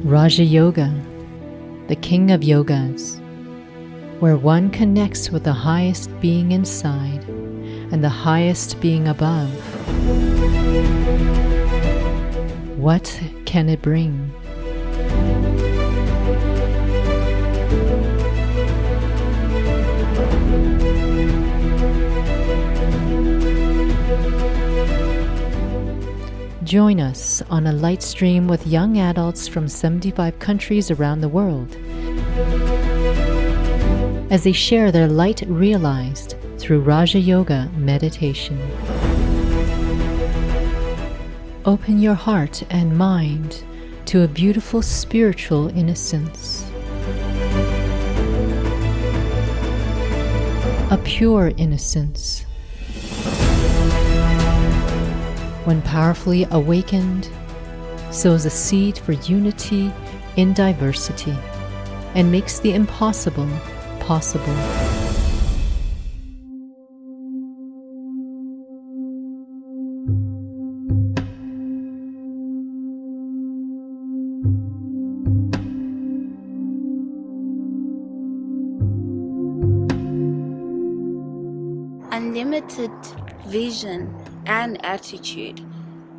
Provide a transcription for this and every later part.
Raja Yoga, the king of yogas, where one connects with the highest being inside and the highest being above. What can it bring? Join us on a light stream with young adults from 75 countries around the world as they share their light realized through Raja Yoga meditation. Open your heart and mind to a beautiful spiritual innocence, a pure innocence. When powerfully awakened, sows a seed for unity in diversity and makes the impossible possible. Unlimited vision and attitude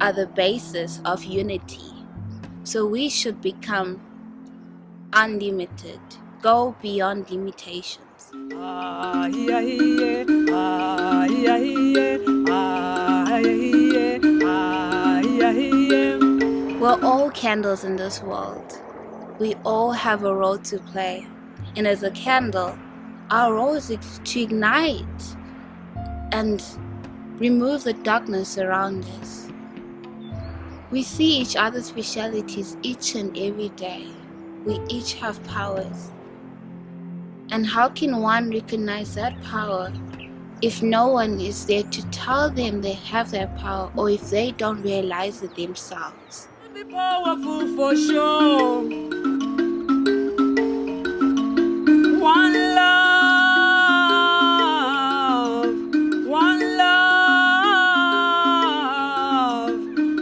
are the basis of unity. So we should become unlimited, go beyond limitations. We're all candles in this world. We all have a role to play. And as a candle, our role is to ignite and remove the darkness around us. We see each other's specialities each and every day. We each have powers. And how can one recognize that power if no one is there to tell them they have that power, or if they don't realize it themselves? Be powerful for sure. One love, one love,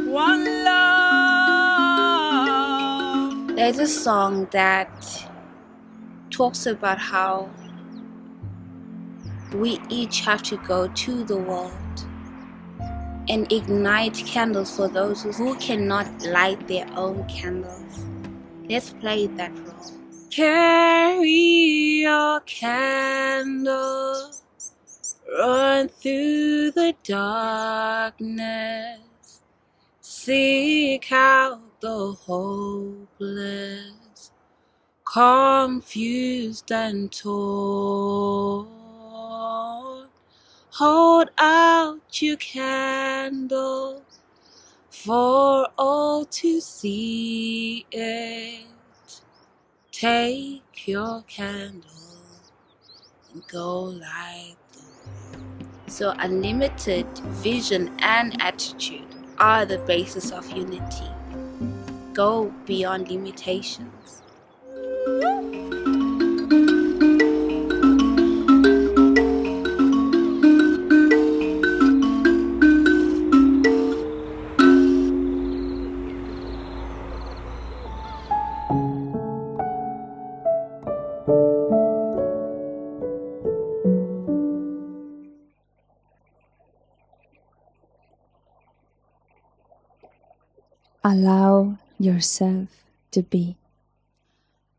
one love. There's a song that talks about how we each have to go to the world and ignite candles for those who cannot light their own candles. Let's play that role. Carry your candle, run through the darkness, seek out the hopeless, confused and torn. Hold out your candle for all to see it. Take your candle and go light the way. So unlimited vision and attitude are the basis of unity. Go beyond limitations. Allow yourself to be.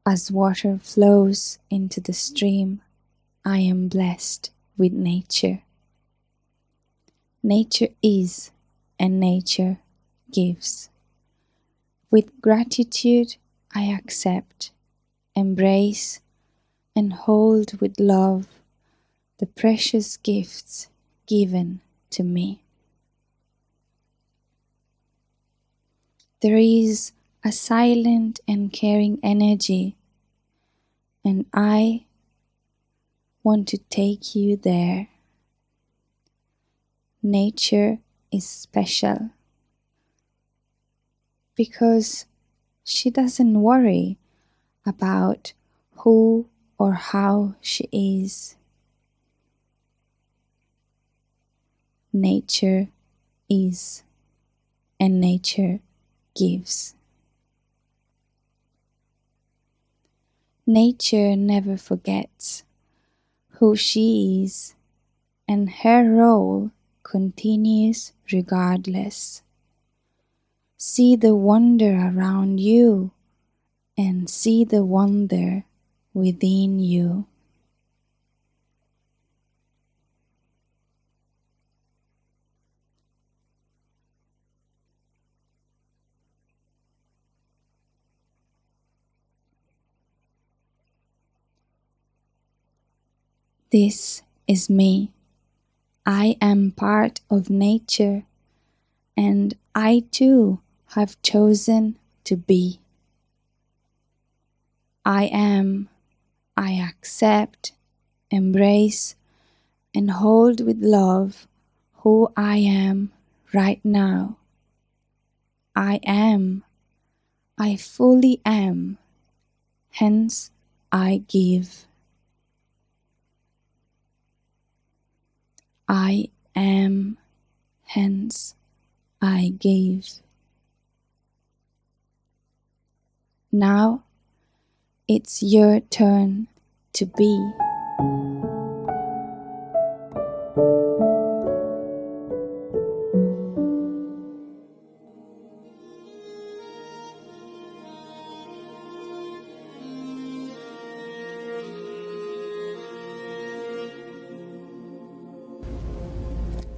As water flows into the stream, I am blessed with nature. Nature is, and nature gives. With gratitude, I accept, embrace, and hold with love the precious gifts given to me. There is a silent and caring energy, and I want to take you there. Nature is special because she doesn't worry about who or how she is. Nature is, and nature gives. Nature never forgets who she is, and her role continues regardless. See the wonder around you and see the wonder within you. This is me. I am part of nature, and I too have chosen to be. I am, I accept, embrace, and hold with love who I am right now. I am, I fully am, hence I give. I am, hence I give. Now it's your turn to be.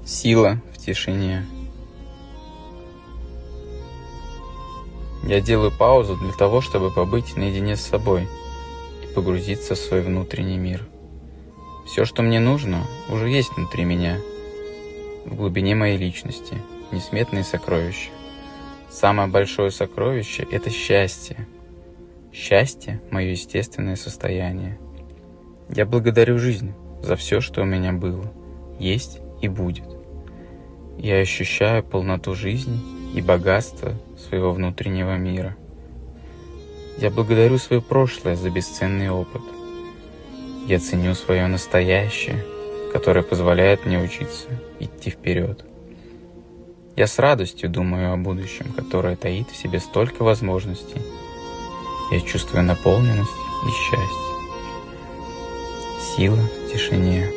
Сила в тишине. Я делаю паузу для того, чтобы побыть наедине с собой и погрузиться в свой внутренний мир. Все, что мне нужно, уже есть внутри меня, в глубине моей личности, несметные сокровища. Самое большое сокровище – это счастье. Счастье – мое естественное состояние. Я благодарю жизнь за все, что у меня было, есть и будет. Я ощущаю полноту жизни и богатство своего внутреннего мира. Я благодарю свое прошлое за бесценный опыт. Я ценю свое настоящее, которое позволяет мне учиться идти вперед. Я с радостью думаю о будущем, которое таит в себе столько возможностей. Я чувствую наполненность и счастье. Сила в тишине.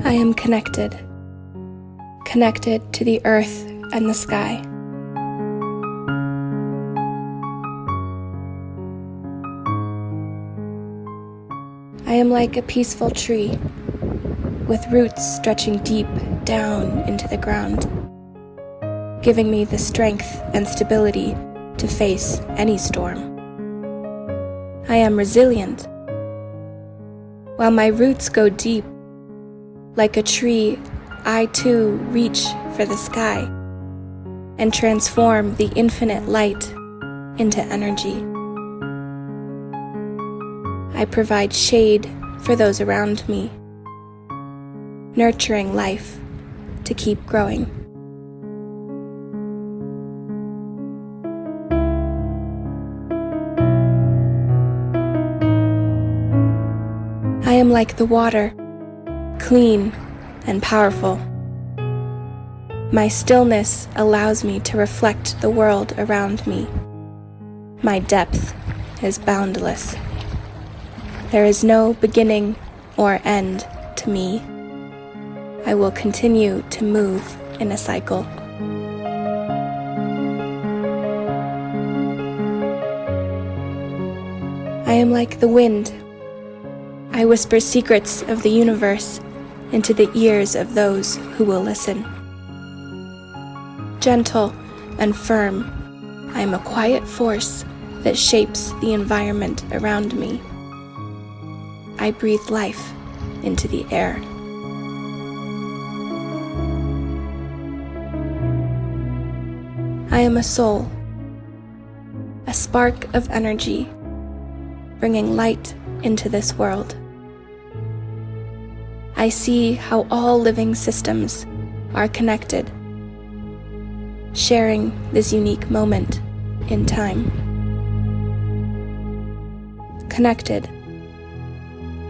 I am connected to the earth and the sky. I am like a peaceful tree, with roots stretching deep down into the ground, giving me the strength and stability to face any storm. I am resilient. While my roots go deep, like a tree, I too reach for the sky and transform the infinite light into energy. I provide shade for those around me, nurturing life to keep growing. I am like the water, clean and powerful. My stillness allows me to reflect the world around me, My depth is boundless. There is no beginning or end to me. I will continue to move in a cycle. I am like the wind. I whisper secrets of the universe into the ears of those who will listen. Gentle and firm, I am a quiet force that shapes the environment around me. I breathe life into the air. I am a soul, a spark of energy, bringing light into this world. I see how all living systems are connected, sharing this unique moment in time. Connected.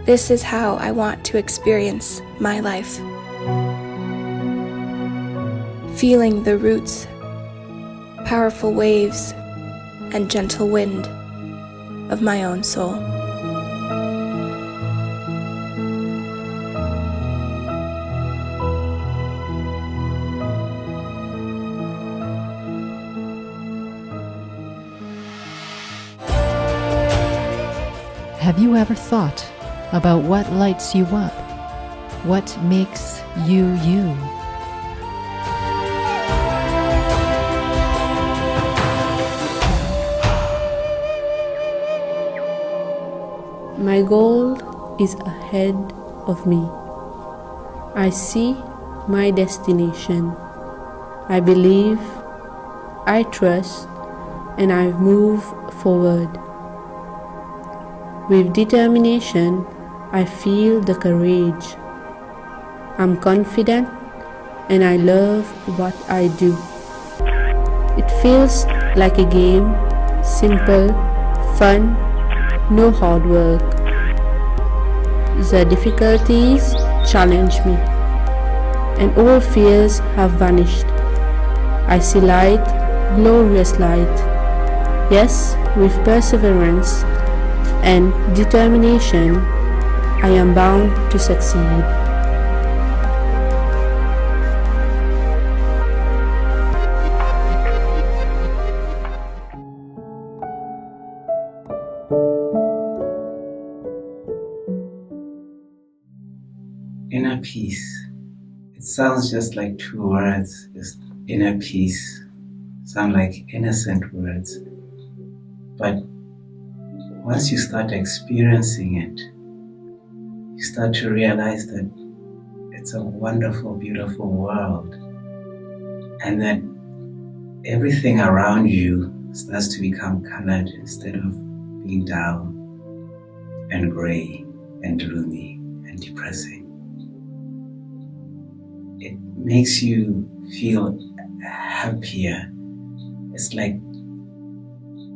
This is how I want to experience my life. Feeling the roots, powerful waves, and gentle wind of my own soul. Have you ever thought about what lights you up? What makes you you? My goal is ahead of me. I see my destination. I believe, I trust, and I move forward. With determination, I feel the courage. I'm confident and I love what I do. It feels like a game, simple, fun, no hard work. The difficulties challenge me, and all fears have vanished. I see light, glorious light. Yes, with perseverance and determination, I am bound to succeed. Inner peace. It sounds just like two words, just inner peace. Sound like innocent words. But once you start experiencing it, you start to realize that it's a wonderful, beautiful world. And that everything around you starts to become colored instead of being dull and gray and gloomy and depressing. It makes you feel happier. It's like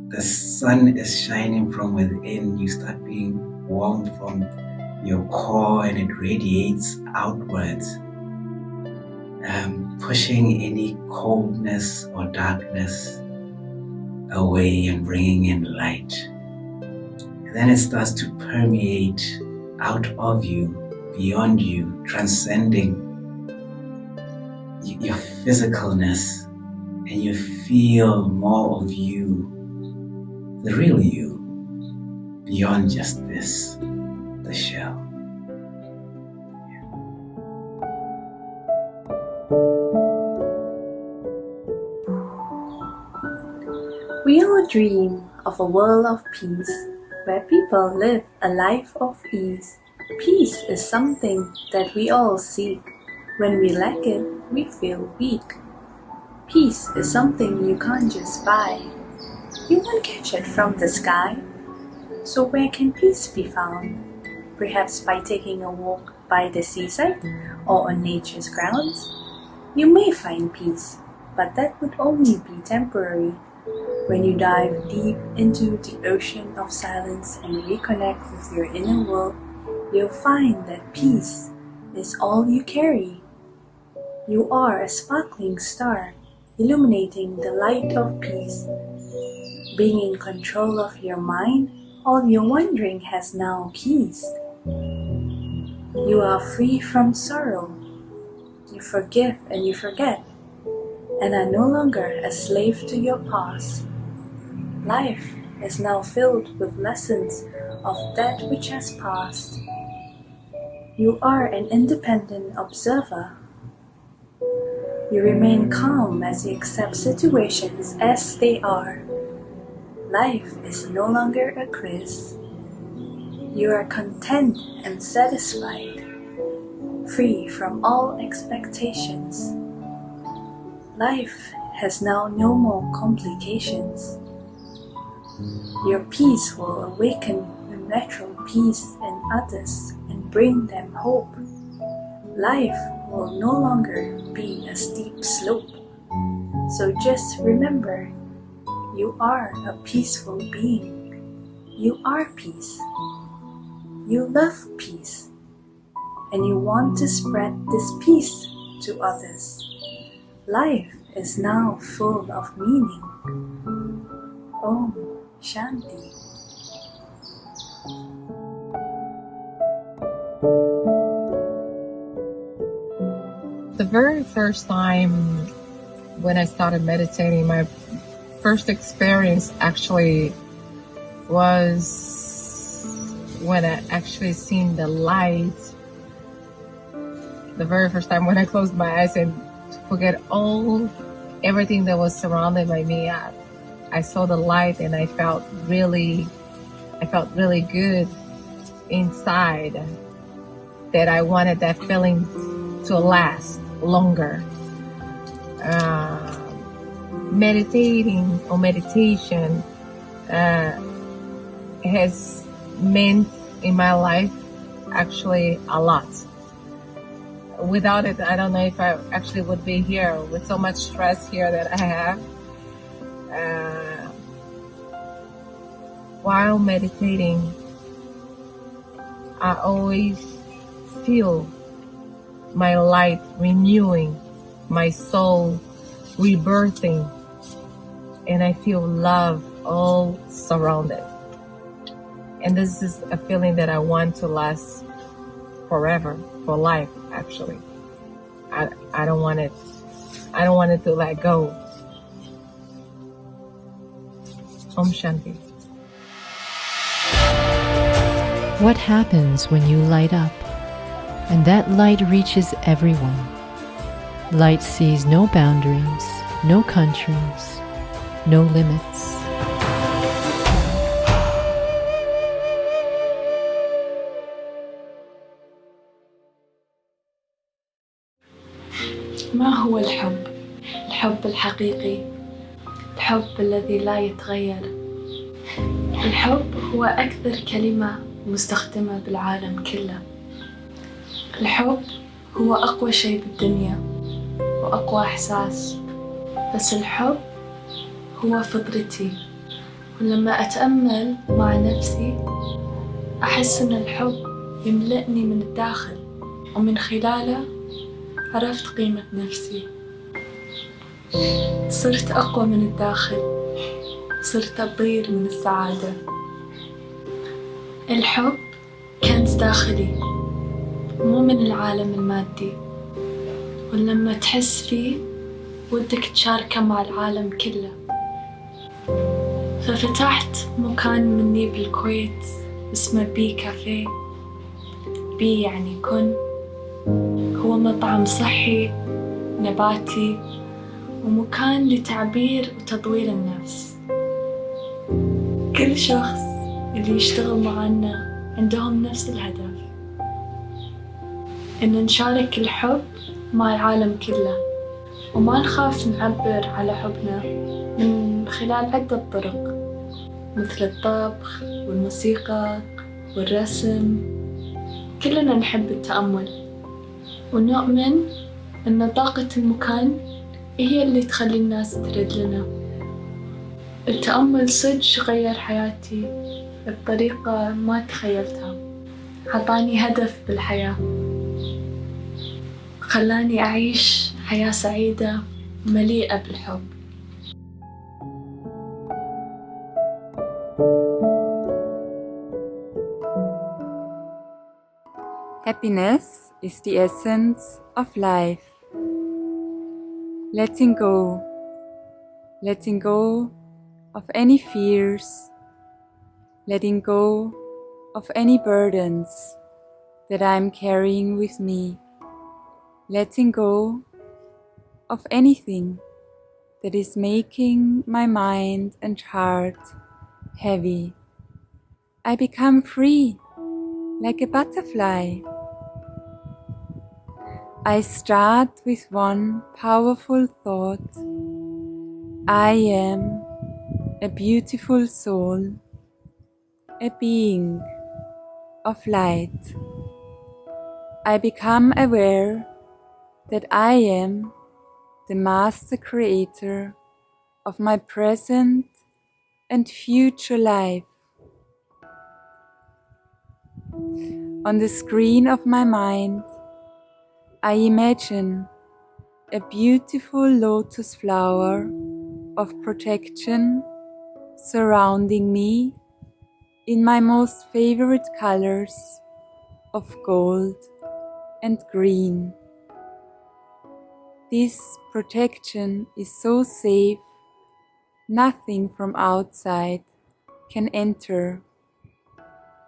the sun is shining from within. You start being warm from your core and it radiates outwards, pushing any coldness or darkness away and bringing in light. And then it starts to permeate out of you, beyond you, transcending your physicalness, and you feel more of you, the real you, beyond just this, the shell. We all dream of a world of peace, where people live a life of ease. Peace is something that we all seek. When we lack it, we feel weak. Peace is something you can't just buy. You won't catch it from the sky. So where can peace be found? Perhaps by taking a walk by the seaside or on nature's grounds? You may find peace, but that would only be temporary. When you dive deep into the ocean of silence and reconnect with your inner world, you'll find that peace is all you carry. You are a sparkling star, illuminating the light of peace. Being in control of your mind, all your wandering has now peace. You are free from sorrow. You forgive and you forget, and are no longer a slave to your past. Life is now filled with lessons of that which has passed. You are an independent observer. You remain calm as you accept situations as they are. Life is no longer a quiz. You are content and satisfied, free from all expectations. Life has now no more complications. Your peace will awaken the natural peace in others and bring them hope. Life will no longer be a steep slope. So just remember, you are a peaceful being. You are peace. You love peace. And you want to spread this peace to others. Life is now full of meaning. Om Shanti. The very first time when I started meditating, my first experience actually was when I actually seen the light. The very first time when I closed my eyes and forget everything that was surrounded by me, I saw the light and I felt really good inside, that I wanted that feeling to last longer. Meditating or meditation has meant in my life actually a lot. Without it, I don't know if I actually would be here with so much stress here that I have. While meditating, I always feel my light renewing, my soul rebirthing, and I feel love all surrounded. And this is a feeling that I want to last forever, for life actually. I don't want it to let go. Om Shanti. What happens when you light up? And that light reaches everyone. Light sees no boundaries, no countries, no limits. ما هو الحب؟ الحب الحقيقي، الحب الذي لا يتغير. الحب هو أكثر كلمة مستخدمة بالعالم كله. الحب هو أقوى شيء بالدنيا وأقوى إحساس، بس الحب هو فطرتي. ولما أتأمل مع نفسي أحس أن الحب يملأني من الداخل، ومن خلاله عرفت قيمة نفسي. صرت أقوى من الداخل، صرت أطير من السعادة. الحب كنز داخلي مو من العالم المادي، ولما تحس فيه ودك تشاركه مع العالم كله. ففتحت مكان مني بالكويت اسمه بي كافيه. بي يعني كن. هو مطعم صحي نباتي ومكان لتعبير وتطوير النفس. كل شخص اللي يشتغل معنا عندهم نفس الهدف، إن نشارك الحب مع العالم كله، وما نخاف نعبر على حبنا من خلال عدة طرق، مثل الطبخ والموسيقى والرسم. كلنا نحب التأمل، ونؤمن أن طاقة المكان هي اللي تخلي الناس ترد لنا. التأمل صدق غير حياتي بطريقة ما تخيلتها. عطاني هدف بالحياة، خلاني أعيش حياة سعيدة مليئة بالحب. Happiness is the essence of life. Letting go of any fears, letting go of any burdens that I'm carrying with me, letting go of anything that is making my mind and heart heavy. I become free like a butterfly. I start with one powerful thought. I am a beautiful soul, a being of light. I become aware that I am the master creator of my present and future life. On the screen of my mind, I imagine a beautiful lotus flower of protection surrounding me in my most favorite colors of gold and green. This protection is so safe, nothing from outside can enter.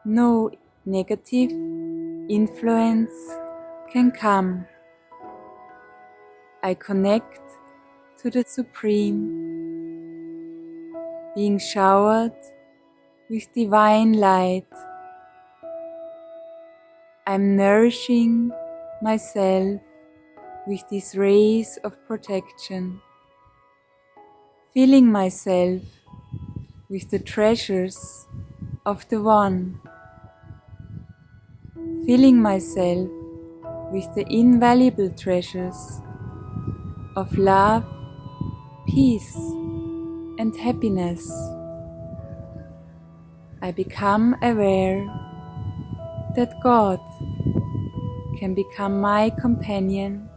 No negative influence can come. I connect to the Supreme, being showered with divine light. I'm nourishing myself with these rays of protection, filling myself with the treasures of the One, filling myself with the invaluable treasures of love, peace, and happiness. I become aware that God can become my companion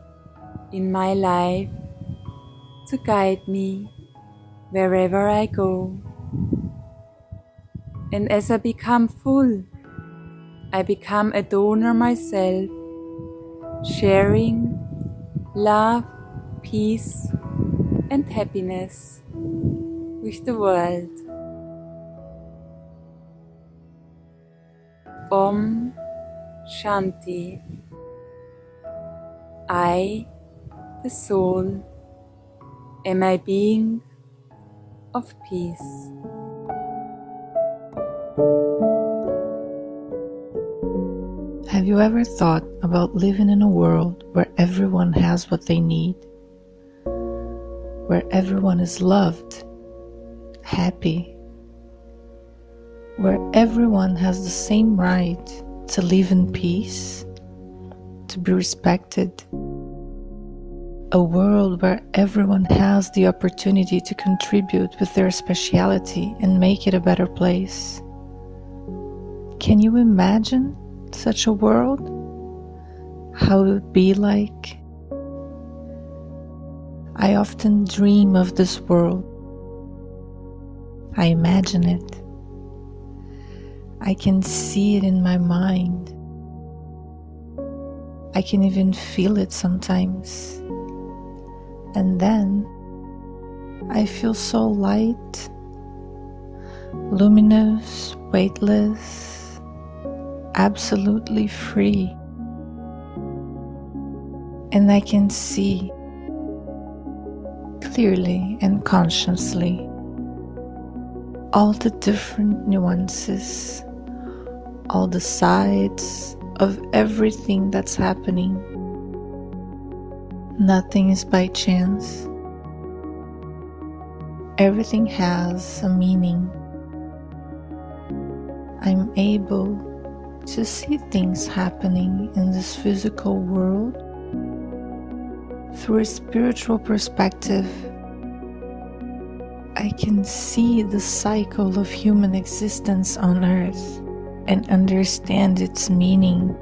in my life to guide me wherever I go. And as I become full, I become a donor myself, sharing love, peace, and happiness with the world. Om Shanti. I, the soul, am a being of peace. Have you ever thought about living in a world where everyone has what they need? Where everyone is loved, happy? Where everyone has the same right to live in peace, to be respected? A world where everyone has the opportunity to contribute with their speciality and make it a better place. Can you imagine such a world? How it would be like? I often dream of this world. I imagine it. I can see it in my mind. I can even feel it sometimes. And then I feel so light, luminous, weightless, absolutely free. And I can see clearly and consciously all the different nuances, all the sides of everything that's happening. Nothing is by chance. Everything has a meaning. I'm able to see things happening in this physical world through a spiritual perspective. I can see the cycle of human existence on earth and understand its meaning.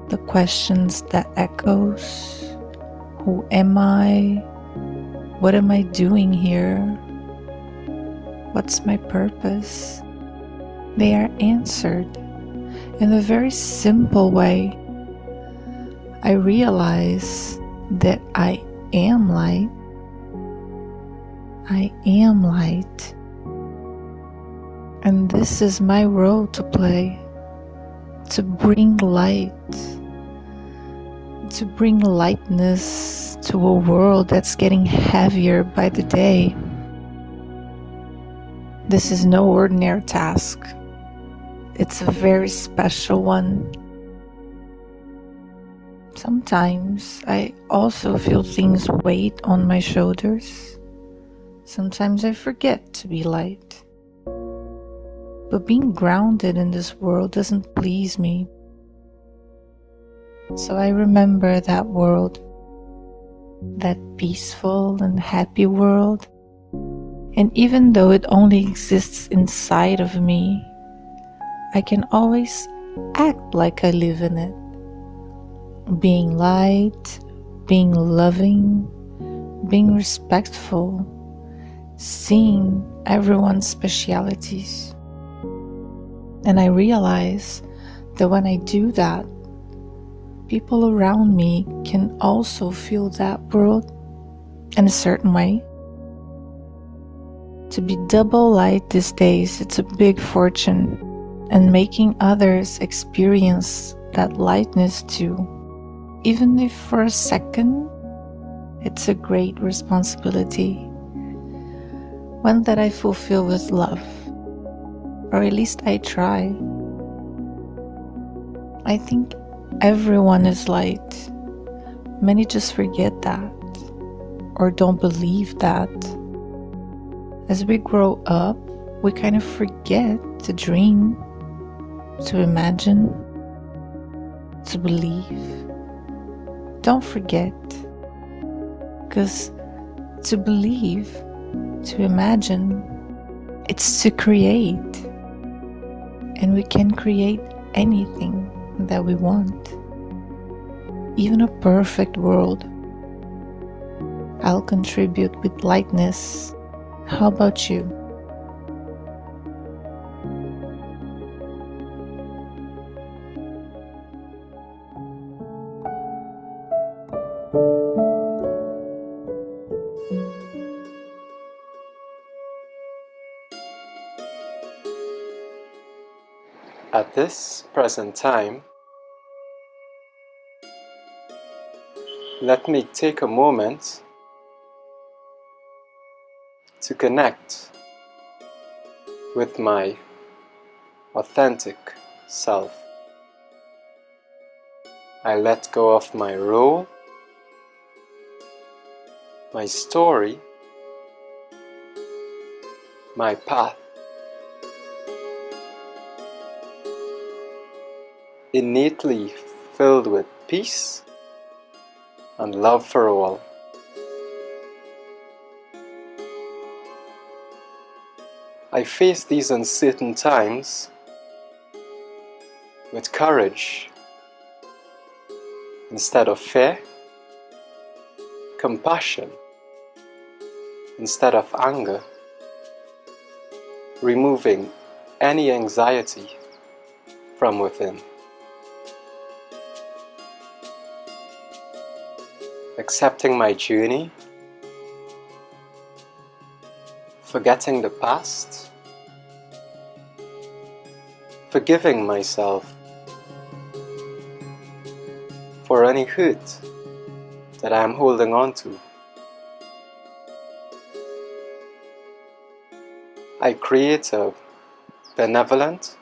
The questions that echoes: who am I? What am I doing here? what's my purpose, they are answered in a very simple way. I realize that I am light. I am light. And this is my role to play, to bring light, to bring lightness to a world that's getting heavier by the day. This is no ordinary task. It's a very special one. Sometimes I also feel things weight on my shoulders. Sometimes I forget to be light. But being grounded in this world doesn't please me. So I remember that world, that peaceful and happy world. And even though it only exists inside of me, I can always act like I live in it. Being light, being loving, being respectful, seeing everyone's specialities. And I realize that when I do that, people around me can also feel that world in a certain way. To be double light these days, it's a big fortune, and making others experience that lightness too, even if for a second, it's a great responsibility. One that I fulfill with love, or at least I try. I think everyone is light. Many just forget that, or don't believe that. As we grow up, we kind of forget to dream, to imagine, to believe. Don't forget, because to believe, to imagine, it's to create. And we can create anything that we want, even a perfect world. I'll contribute with lightness. How about you? At this present time, let me take a moment to connect with my authentic self. I let go of my role, my story, my path, innately filled with peace and love for all. I face these uncertain times with courage instead of fear, compassion instead of anger, removing any anxiety from within. Accepting my journey, forgetting the past, forgiving myself for any hurt that I am holding on to. I create a benevolent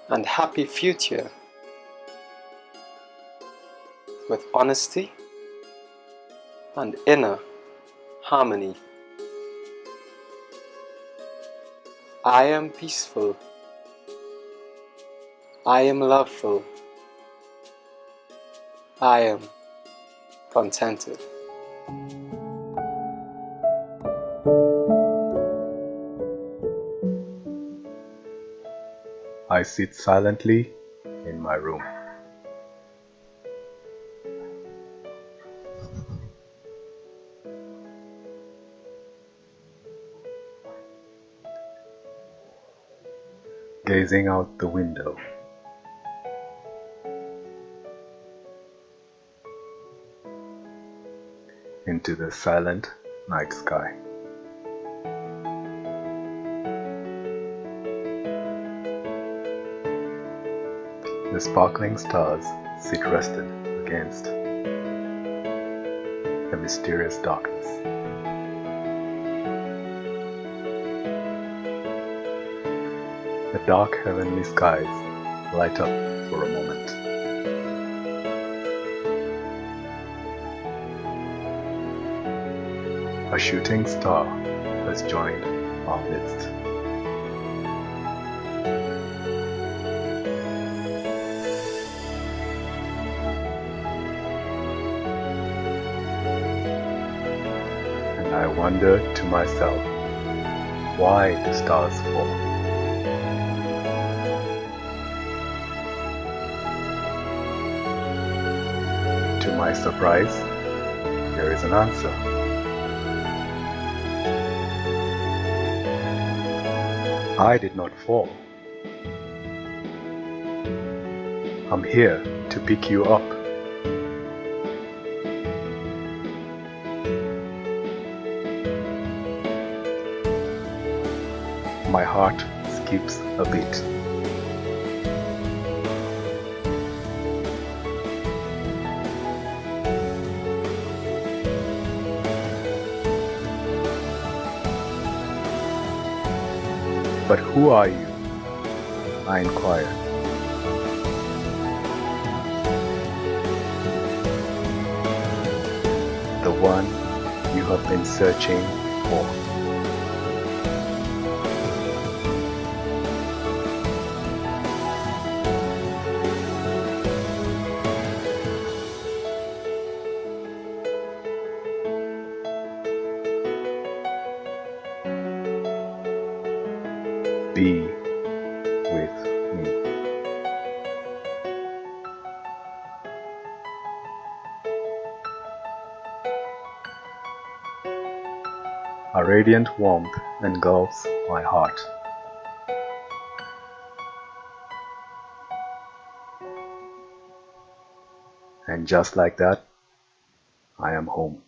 and happy future with honesty and inner harmony. I am peaceful. I am loveful. I am contented. I sit silently in my room. gazing out the window. Into the silent night sky. The sparkling stars sit rested against the mysterious darkness. The dark heavenly skies light up for a moment. A shooting star has joined our midst. And I wonder to myself, why do stars fall? To my surprise, there is an answer. I did not fall. I'm here to pick you up. My heart skips a beat. But who are you? I inquire. The one you have been searching for. Be with me. A radiant warmth engulfs my heart. And just like that, I am home.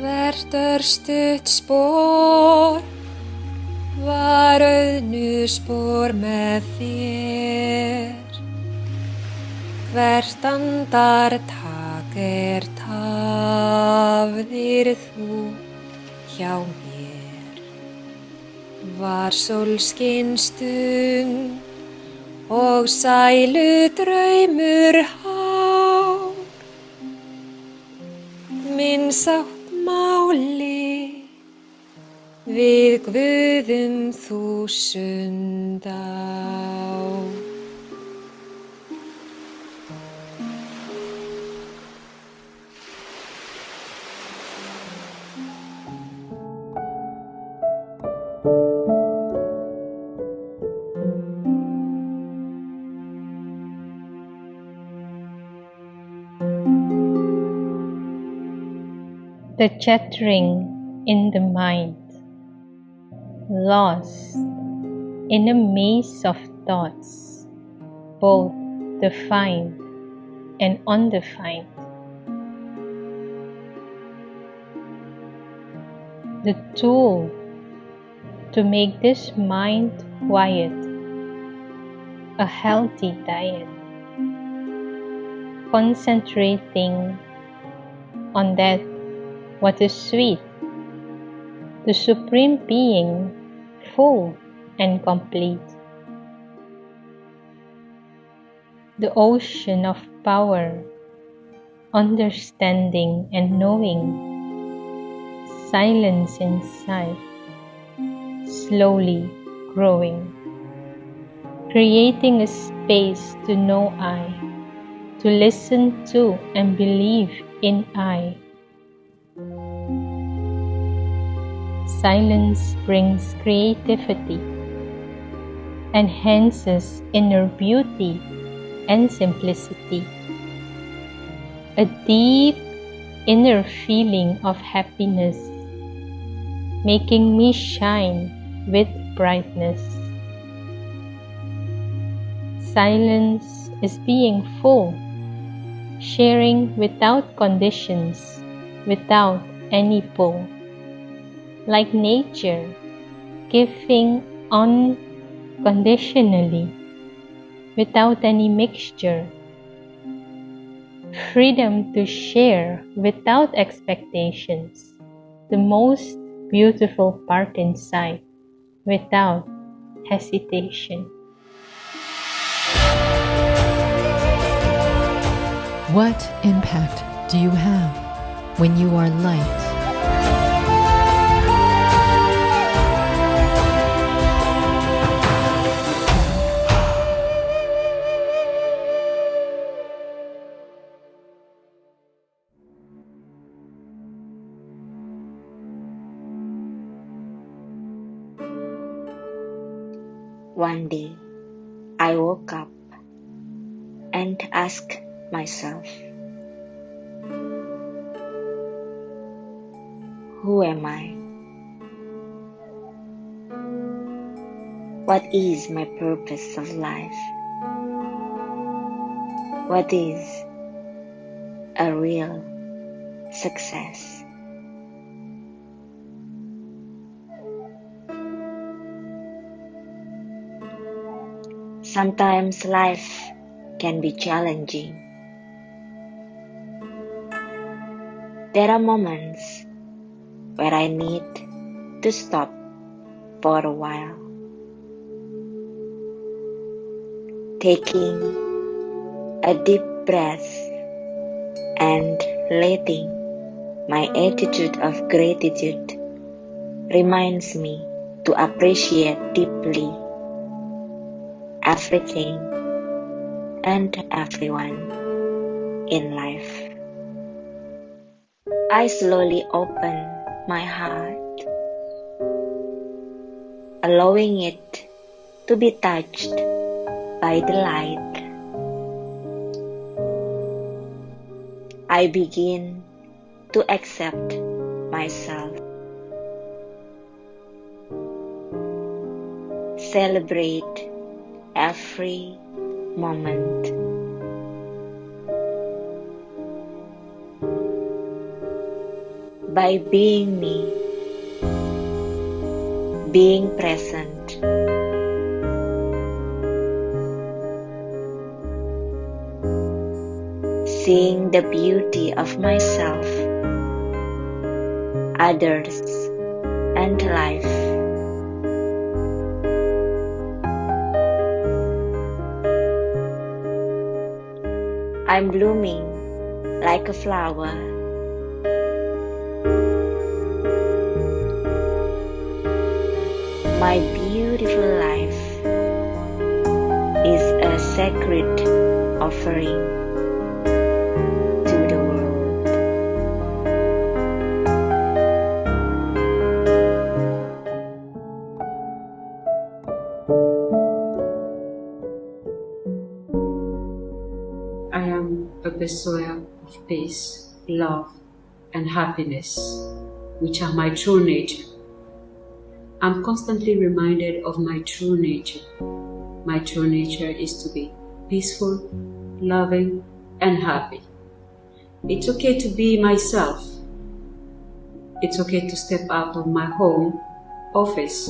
Hvert örstutt spór var auðnuspor með þér. Hvert andartak tafðir þú hjá mér. Var sólskinstund og sælu draumur hár. Minn sátt máli við Guðum þúsund ár. the chattering in the mind, lost in a maze of thoughts, both defined and undefined. The tool to make this mind quiet, a healthy diet, concentrating on that what is sweet, the Supreme Being, full and complete. The ocean of power, understanding and knowing, silence inside, slowly growing, creating a space to know I, to listen to and believe in I. Silence brings creativity, enhances inner beauty and simplicity, a deep inner feeling of happiness, making me shine with brightness. Silence is being full, sharing without conditions, without any pull. Like nature, giving unconditionally, without any mixture. Freedom to share without expectations, the most beautiful part inside, without hesitation. What impact do you have when you are light? One day, I woke up and asked myself, who am I? What is my purpose of life? What is a real success? Sometimes life can be challenging. There are moments where I need to stop for a while, taking a deep breath and letting my attitude of gratitude reminds me to appreciate deeply everything and everyone in life. I slowly open my heart, allowing it to be touched by the light. I begin to accept myself, celebrate every moment. By being me, being present, seeing the beauty of myself, others, and life. I'm blooming like a flower. My beautiful life is a sacred offering to the world. I am a bestower of peace, love, and happiness, which are my true nature. I'm constantly reminded of my true nature. My true nature is to be peaceful, loving, and happy. It's okay to be myself. It's okay to step out of my home, office,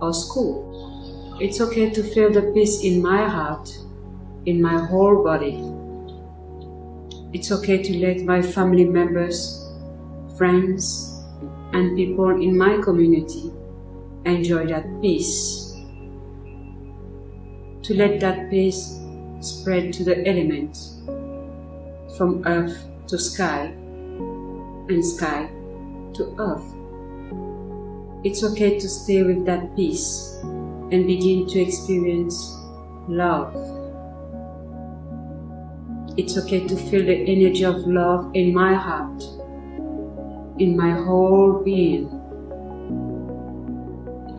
or school. It's okay to feel the peace in my heart, in my whole body. It's okay to let my family members, friends, and people in my community enjoy that peace. To let that peace spread to the elements, from earth to sky, and sky to earth. It's okay to stay with that peace and begin to experience love. It's okay to feel the energy of love in my heart, in my whole being.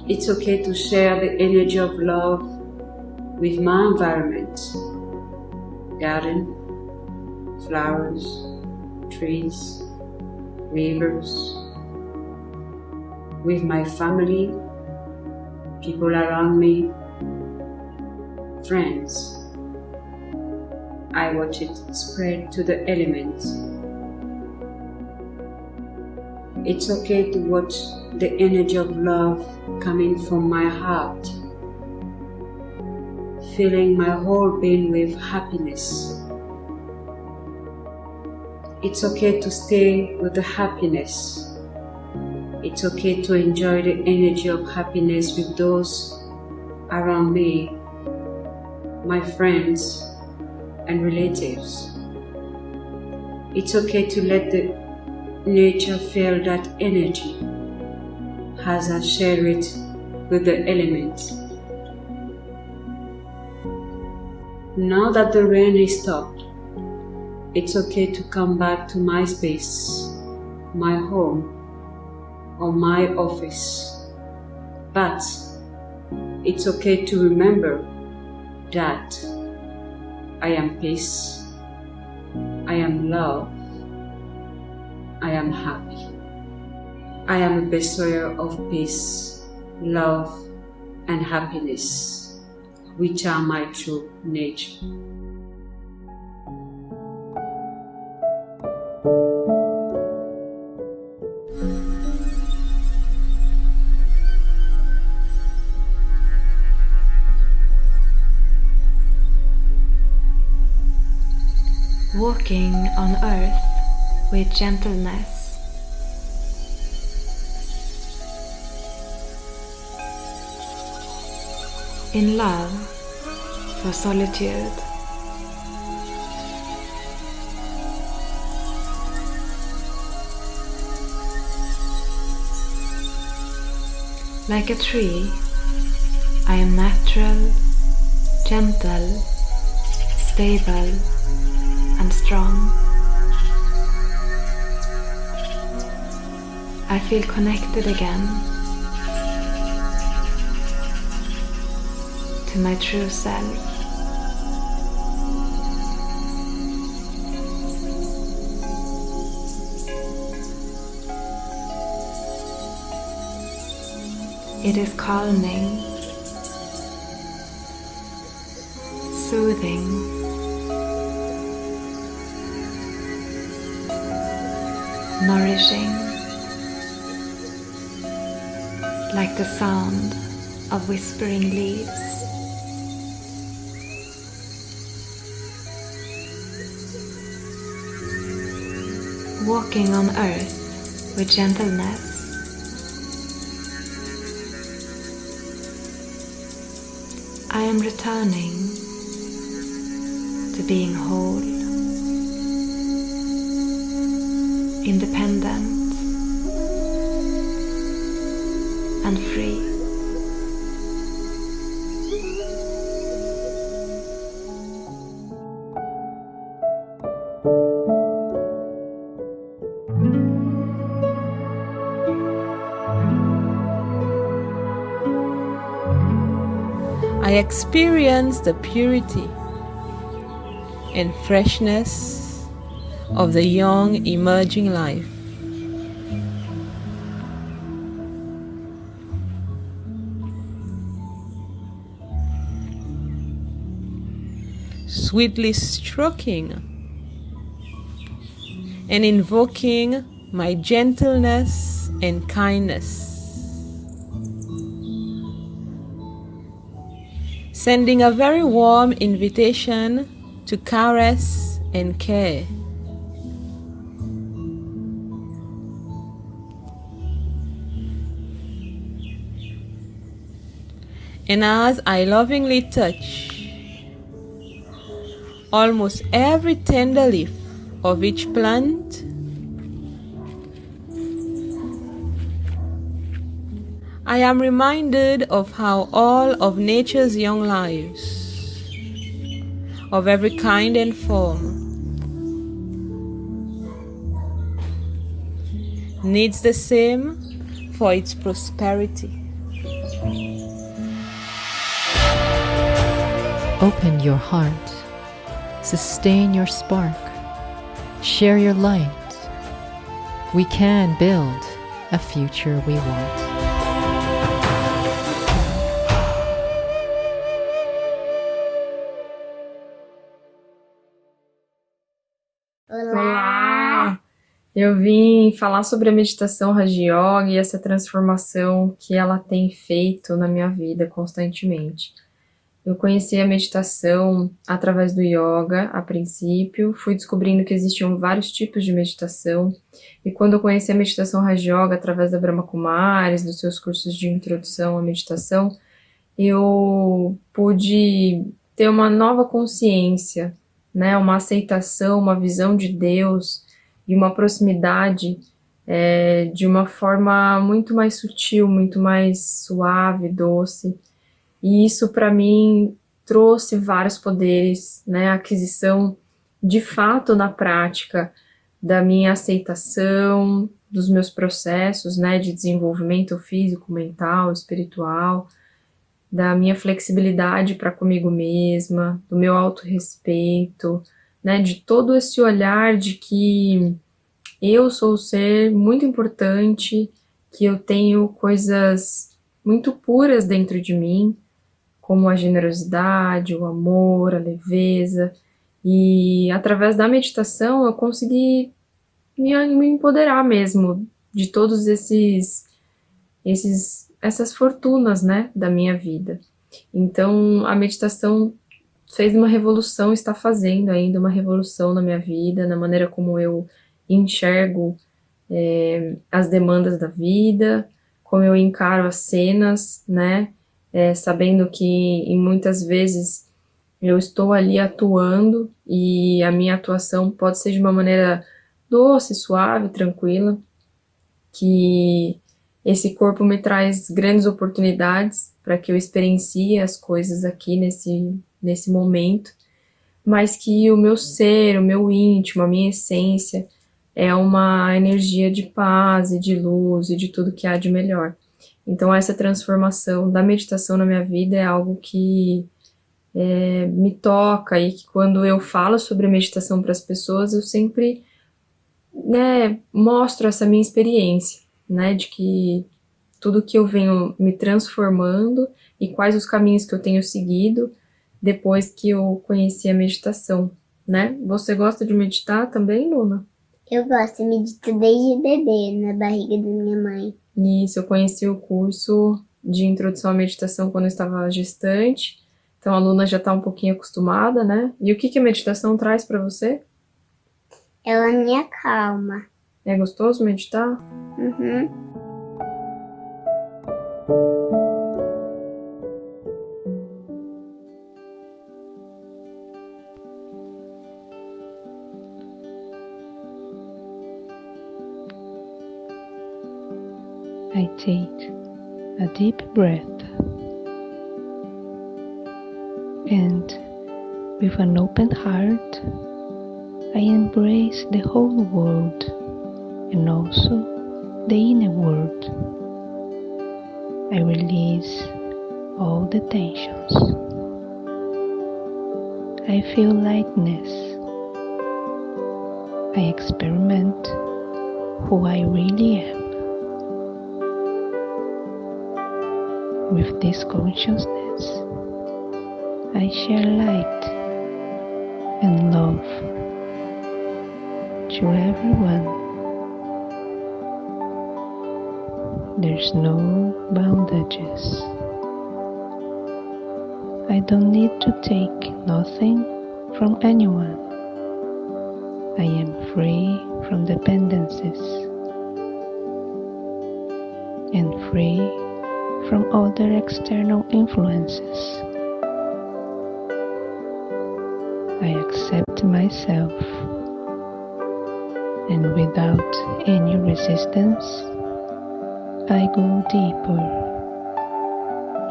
It's okay to share the energy of love with my environment, garden, flowers, trees, rivers, with my family, people around me, friends. I watch it spread to the elements. It's okay to watch the energy of love coming from my heart, filling my whole being with happiness. It's okay to stay with the happiness. It's okay to enjoy the energy of happiness with those around me, my friends and relatives. It's okay to let the nature feel that energy as I share it with the elements. Now that the rain is stopped, it's okay to come back to my space, my home, or my office. But it's okay to remember that I am peace, I am love, I am happy. I am a bestower of peace, love, and happiness, which are my true nature. Walking on earth with gentleness. In love for solitude. Like a tree, I am natural, gentle, stable, and strong. I feel connected again to my true self. It is calming, soothing, nourishing, like the sound of whispering leaves. Walking on earth with gentleness. I am returning to being whole, independent, and free. I experience the purity and freshness of the young emerging life. sweetly stroking and invoking my gentleness and kindness. Sending a very warm invitation to caress and care. And as I lovingly touch almost every tender leaf of each plant, I am reminded of how all of nature's young lives, of every kind and form, needs the same for its prosperity. Open your heart, sustain your spark, share your light. We can build a future we want. Olá! Eu vim falar sobre a meditação Raja Yoga e essa transformação que ela tem feito na minha vida constantemente. Eu conheci a meditação através do yoga, a princípio, fui descobrindo que existiam vários tipos de meditação, e quando eu conheci a meditação Raja Yoga através da Brahma Kumaris, dos seus cursos de introdução à meditação, eu pude ter uma nova consciência, né, uma aceitação, uma visão de Deus e uma proximidade de uma forma muito mais sutil, muito mais suave, doce. E isso para mim trouxe vários poderes, né, a aquisição de fato na prática da minha aceitação, dos meus processos, né, de desenvolvimento físico, mental, espiritual, da minha flexibilidade para comigo mesma, do meu autorrespeito, né, de todo esse olhar de que eu sou um ser muito importante, que eu tenho coisas muito puras dentro de mim, como a generosidade, o amor, a leveza, e através da meditação eu consegui me empoderar mesmo de todos essas fortunas, né, da minha vida. Então a meditação fez uma revolução, está fazendo ainda uma revolução na minha vida, na maneira como eu enxergo as demandas da vida, como eu encaro as cenas, né, sabendo que muitas vezes eu estou ali atuando e a minha atuação pode ser de uma maneira doce, suave, tranquila, que esse corpo me traz grandes oportunidades para que eu experiencie as coisas aqui nesse momento, mas que o meu ser, o meu íntimo, a minha essência é uma energia de paz e de luz e de tudo que há de melhor. Então essa transformação da meditação na minha vida é algo que me toca, e que quando eu falo sobre a meditação para as pessoas, eu sempre, né, mostro essa minha experiência, né, de que tudo que eu venho me transformando e quais os caminhos que eu tenho seguido depois que eu conheci a meditação, né? Você gosta de meditar também, Luna? Eu gosto, eu medito desde bebê, na barriga da minha mãe. Isso, eu conheci o curso de introdução à meditação quando eu estava gestante, então a Luna já está um pouquinho acostumada, né? E o que a meditação traz para você? Ela me acalma. É gostoso meditar? Uhum. I take a deep breath and with an open heart I embrace the whole world and also the inner world. I release all the tensions. I feel lightness. I experiment who I really am. With this consciousness, I share light and love to everyone. There's no boundages. I don't need to take nothing from anyone. I am free from dependencies and free from other external influences. I accept myself, and without any resistance, I go deeper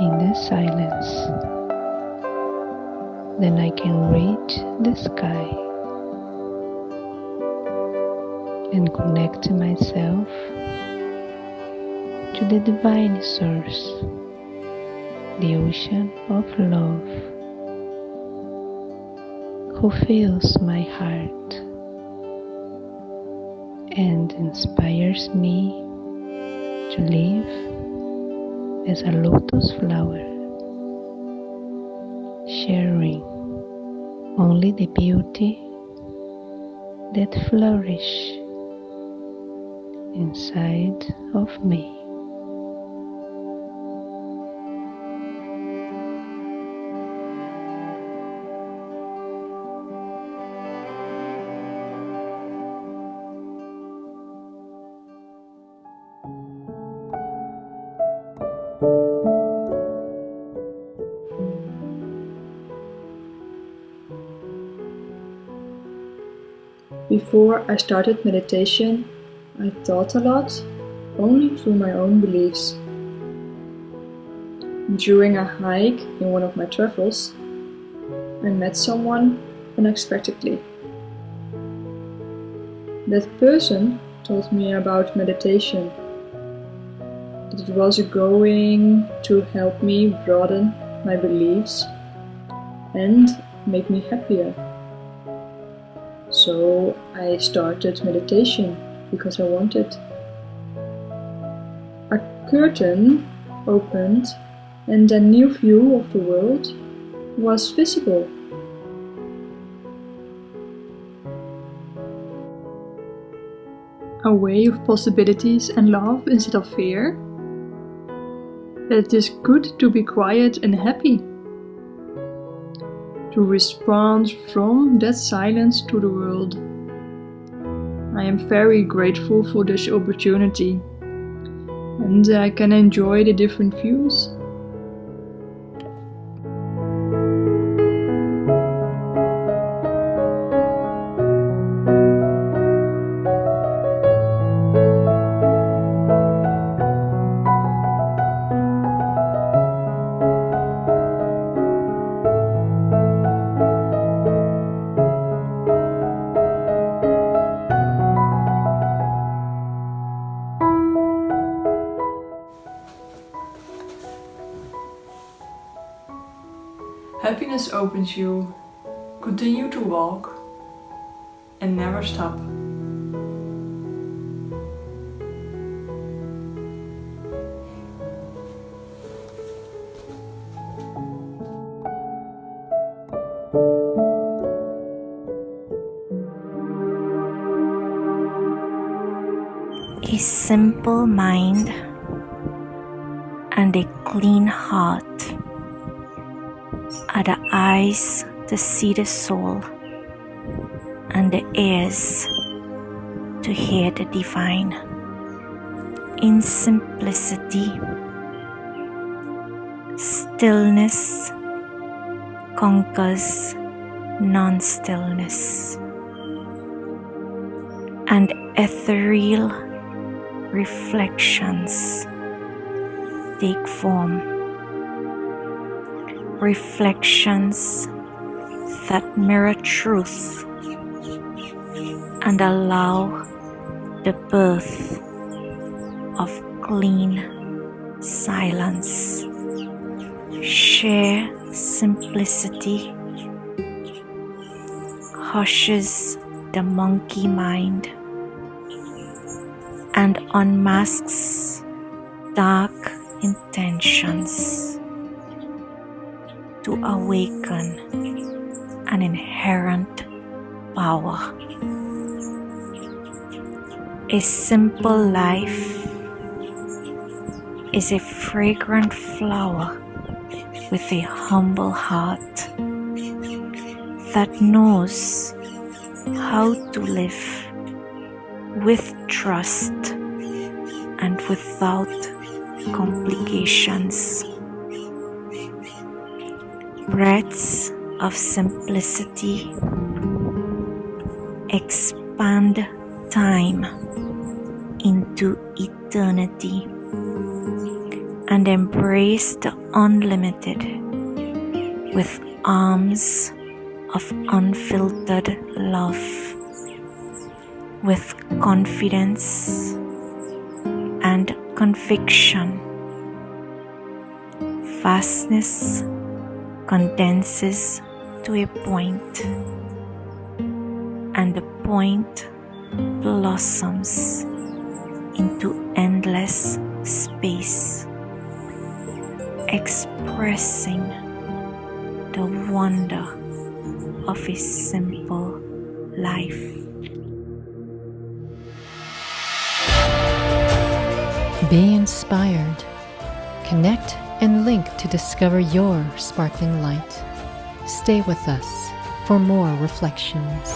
in the silence. Then I can reach the sky and connect myself to the divine source, the ocean of love, who fills my heart and inspires me to live as a lotus flower, sharing only the beauty that flourish inside of me. Before I started meditation, I thought a lot, only through my own beliefs. During a hike in one of my travels, I met someone unexpectedly. That person told me about meditation, that it was going to help me broaden my beliefs and make me happier. So I started meditation because I wanted. A curtain opened and a new view of the world was visible. A way of possibilities and love instead of fear. That it is good to be quiet and happy. To respond from that silence to the world. I am very grateful for this opportunity, and I can enjoy the different views. Happiness opens you. Continue to walk and never stop. A simple mind and a clean heart are the eyes to see the soul and the ears to hear the divine. In simplicity, stillness conquers non-stillness, and ethereal reflections take form. Reflections that mirror truth and allow the birth of clean silence. Sheer simplicity hushes the monkey mind and unmasks dark intentions to awaken an inherent power. A simple life is a fragrant flower with a humble heart that knows how to live with trust and without complications. Breaths of simplicity expand time into eternity and embrace the unlimited with arms of unfiltered love, with confidence and conviction. Vastness condenses to a point, and the point blossoms into endless space, expressing the wonder of a simple life. Be inspired. Connect and link to discover your sparkling light. Stay with us for more reflections.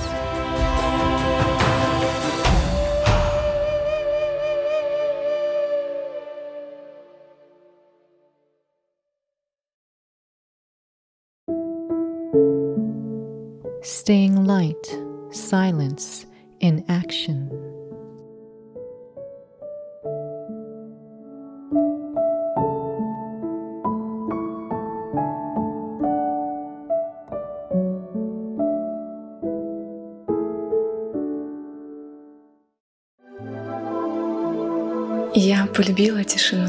Staying light, silence in action. Я полюбила тишину.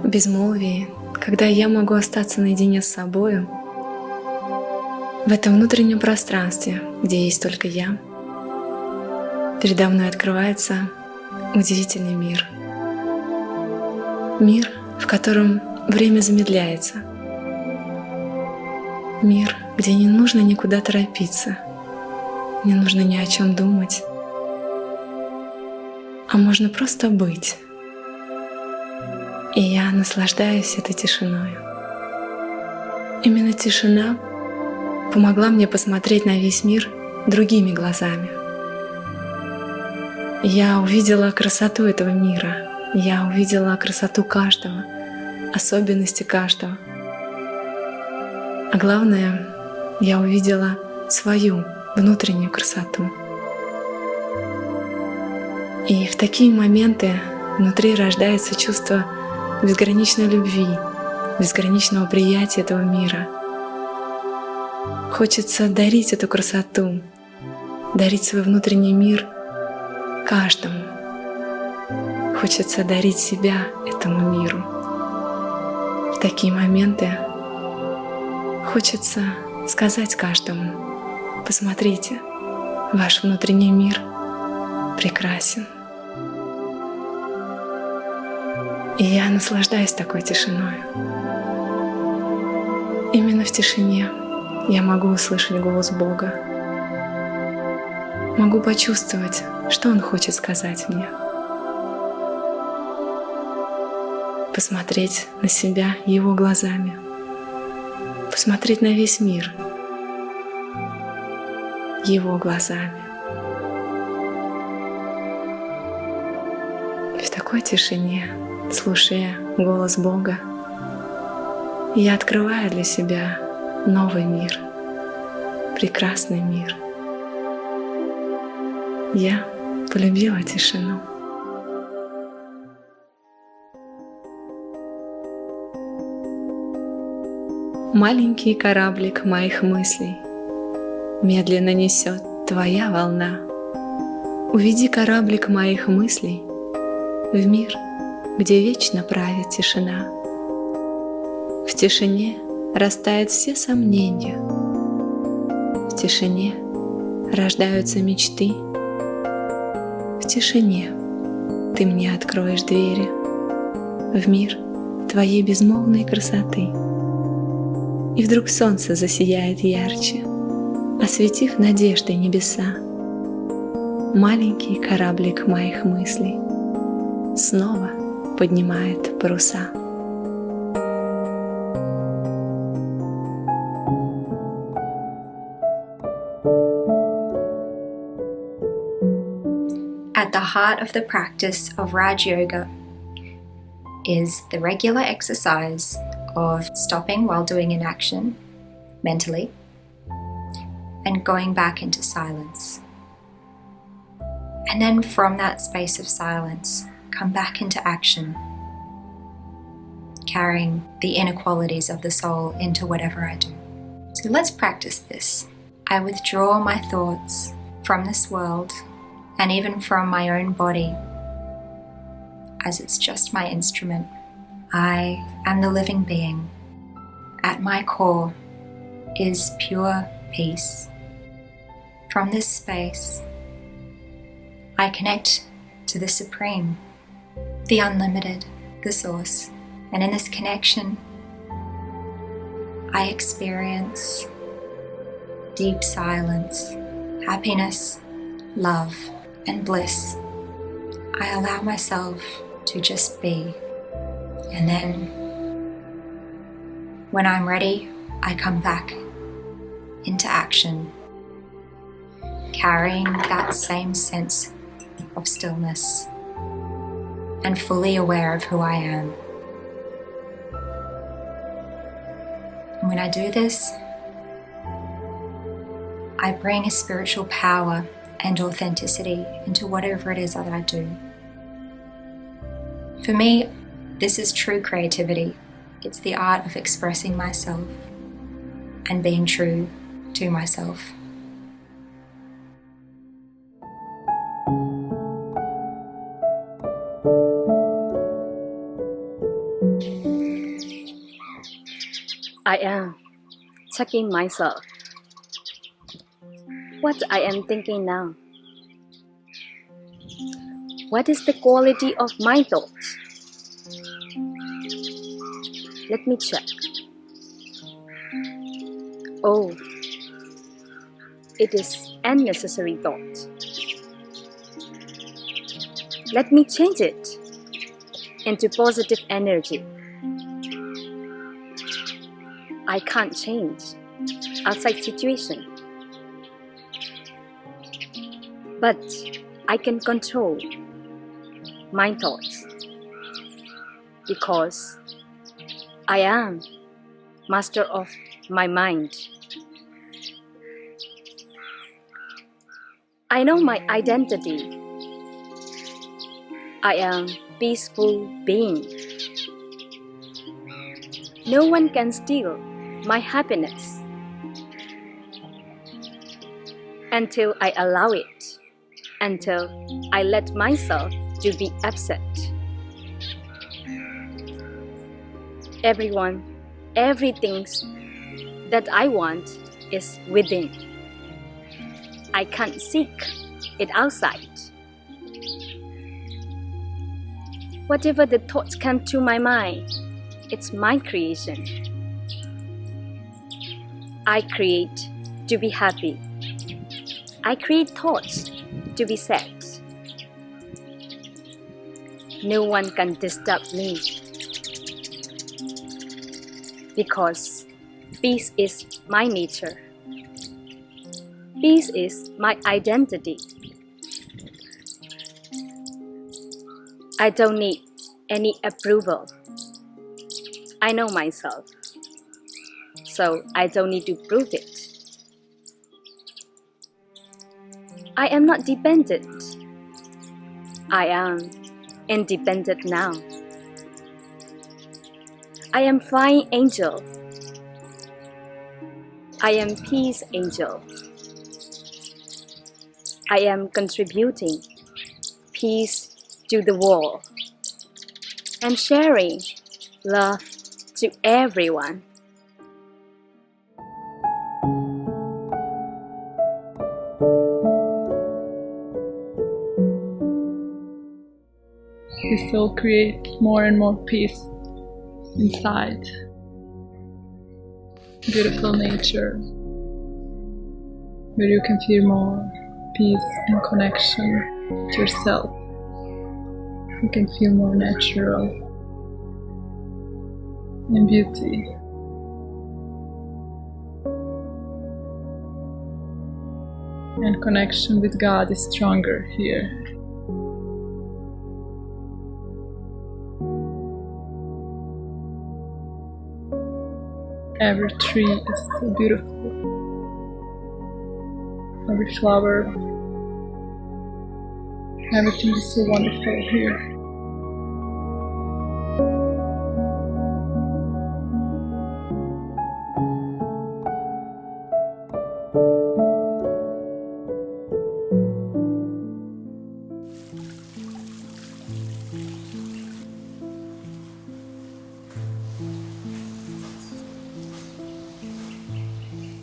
В безмолвии, когда я могу остаться наедине с собою, в этом внутреннем пространстве, где есть только я, передо мной открывается удивительный мир. Мир, в котором время замедляется. Мир, где не нужно никуда торопиться, не нужно ни о чем думать, а можно просто быть. И я наслаждаюсь этой тишиной. Именно тишина помогла мне посмотреть на весь мир другими глазами. Я увидела красоту этого мира, я увидела красоту каждого, особенности каждого. А главное, я увидела свою внутреннюю красоту. И в такие моменты внутри рождается чувство безграничной любви, безграничного приятия этого мира. Хочется дарить эту красоту, дарить свой внутренний мир каждому. Хочется дарить себя этому миру. В такие моменты хочется сказать каждому: посмотрите, ваш внутренний мир прекрасен. И я наслаждаюсь такой тишиной. Именно в тишине я могу услышать голос Бога. Могу почувствовать, что Он хочет сказать мне. Посмотреть на себя Его глазами. Посмотреть на весь мир Его глазами. В такой тишине, слушая голос Бога, я открываю для себя новый мир, прекрасный мир. Я полюбила тишину. Маленький кораблик моих мыслей медленно несет твоя волна. Уведи кораблик моих мыслей в мир, где вечно правит тишина. В тишине растают все сомнения. В тишине рождаются мечты. В тишине ты мне откроешь двери в мир твоей безмолвной красоты. И вдруг солнце засияет ярче, осветив надеждой небеса. Маленький кораблик моих мыслей снова поднимает паруса. At the heart of the practice of Raj Yoga is the regular exercise of stopping while doing an action mentally and going back into silence. And then from that space of silence, come back into action, carrying the inner qualities of the soul into whatever I do. So let's practice this. I withdraw my thoughts from this world and even from my own body, as it's just my instrument. I am the living being. At my core is pure peace. From this space, I connect to the Supreme, the Unlimited, the Source. And in this connection, I experience deep silence, happiness, love, and bliss. I allow myself to just be. And then, when I'm ready, I come back into action, carrying that same sense of stillness and fully aware of who I am. And when I do this, I bring a spiritual power and authenticity into whatever it is that I do. For me, this is true creativity. It's the art of expressing myself and being true to myself. I am checking myself. What I am thinking now? What is the quality of my thoughts? Let me check. Oh, it is unnecessary thought. Let me change it into positive energy. I can't change outside situation, but I can control my thoughts because I am master of my mind. I know my identity. I am peaceful being. No one can steal my happiness until I allow it, until I let myself to be upset. Everyone, everything that I want is within. I can't seek it outside. Whatever the thoughts come to my mind, it's my creation. I create to be happy. I create thoughts to be sad. No one can disturb me because peace is my nature. Peace is my identity. I don't need any approval. I know myself, so I don't need to prove it. I am not dependent. I am independent now. I am flying angel. I am peace angel. I am contributing peace to the world. I'm sharing love to everyone. We still create more and more peace inside. Beautiful nature. where you can feel more peace and connection with yourself. You can feel more natural and beauty. And connection with God is stronger here. Every tree is so beautiful. Every flower. Everything is so wonderful here.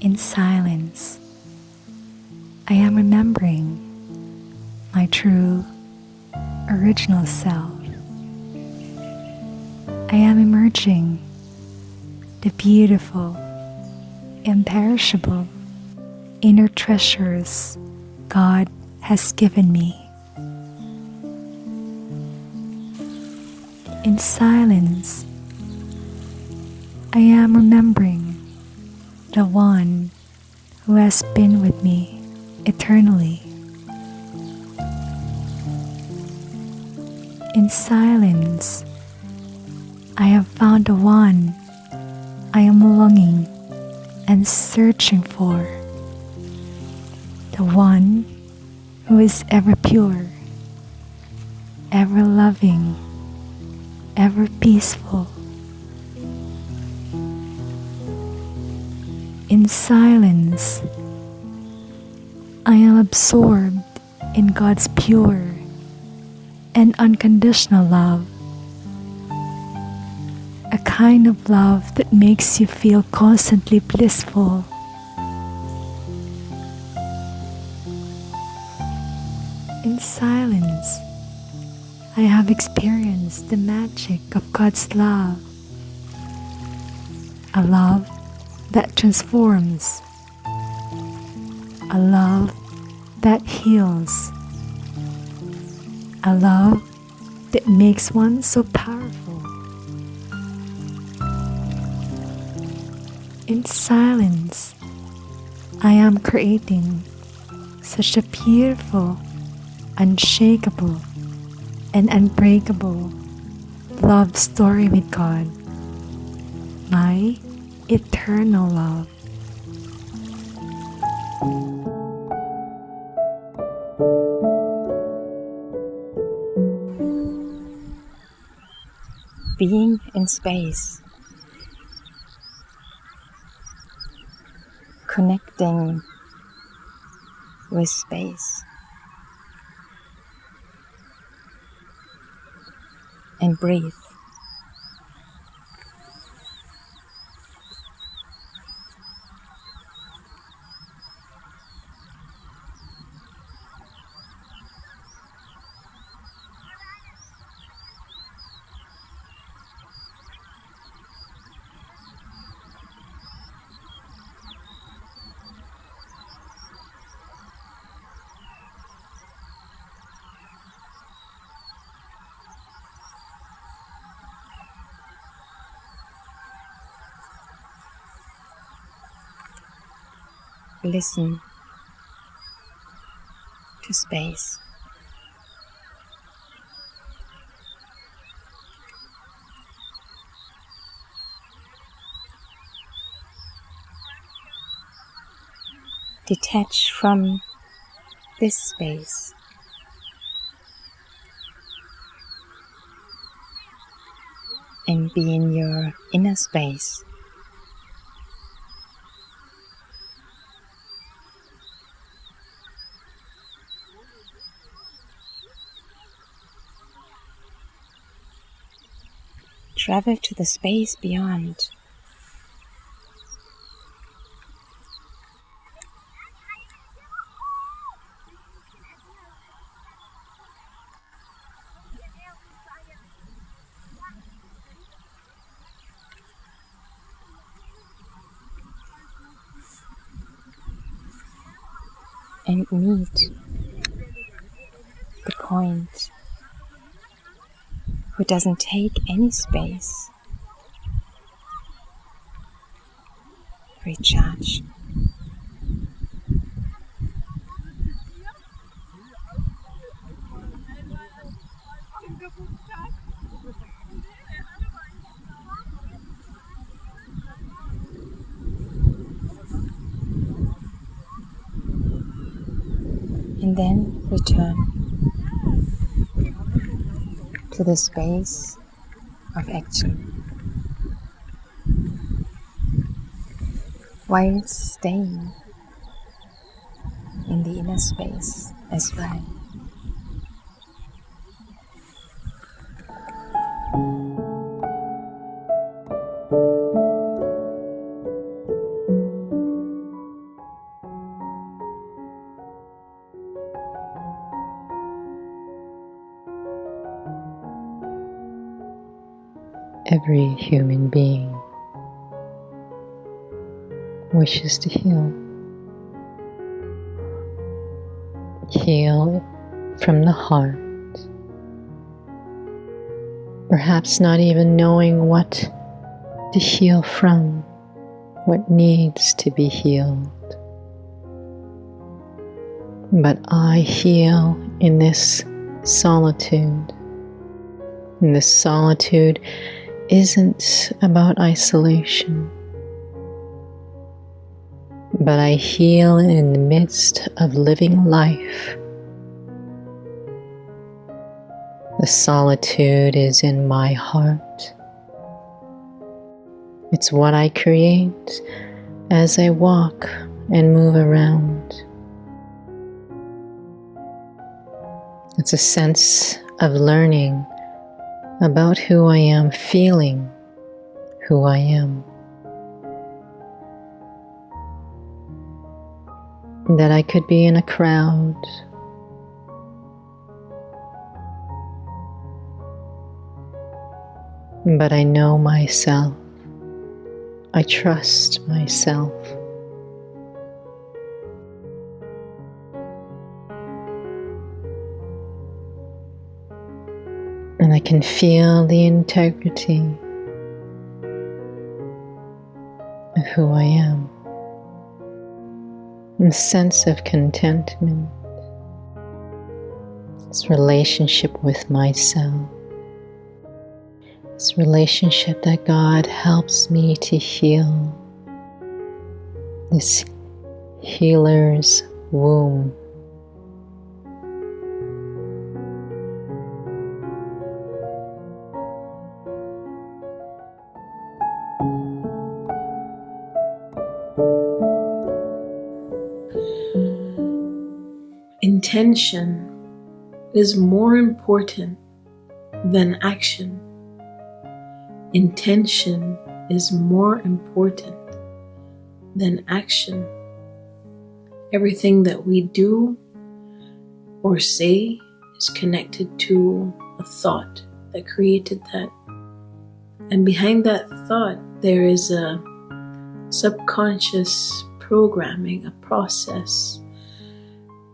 In silence, I am remembering my true, original self. I am emerging the beautiful, imperishable inner treasures God has given me. In silence, I am remembering the one who has been with me eternally. In silence, I have found the one I am longing and searching for, the one who is ever pure, ever loving, ever peaceful. In silence, I am absorbed in God's pure and unconditional love, a kind of love that makes you feel constantly blissful. In silence, I have experienced the magic of God's love, a love that transforms, a love that heals, a love that makes one so powerful. In silence, I am creating such a beautiful, unshakable, and unbreakable love story with God, my eternal love. Being in space, connecting with space, and breathe. Listen to space. Detach from this space and be in your inner space. Travel to the space beyond. and meet the point, who doesn't take any space. Recharge. And then return to the space of action, while staying in the inner space as well. Every human being wishes to heal. Heal from the heart. Perhaps not even knowing what to heal from, what needs to be healed. But I heal in this solitude. And this solitude isn't about isolation, but I heal in the midst of living life. The solitude is in my heart. It's what I create as I walk and move around. It's a sense of learning about who I am, feeling who I am. That I could be in a crowd, but I know myself. I trust myself. And I can feel the integrity of who I am. And a sense of contentment. This relationship with myself. This relationship that God helps me to heal. This healer's womb. Intention is more important than action. Intention is more important than action. Everything that we do or say is connected to a thought that created that. And behind that thought, there is a subconscious programming, a process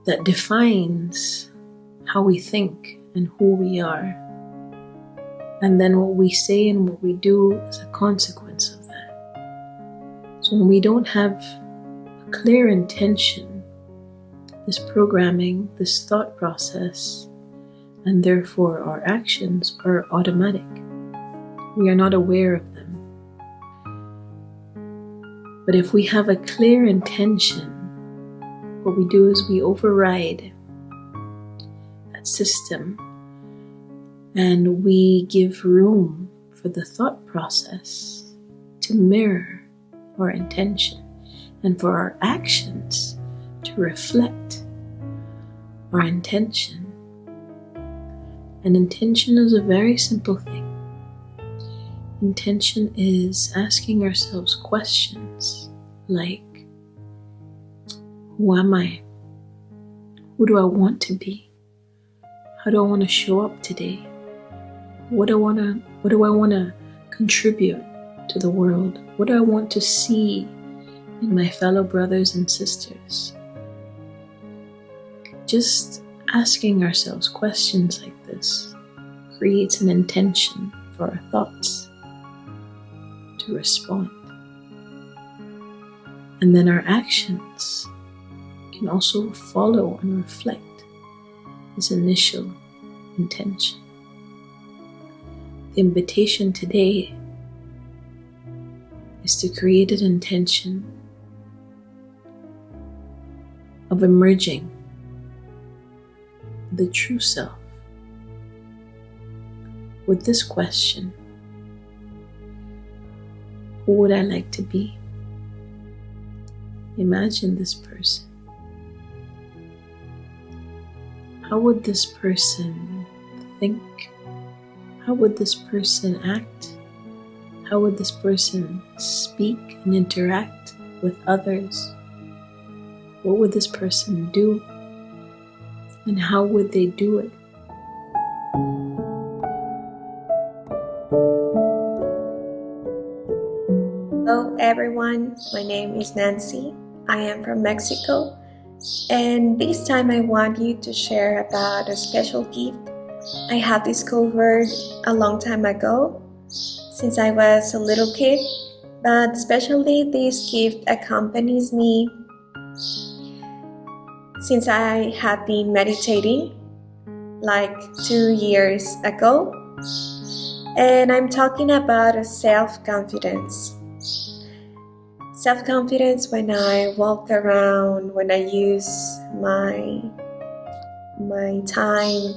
that defines how we think and who we are. And then what we say and what we do is a consequence of that. So when we don't have a clear intention, this programming, this thought process, and therefore our actions are automatic. We are not aware of them. But if we have a clear intention, what we do is we override that system and we give room for the thought process to mirror our intention and for our actions to reflect our intention. And intention is a very simple thing. Intention is asking ourselves questions like, who am I? Who do I want to be? How do I want to show up today? What do I want to contribute to the world? What do I want to see in my fellow brothers and sisters? just asking ourselves questions like this creates an intention for our thoughts to respond. And then our actions can also follow and reflect this initial intention. The invitation today is to create an intention of emerging the true self with this question: who would I like to be? Imagine this person. How would this person think? How would this person act? How would this person speak and interact with others? What would this person do? And how would they do it? Hello everyone, my name is Nancy. I am from Mexico, and this time I want you to share about a special gift I have discovered a long time ago, since I was a little kid, but especially this gift accompanies me since I have been meditating like 2 years ago, and I'm talking about a self-confidence. Self-confidence when I walk around, when I use my time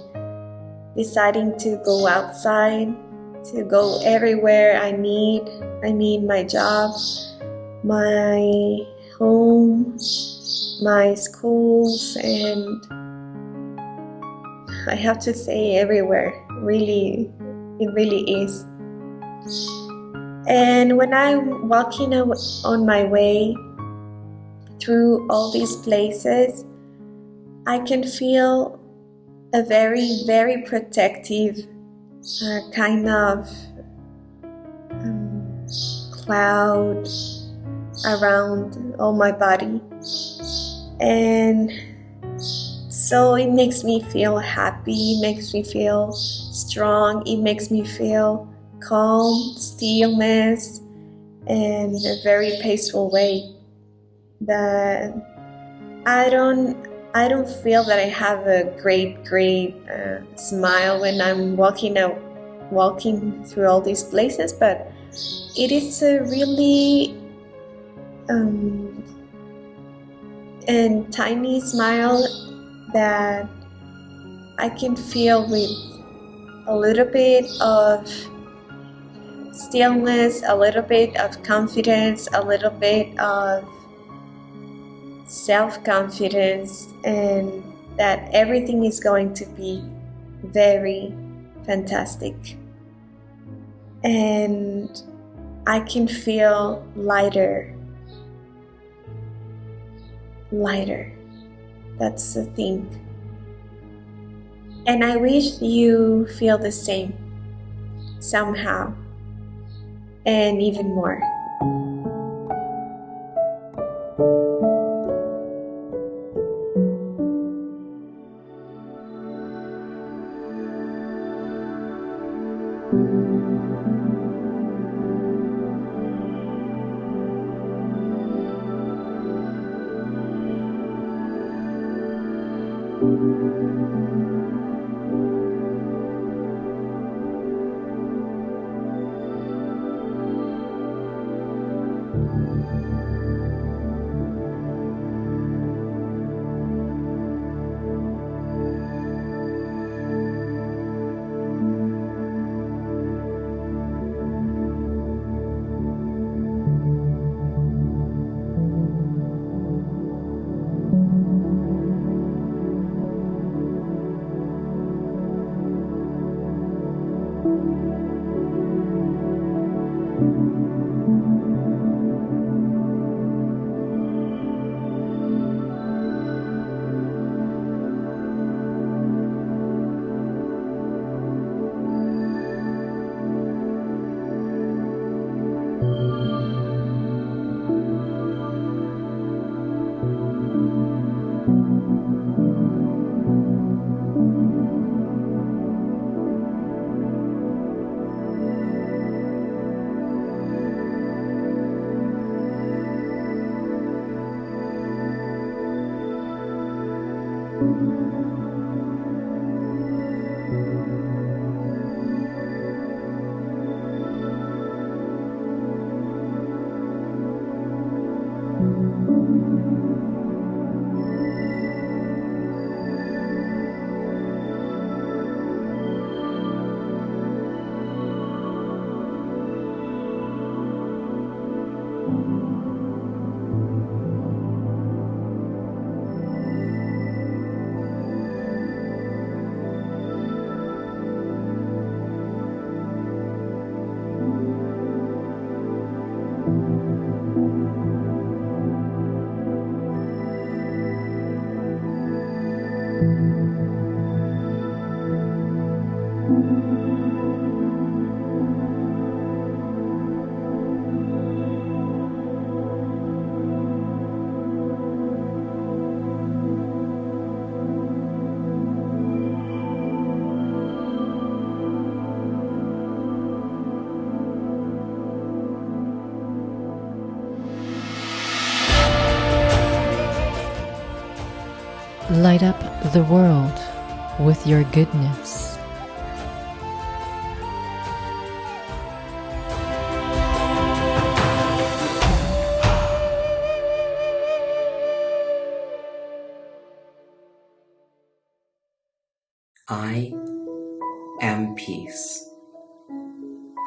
deciding to go outside, to go everywhere I need. I mean my job, my home, my schools, and I have to say everywhere. Really, it really is. And when I'm walking on my way through all these places, I can feel a very, very protective kind of cloud around all my body. And so it makes me feel happy, it makes me feel strong, it makes me feel calm, stillness, and a very peaceful way. That I don't feel that I have a great smile when I'm walking through all these places, but it is a really and tiny smile that I can feel with a little bit of stillness, a little bit of confidence, a little bit of self-confidence, and that everything is going to be very fantastic. And I can feel lighter. That's the thing. And I wish you feel the same somehow, and even more. Light up the world with your goodness. I am peace.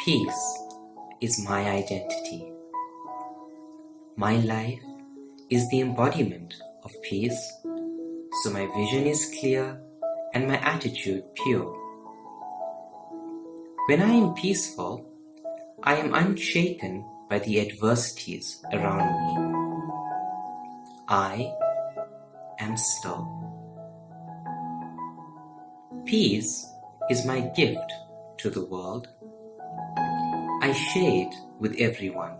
Peace is my identity. My life is the embodiment of peace, so my vision is clear and my attitude pure. When I am peaceful, I am unshaken by the adversities around me. I am still. Peace is my gift to the world. I share it with everyone.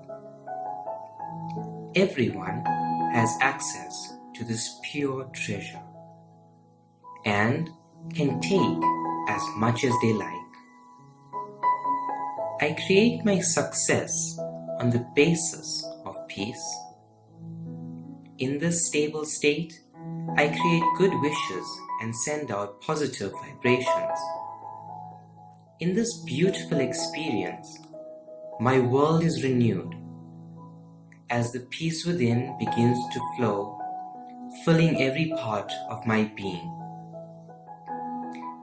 Everyone has access to this pure treasure and can take as much as they like. I create my success on the basis of peace. In this stable state, I create good wishes and send out positive vibrations. In this beautiful experience, my world is renewed as the peace within begins to flow, filling every part of my being.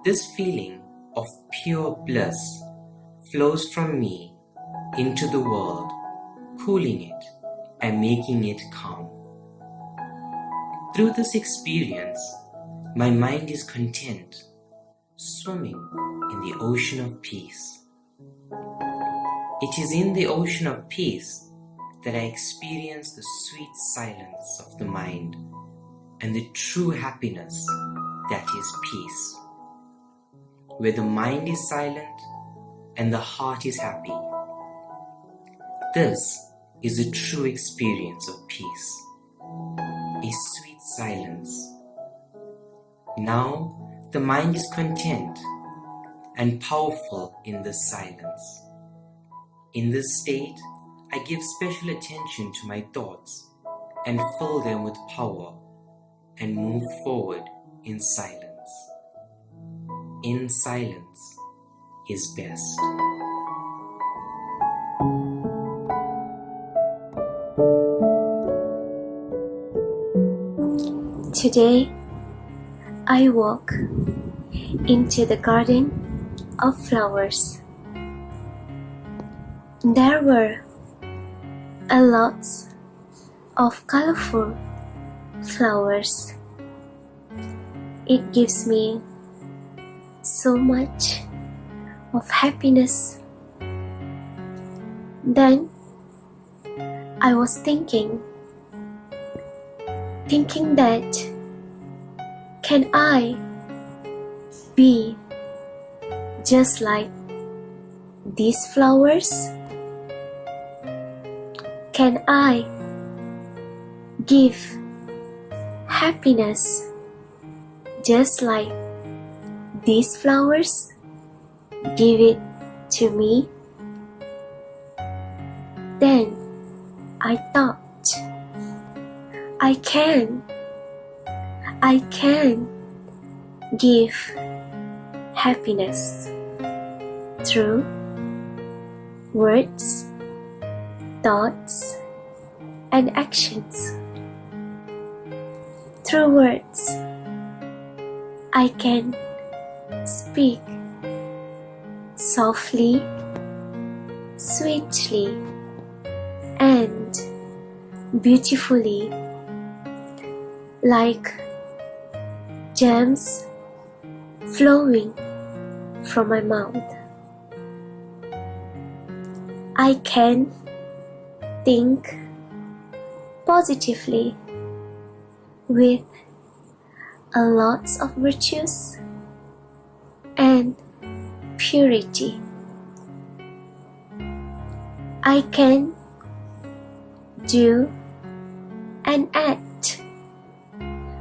This feeling of pure bliss flows from me into the world, cooling it and making it calm. Through this experience, my mind is content, swimming in the ocean of peace. It is in the ocean of peace that I experience the sweet silence of the mind and the true happiness that is peace. Where the mind is silent and the heart is happy. This is a true experience of peace, a sweet silence. Now the mind is content and powerful in this silence. In this state, I give special attention to my thoughts and fill them with power and move forward in silence. In silence is best. Today, I walk into the garden of flowers. There were a lot of colorful flowers. It gives me so much of happiness. Then I was thinking that can I be just like these flowers? Can I give happiness just like these flowers give it to me? Then I thought, I can give happiness through words, thoughts, and actions. Through words, I can speak softly, sweetly, and beautifully, like gems flowing from my mouth. I can think positively with a lot of virtues and purity. I can do and act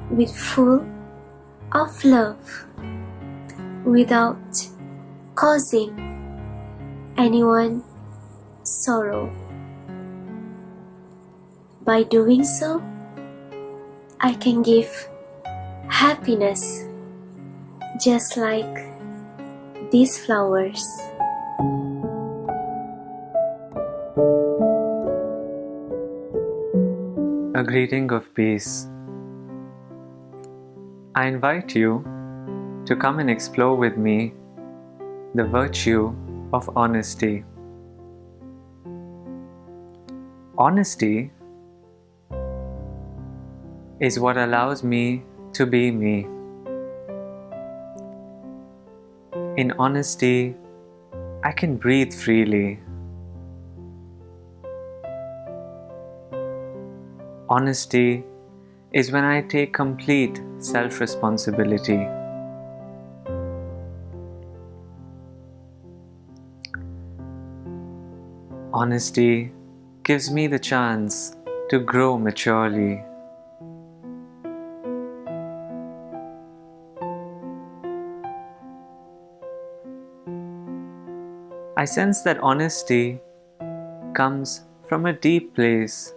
with full of love without causing anyone sorrow. By doing so, I can give happiness just like these flowers. A greeting of peace. I invite you to come and explore with me the virtue of honesty. Honesty is what allows me to be me. In honesty, I can breathe freely. Honesty is when I take complete self-responsibility. Honesty gives me the chance to grow maturely. I sense that honesty comes from a deep place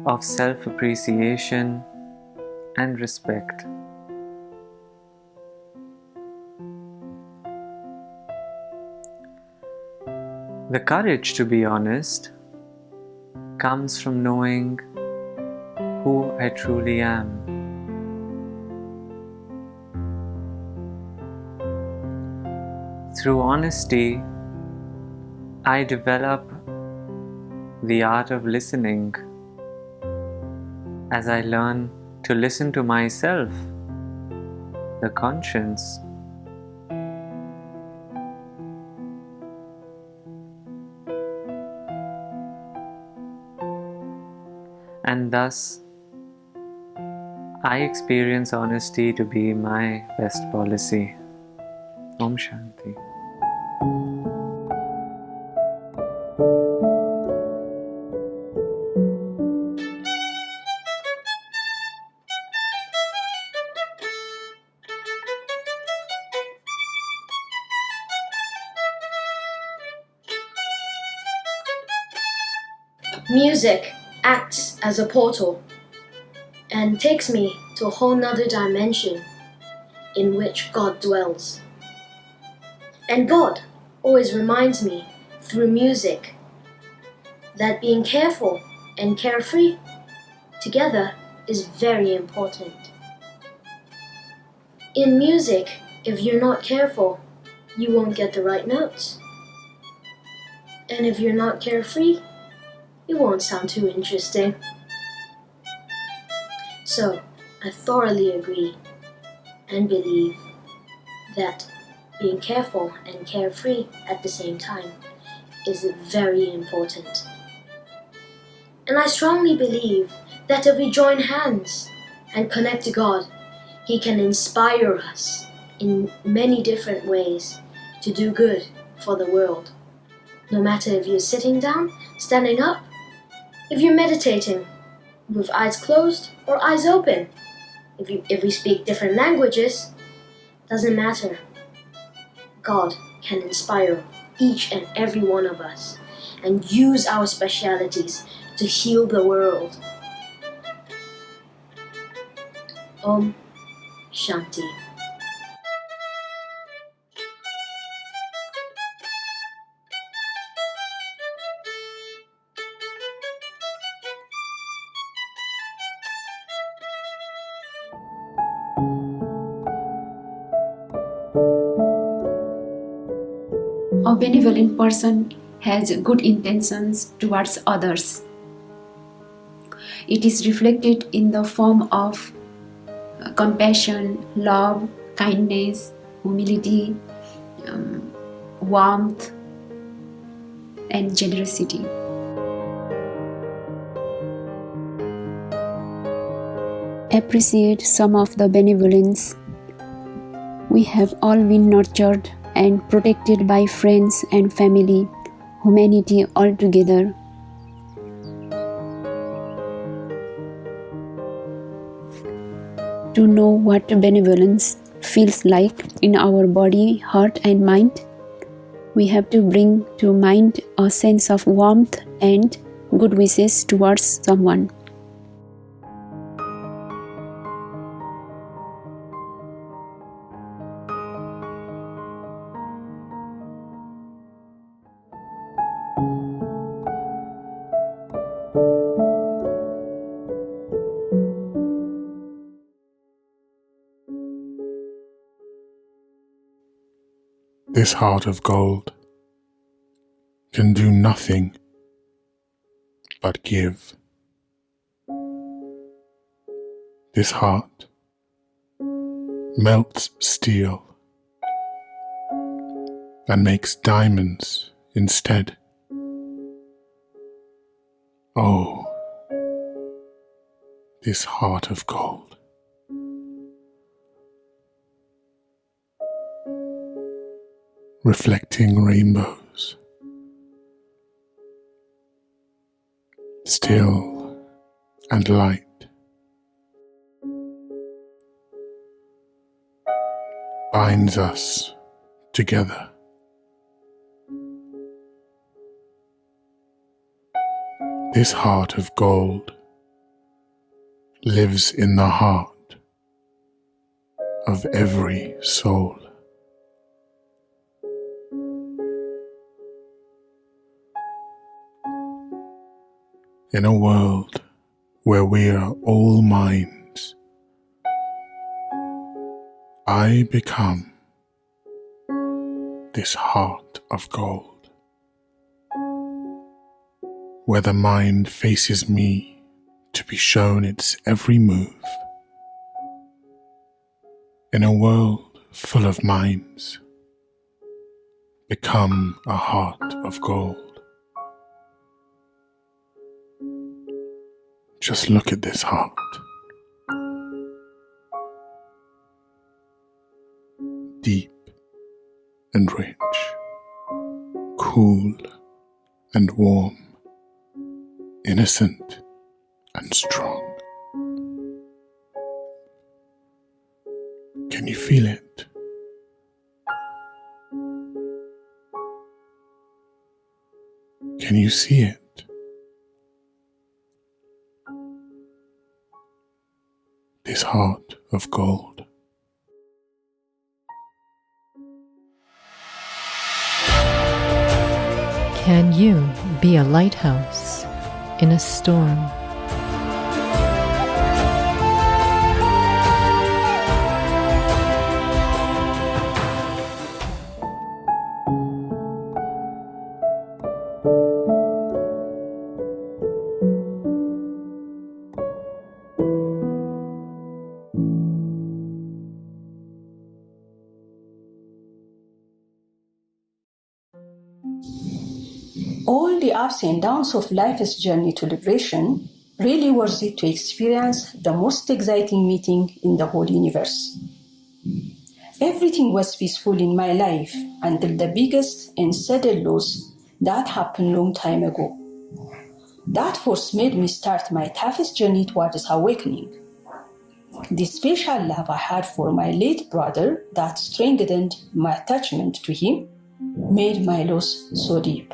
of self-appreciation and respect. The courage to be honest comes from knowing who I truly am. Through honesty, I develop the art of listening as I learn to listen to myself, the conscience. And thus, I experience honesty to be my best policy. Om Shanti. Music acts as a portal and takes me to a whole nother dimension in which God dwells. And God always reminds me through music that being careful and carefree together is very important. In music, if you're not careful, you won't get the right notes. And if you're not carefree, it won't sound too interesting. So, I thoroughly agree and believe that being careful and carefree at the same time is very important. And I strongly believe that if we join hands and connect to God, He can inspire us in many different ways to do good for the world. No matter if you're sitting down, standing up, if you're meditating with eyes closed or eyes open, if we speak different languages, doesn't matter. God can inspire each and every one of us and use our specialities to heal the world. Om Shanti. A benevolent person has good intentions towards others. It is reflected in the form of compassion, love, kindness, humility, warmth, and generosity. Appreciate some of the benevolence. We have all been nurtured and protected by friends and family, humanity altogether. To know what benevolence feels like in our body, heart and mind, we have to bring to mind a sense of warmth and good wishes towards someone. This heart of gold can do nothing but give. This heart melts steel and makes diamonds instead. Oh, this heart of gold. Reflecting rainbows, still and light, binds us together. This heart of gold lives in the heart of every soul. In a world where we are all minds, I become this heart of gold, where the mind faces me to be shown its every move. In a world full of minds, become a heart of gold. Just look at this heart. Deep and rich, cool and warm, innocent and strong. Can you feel it? Can you see it? This heart of gold. Can you be a lighthouse in a storm? All the ups and downs of life's journey to liberation really worth it to experience the most exciting meeting in the whole universe. Everything was peaceful in my life until the biggest and sudden loss that happened long time ago. That force made me start my toughest journey towards awakening. The special love I had for my late brother that strengthened my attachment to him made my loss so deep.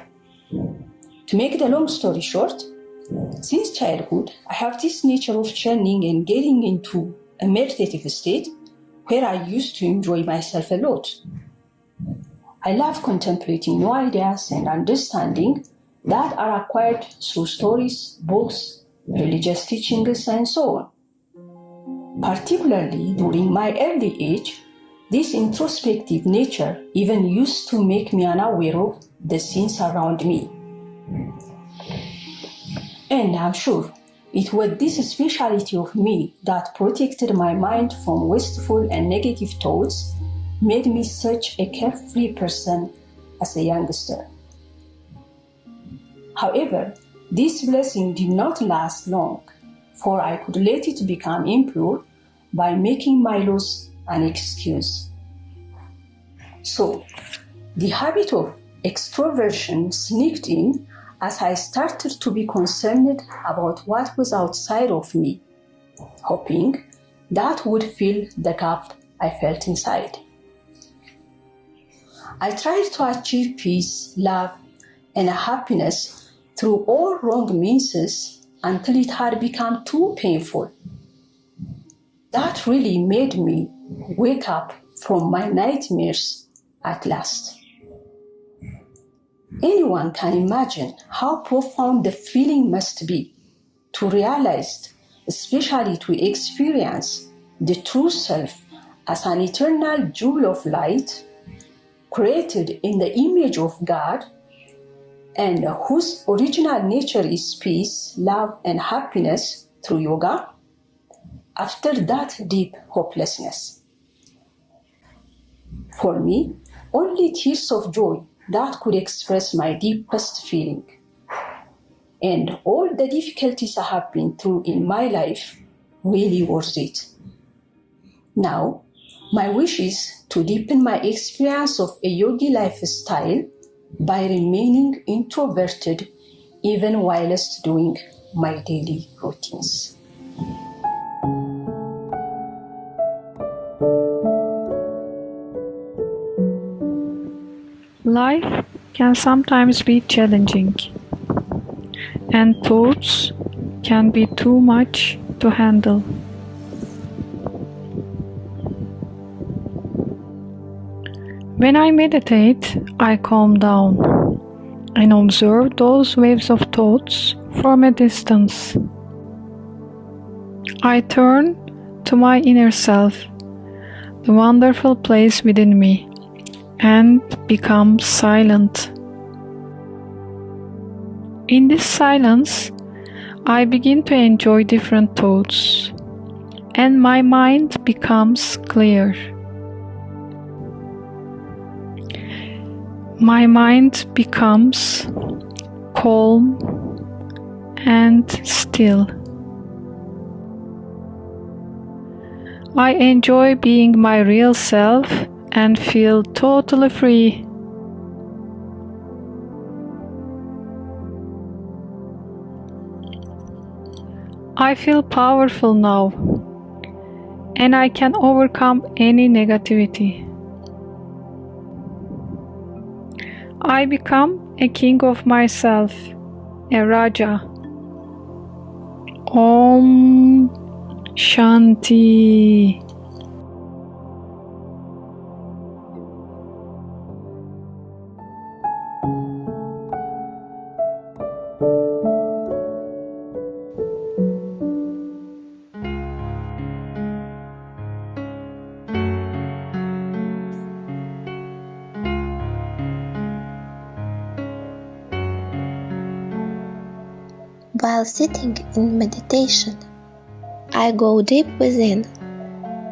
To make the long story short, since childhood, I have this nature of churning and getting into a meditative state where I used to enjoy myself a lot. I love contemplating new ideas and understanding that are acquired through stories, books, religious teachings, and so on. Particularly during my early age, this introspective nature even used to make me unaware of the scenes around me. And I'm sure it was this speciality of me that protected my mind from wasteful and negative thoughts, made me such a carefree person as a youngster. However, this blessing did not last long, for I could let it become impure by making my loss an excuse. So, the habit of extroversion sneaked in as I started to be concerned about what was outside of me, hoping that would fill the gap I felt inside. I tried to achieve peace, love, and happiness through all wrong means until it had become too painful. That really made me wake up from my nightmares at last. Anyone can imagine how profound the feeling must be to realize, especially to experience, the true self as an eternal jewel of light, created in the image of God, and whose original nature is peace, love, and happiness through yoga, after that deep hopelessness. For me, only tears of joy that could express my deepest feeling. And all the difficulties I have been through in my life really worth it. Now, my wish is to deepen my experience of a yogi lifestyle by remaining introverted even whilst doing my daily routines. Life can sometimes be challenging, and thoughts can be too much to handle. When I meditate, I calm down and observe those waves of thoughts from a distance. I turn to my inner self, the wonderful place within me, and become silent. In this silence, I begin to enjoy different thoughts, and my mind becomes clear. My mind becomes calm and still. I enjoy being my real self and feel totally free. I feel powerful now, and I can overcome any negativity. I become a king of myself, a Raja. Om Shanti. While sitting in meditation, I go deep within,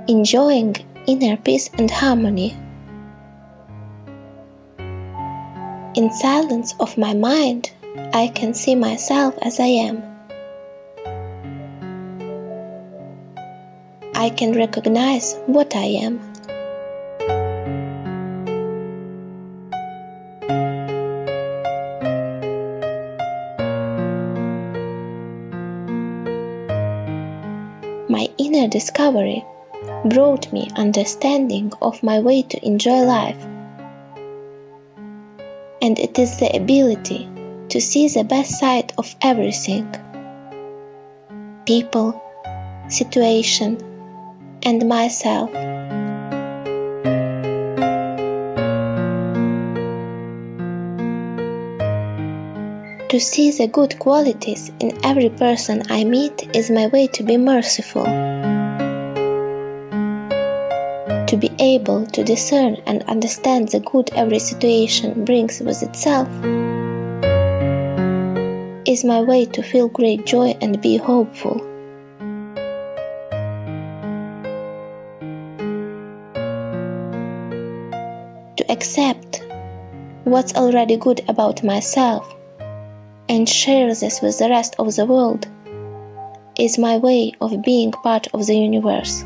enjoying inner peace and harmony. In silence of my mind, I can see myself as I am. I can recognize what I am. My inner discovery brought me understanding of my way to enjoy life. And it is the ability to see the best side of everything. People, situation, and myself. To see the good qualities in every person I meet is my way to be merciful. To be able to discern and understand the good every situation brings with itself is my way to feel great joy and be hopeful. To accept what's already good about myself and share this with the rest of the world is my way of being part of the universe.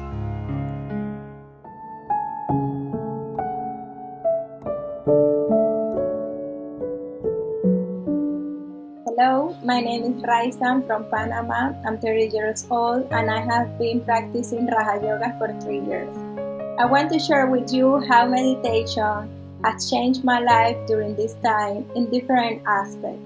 my name is Raisa. I'm from Panama. I'm 30 years old and I have been practicing Raja Yoga for 3 years. I want to share with you how meditation has changed my life during this time in different aspects.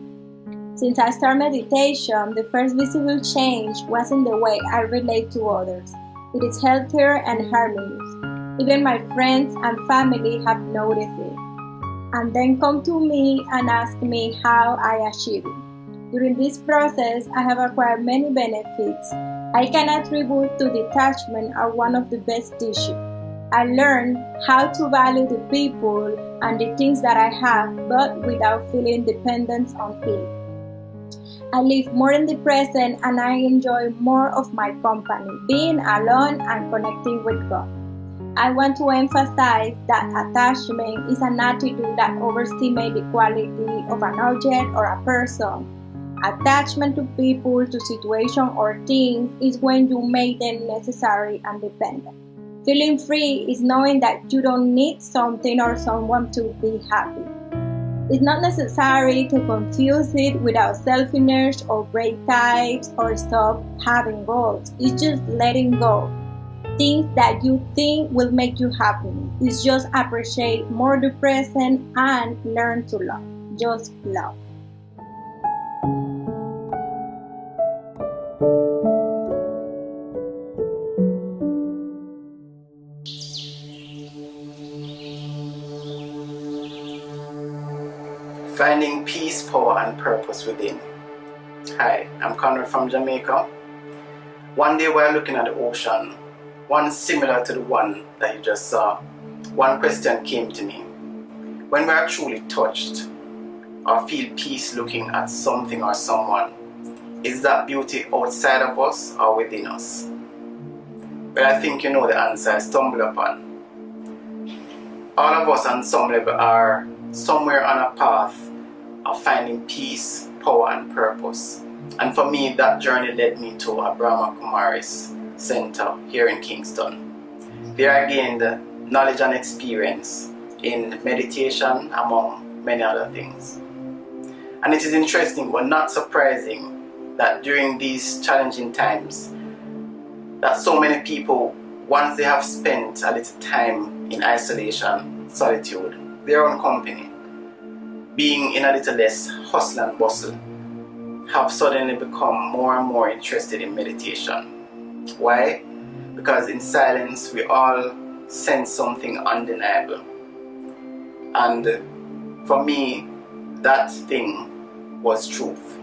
Since I started meditation, the first visible change was in the way I relate to others. It is healthier and harmonious. Even my friends and family have noticed it, and then come to me and ask me how I achieve it. During this process, I have acquired many benefits. I can attribute to detachment as one of the best teachers. I learned how to value the people and the things that I have, but without feeling dependent on it. I live more in the present and I enjoy more of my company, being alone and connecting with God. I want to emphasize that attachment is an attitude that overestimates the quality of an object or a person. Attachment to people, to situations, or things is when you make them necessary and dependent. Feeling free is knowing that you don't need something or someone to be happy. It's not necessary to confuse it with selfishness or break ties or stop having goals. It's just letting go. Things that you think will make you happy. It's just appreciate more the present and learn to love. Just love. Finding peace, power, and purpose within. Hi, I'm Conrad from Jamaica. One day while looking at the ocean, one similar to the one that you just saw, one question came to me. When we are truly touched or feel peace looking at something or someone, is that beauty outside of us or within us? Well, I think you know the answer I stumbled upon. All of us on some level are somewhere on a path of finding peace, power, and purpose. And for me, that journey led me to a Brahma Kumaris Center here in Kingston. There I gained knowledge and experience in meditation, among many other things. And it is interesting but not surprising that during these challenging times, that so many people, once they have spent a little time in isolation, solitude, their own company, being in a little less hustle and bustle, have suddenly become more and more interested in meditation. Why? Because in silence we all sense something undeniable. And for me, that thing was truth.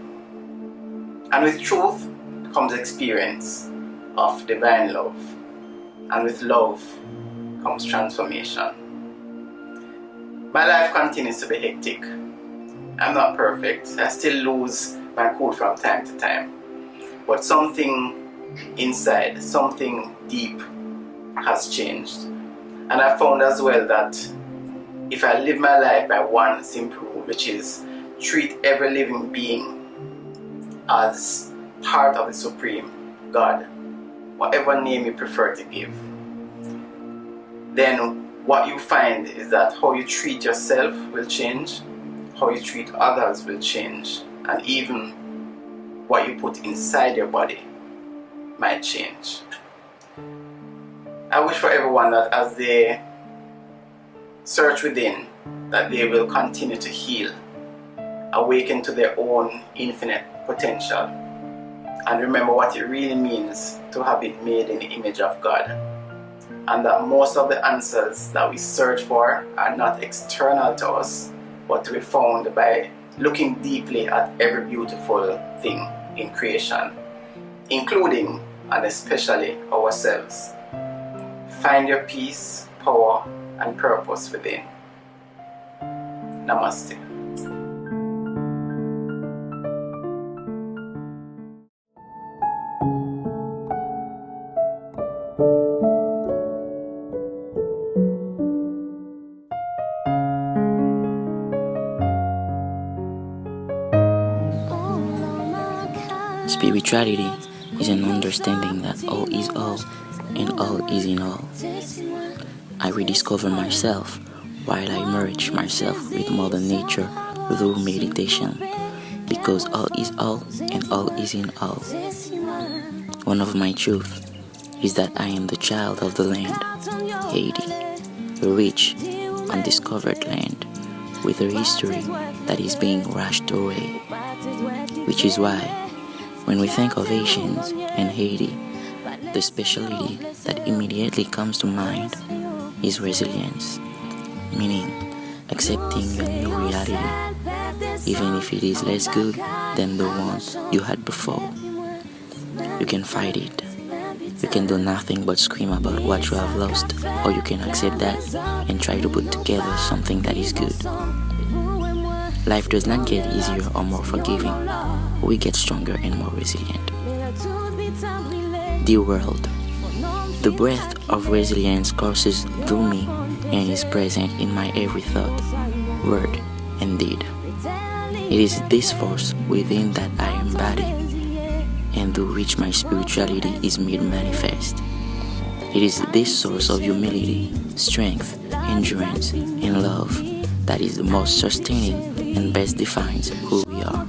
And with truth comes experience of divine love. And with love comes transformation. My life continues to be hectic. I'm not perfect. I still lose my cool from time to time. But something inside, something deep has changed. And I found as well that if I live my life by one simple rule, which is treat every living being as part of the Supreme God, whatever name you prefer to give, then what you find is that how you treat yourself will change, how you treat others will change, and even what you put inside your body might change. I wish for everyone that as they search within, that they will continue to heal, awaken to their own infinite potential, and remember what it really means to have been made in the image of God. And that most of the answers that we search for are not external to us, but to be found by looking deeply at every beautiful thing in creation, including and especially ourselves. Find your peace, power, and purpose within. Namaste. Spirituality is an understanding that all is all and all is in all. I rediscover myself while I merge myself with Mother Nature through meditation. because all is all and all is in all. One of my truths is that I am the child of the land, Haiti, a rich, undiscovered land with a history that is being rushed away. Which is why, when we think of Haitians and Haiti, the specialty that immediately comes to mind is resilience, meaning accepting your new reality, even if it is less good than the one you had before. You can fight it. You can do nothing but scream about what you have lost, or you can accept that and try to put together something that is good. Life does not get easier or more forgiving. We get stronger and more resilient. Dear world, the breath of resilience courses through me and is present in my every thought, word, and deed. It is this force within that I embody, and through which my spirituality is made manifest. It is this source of humility, strength, endurance, and love that is the most sustaining and best defines who we are.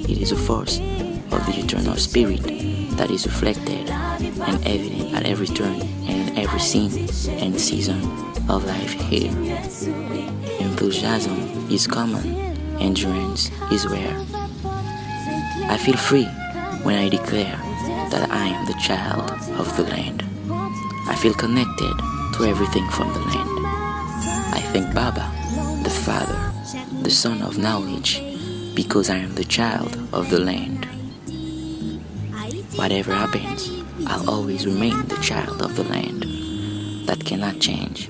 It is a force of the eternal spirit that is reflected and evident at every turn and in every scene and season of life here. Enthusiasm is common, endurance is rare. I feel free when I declare that I am the child of the land. I feel connected to everything from the land. I thank Baba, the Father, the Son of Knowledge, because I am the child of the land. Whatever happens, I'll always remain the child of the land. That cannot change.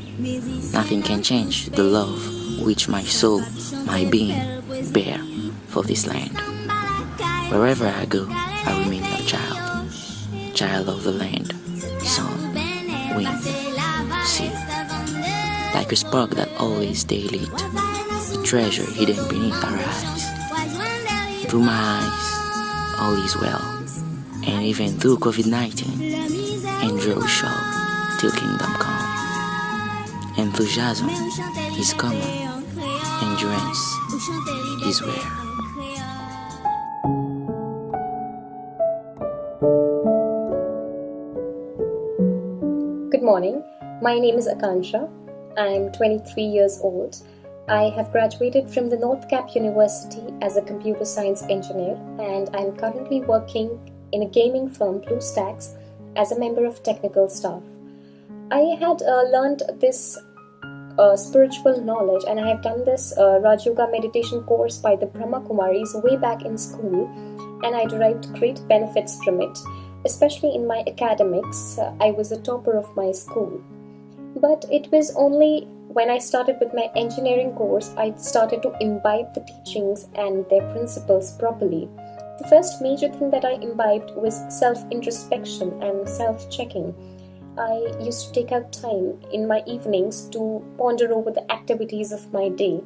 Nothing can change the love which my soul, my being, bear for this land. Wherever I go, I remain your child. Child of the land, sun, wind, sea. Like a spark that always stays lit, a treasure hidden beneath our eyes. Through my eyes, all is well. And even through COVID-19, enjoy we shall till kingdom come. Enthusiasm is common, endurance is rare. Good morning, my name is Akansha. I'm 23 years old. I have graduated from the North Cap University as a computer science engineer, and I'm currently working in a gaming firm, BlueStacks, as a member of technical staff. I had learned this spiritual knowledge, and I have done this Raj Yoga meditation course by the Brahma Kumaris way back in school, and I derived great benefits from it. Especially in my academics, I was a topper of my school. But it was only when I started with my engineering course, I started to imbibe the teachings and their principles properly. The first major thing that I imbibed was self-introspection and self-checking. I used to take out time in my evenings to ponder over the activities of my day.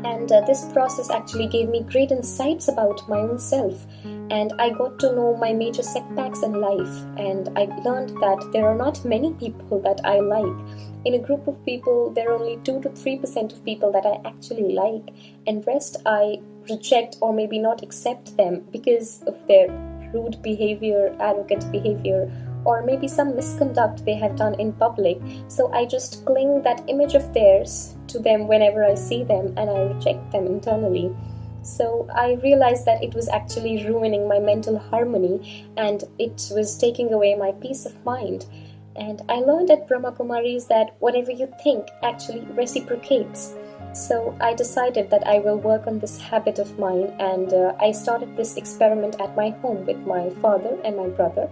And this process actually gave me great insights about my own self. And I got to know my major setbacks in life. And I learned that there are not many people that I like. In a group of people, there are only 2 to 3% of people that I actually like. And rest I reject or maybe not accept them because of their rude behavior, arrogant behavior, or maybe some misconduct they have done in public. So I just cling that image of theirs to them whenever I see them, and I reject them internally. So I realized that it was actually ruining my mental harmony, and it was taking away my peace of mind. And I learned at Brahma Kumaris that whatever you think actually reciprocates. So I decided that I will work on this habit of mine, and I started this experiment at my home with my father and my brother.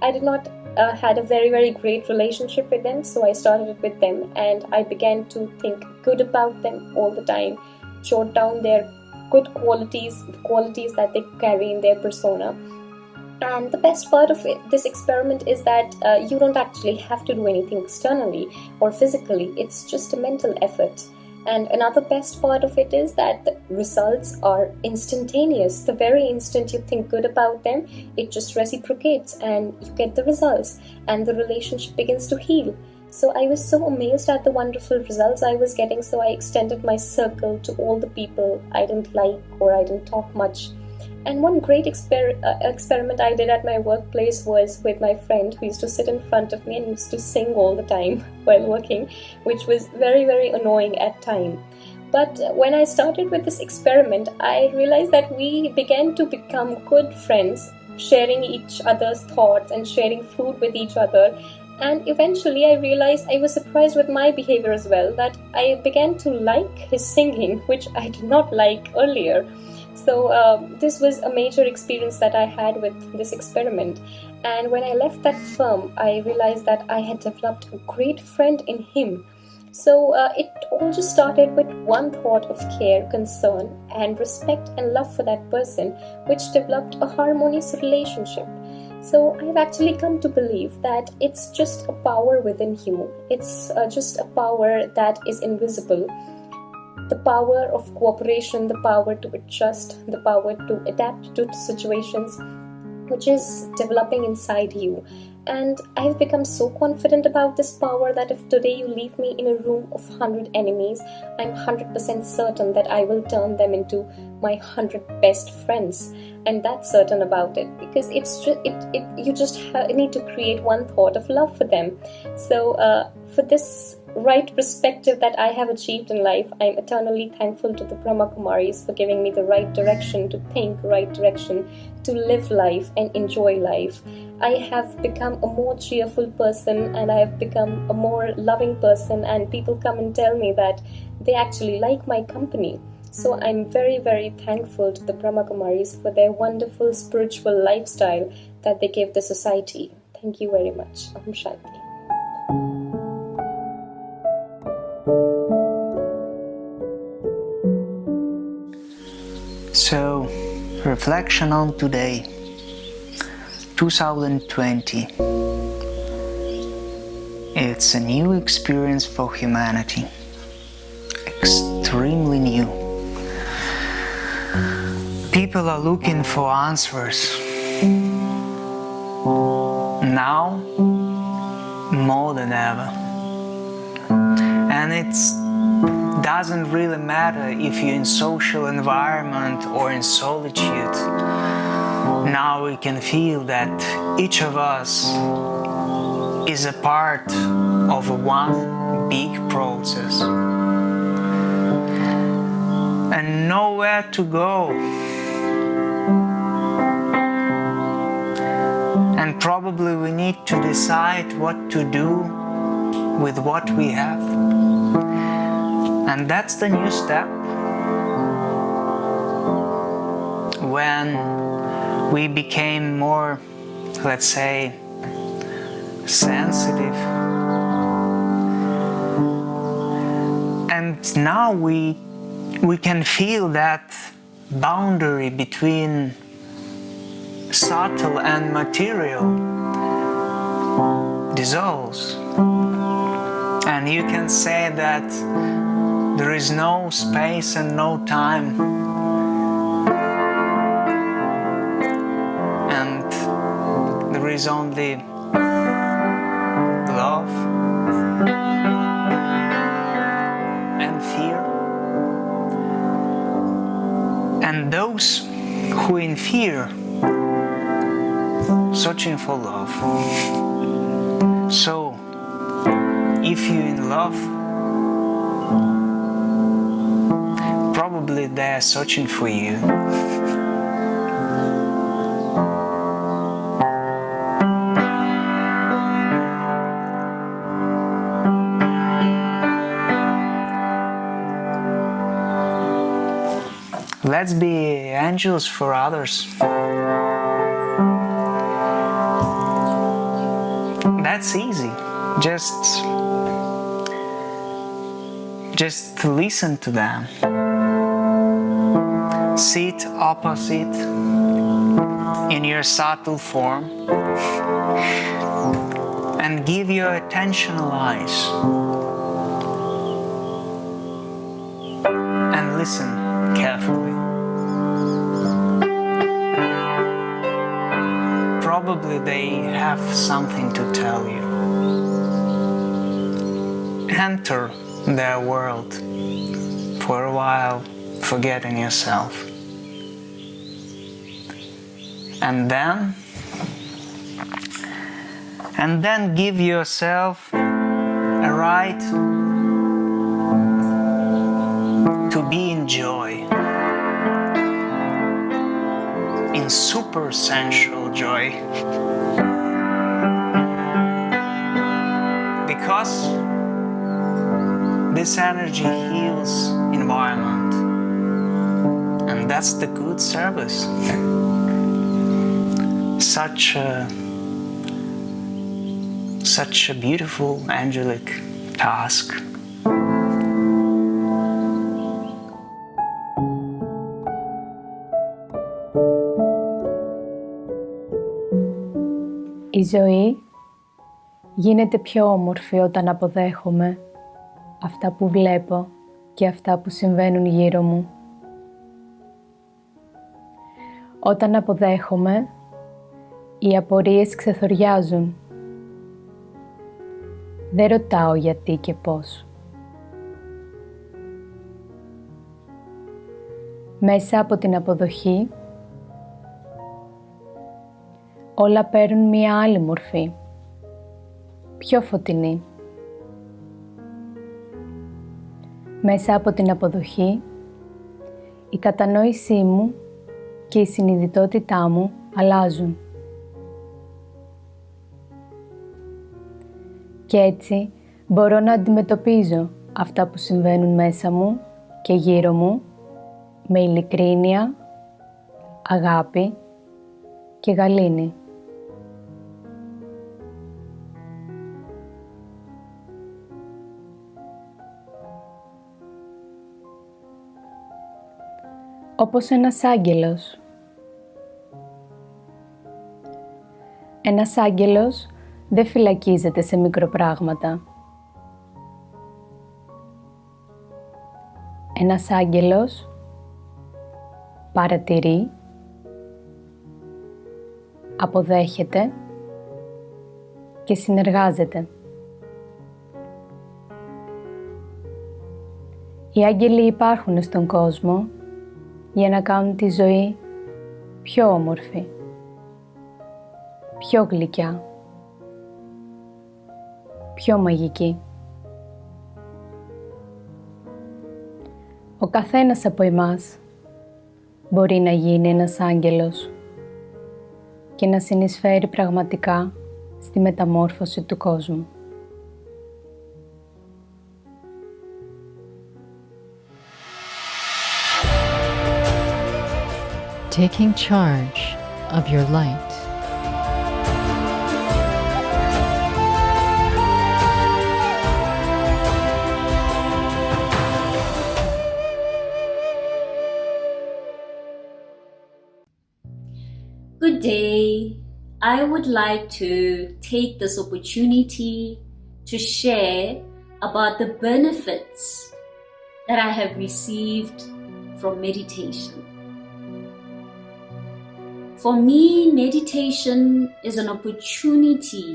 I did not had a very great relationship with them, so I started it with them, and I began to think good about them all the time, jot down their good qualities, the qualities that they carry in their persona. And the best part of this experiment is that you don't actually have to do anything externally or physically. It's just a mental effort. And another best part of it is that the results are instantaneous. The very instant you think good about them, it just reciprocates and you get the results, and the relationship begins to heal. So I was so amazed at the wonderful results I was getting, so I extended my circle to all the people I didn't like or I didn't talk much. And one great experiment I did at my workplace was with my friend who used to sit in front of me and used to sing all the time while working, which was very, very annoying at times. But when I started with this experiment, I realized that we began to become good friends, sharing each other's thoughts and sharing food with each other. And eventually I realized I was surprised with my behavior as well, that I began to like his singing, which I did not like earlier. So this was a major experience that I had with this experiment. And when I left that firm, I realized that I had developed a great friend in him. So it all just started with one thought of care, concern, and respect and love for that person, which developed a harmonious relationship. So I've actually come to believe that it's just a power within you. It's just a power that is invisible. The power of cooperation, the power to adjust, the power to adapt to situations, which is developing inside you. And I've become so confident about this power that if today you leave me in a room of 100 enemies, I'm 100% certain that I will turn them into my 100 best friends. And that's certain about it, because it's just, you just need to create one thought of love for them. So for this right perspective that I have achieved in life, I'm eternally thankful to the Brahma Kumaris for giving me the right direction to think, right direction to live life and enjoy life. I have become a more cheerful person, and I have become a more loving person, and people come and tell me that they actually like my company. So I'm very, very thankful to the Brahma Kumaris for their wonderful spiritual lifestyle that they give the society. Thank you very much. Om Shanti. So, reflection on today, 2020. It's a new experience for humanity, extremely new. People are looking for answers. Now, more than ever. And it doesn't really matter if you're in social environment or in solitude. Now we can feel that each of us is a part of one big process. And nowhere to go. And probably we need to decide what to do with what we have. And that's the new step. When we became more, let's say, sensitive. And now we can feel that boundary between subtle and material dissolves. And you can say that there is no space and no time. And there is only love and fear. And those who in fear searching for love. So if you're in love, probably they're searching for you. Let's be angels for others. That's easy. Just listen to them. Sit opposite in your subtle form and give your attentional eyes and listen carefully. Probably they have something to tell you. enter their world for a while, forgetting yourself. And then give yourself a right to be in joy, in super sensual joy, because this energy heals environment, and that's the good service. Such a beautiful angelic task. Η ζωή γίνεται πιο όμορφη όταν αποδέχομαι αυτά που βλέπω και αυτά που συμβαίνουν γύρω μου. Όταν αποδέχομαι, οι απορίες ξεθοριάζουν. Δεν ρωτάω γιατί και πώς. Μέσα από την αποδοχή, όλα παίρνουν μία άλλη μορφή, πιο φωτεινή. Μέσα από την αποδοχή, η κατανόησή μου και η συνειδητότητά μου αλλάζουν. Και έτσι μπορώ να αντιμετωπίζω αυτά που συμβαίνουν μέσα μου και γύρω μου με ειλικρίνεια, αγάπη και γαλήνη. Όπως ένας άγγελος. Ένας άγγελος δεν φυλακίζεται σε μικροπράγματα. Ένας άγγελος παρατηρεί, αποδέχεται και συνεργάζεται. Οι άγγελοι υπάρχουν στον κόσμο για να κάνουν τη ζωή πιο όμορφη, πιο γλυκιά, πιο μαγική. Ο καθένας από εμάς μπορεί να γίνει ένας άγγελος και να συνεισφέρει πραγματικά στη μεταμόρφωση του κόσμου. Taking charge of your light. Good day. I would like to take this opportunity to share about the benefits that I have received from meditation. For me, meditation is an opportunity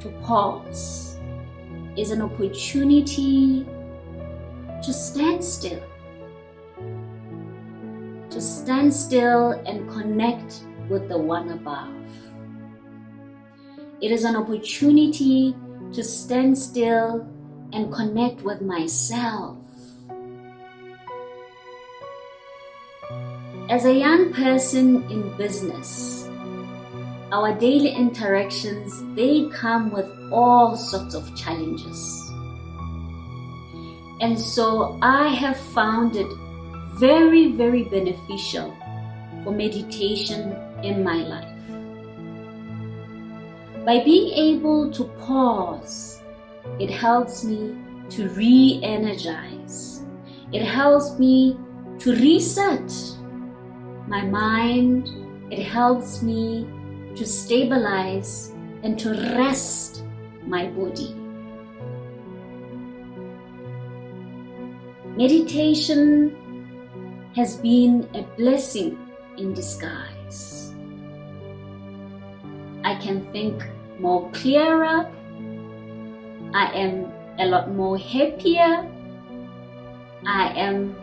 to pause, is an opportunity to stand still. To stand still and connect with the one above. It is an opportunity to stand still and connect with myself. As a young person in business, our daily interactions, they come with all sorts of challenges. And so I have found it very, very beneficial for meditation in my life. By being able to pause, it helps me to re-energize. It helps me to reset my mind. It helps me to stabilize and to rest my body. Meditation has been a blessing in disguise. I can think more clearer. I am a lot more happier. I am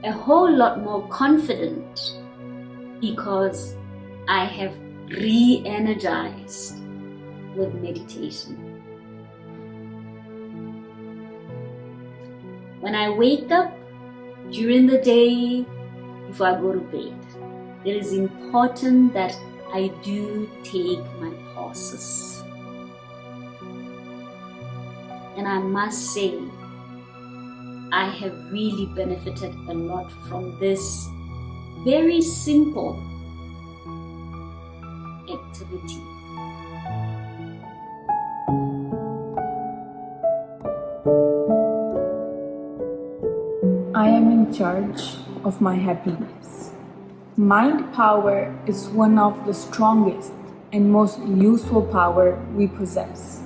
a whole lot more confident because I have re-energized with meditation. When I wake up during the day, before I go to bed, it is important that I do take my pauses. And I must say, I have really benefited a lot from this very simple activity. I am in charge of my happiness. Mind power is one of the strongest and most useful power we possess.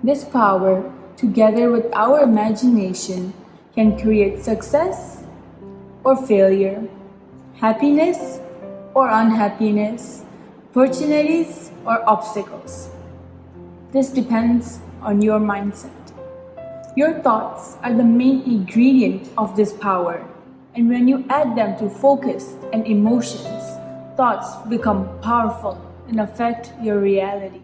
This power, together with our imagination, can create success or failure, happiness or unhappiness, opportunities or obstacles. This depends on your mindset. Your thoughts are the main ingredient of this power, and when you add them to focus and emotions, thoughts become powerful and affect your reality.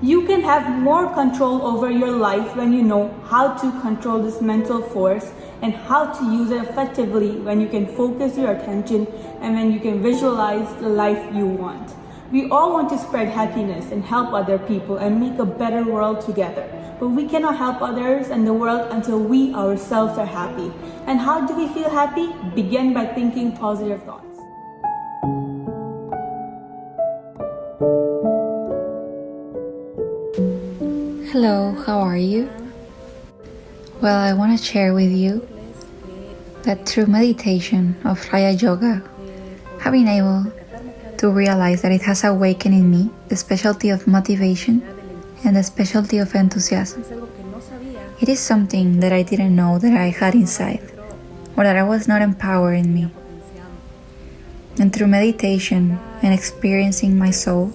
You can have more control over your life when you know how to control this mental force and how to use it effectively when you can focus your attention and when you can visualize the life you want. We all want to spread happiness and help other people and make a better world together. But we cannot help others and the world until we ourselves are happy. And how do we feel happy? Begin by thinking positive thoughts. Hello, how are you? Well, I want to share with you that through meditation of Raya Yoga, I've been able to realize that it has awakened in me the specialty of motivation and the specialty of enthusiasm. It is something that I didn't know that I had inside, or that I was not empowered in me. And through meditation and experiencing my soul,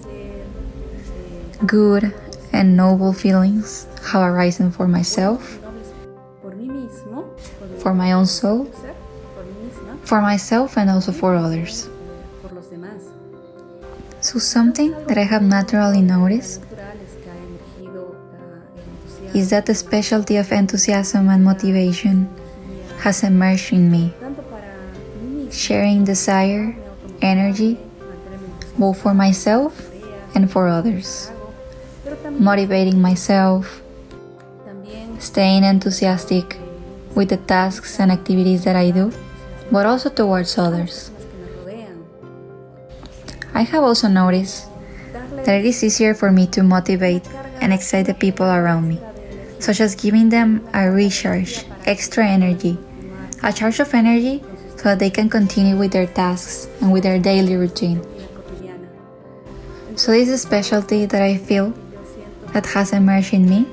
good and noble feelings have arisen for myself, for my own soul, for myself and also for others. So something that I have naturally noticed is that the specialty of enthusiasm and motivation has emerged in me, sharing desire, energy, both for myself and for others, motivating myself, staying enthusiastic with the tasks and activities that I do, but also towards others. I have also noticed that it is easier for me to motivate and excite the people around me, such as giving them a recharge, extra energy, a charge of energy so that they can continue with their tasks and with their daily routine. So this is a specialty that I feel that has emerged in me,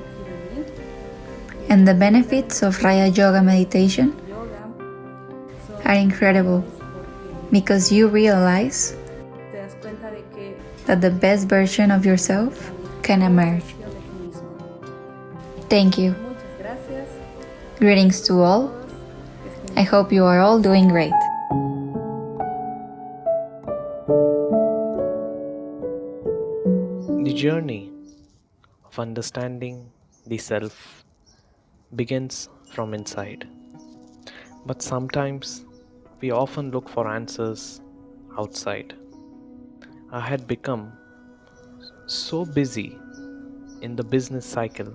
and the benefits of Raya Yoga meditation are incredible because you realize that the best version of yourself can emerge. Thank you. Greetings to all. I hope you are all doing great. The journey of understanding the self begins from inside. But sometimes we often look for answers outside. I had become so busy in the business cycle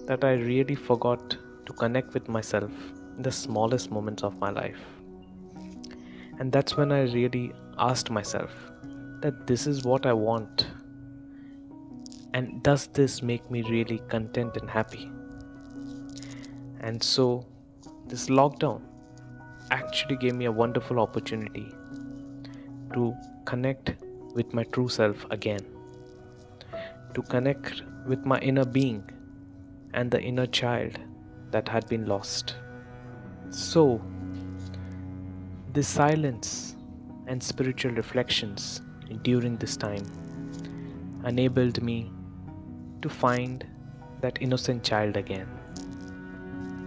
that I really forgot to connect with myself in the smallest moments of my life. And that's when I really asked myself that this is what I want. And does this make me really content and happy? And so this lockdown actually gave me a wonderful opportunity to connect with my true self again, to connect with my inner being and the inner child that had been lost. So this silence and spiritual reflections during this time enabled me to find that innocent child again,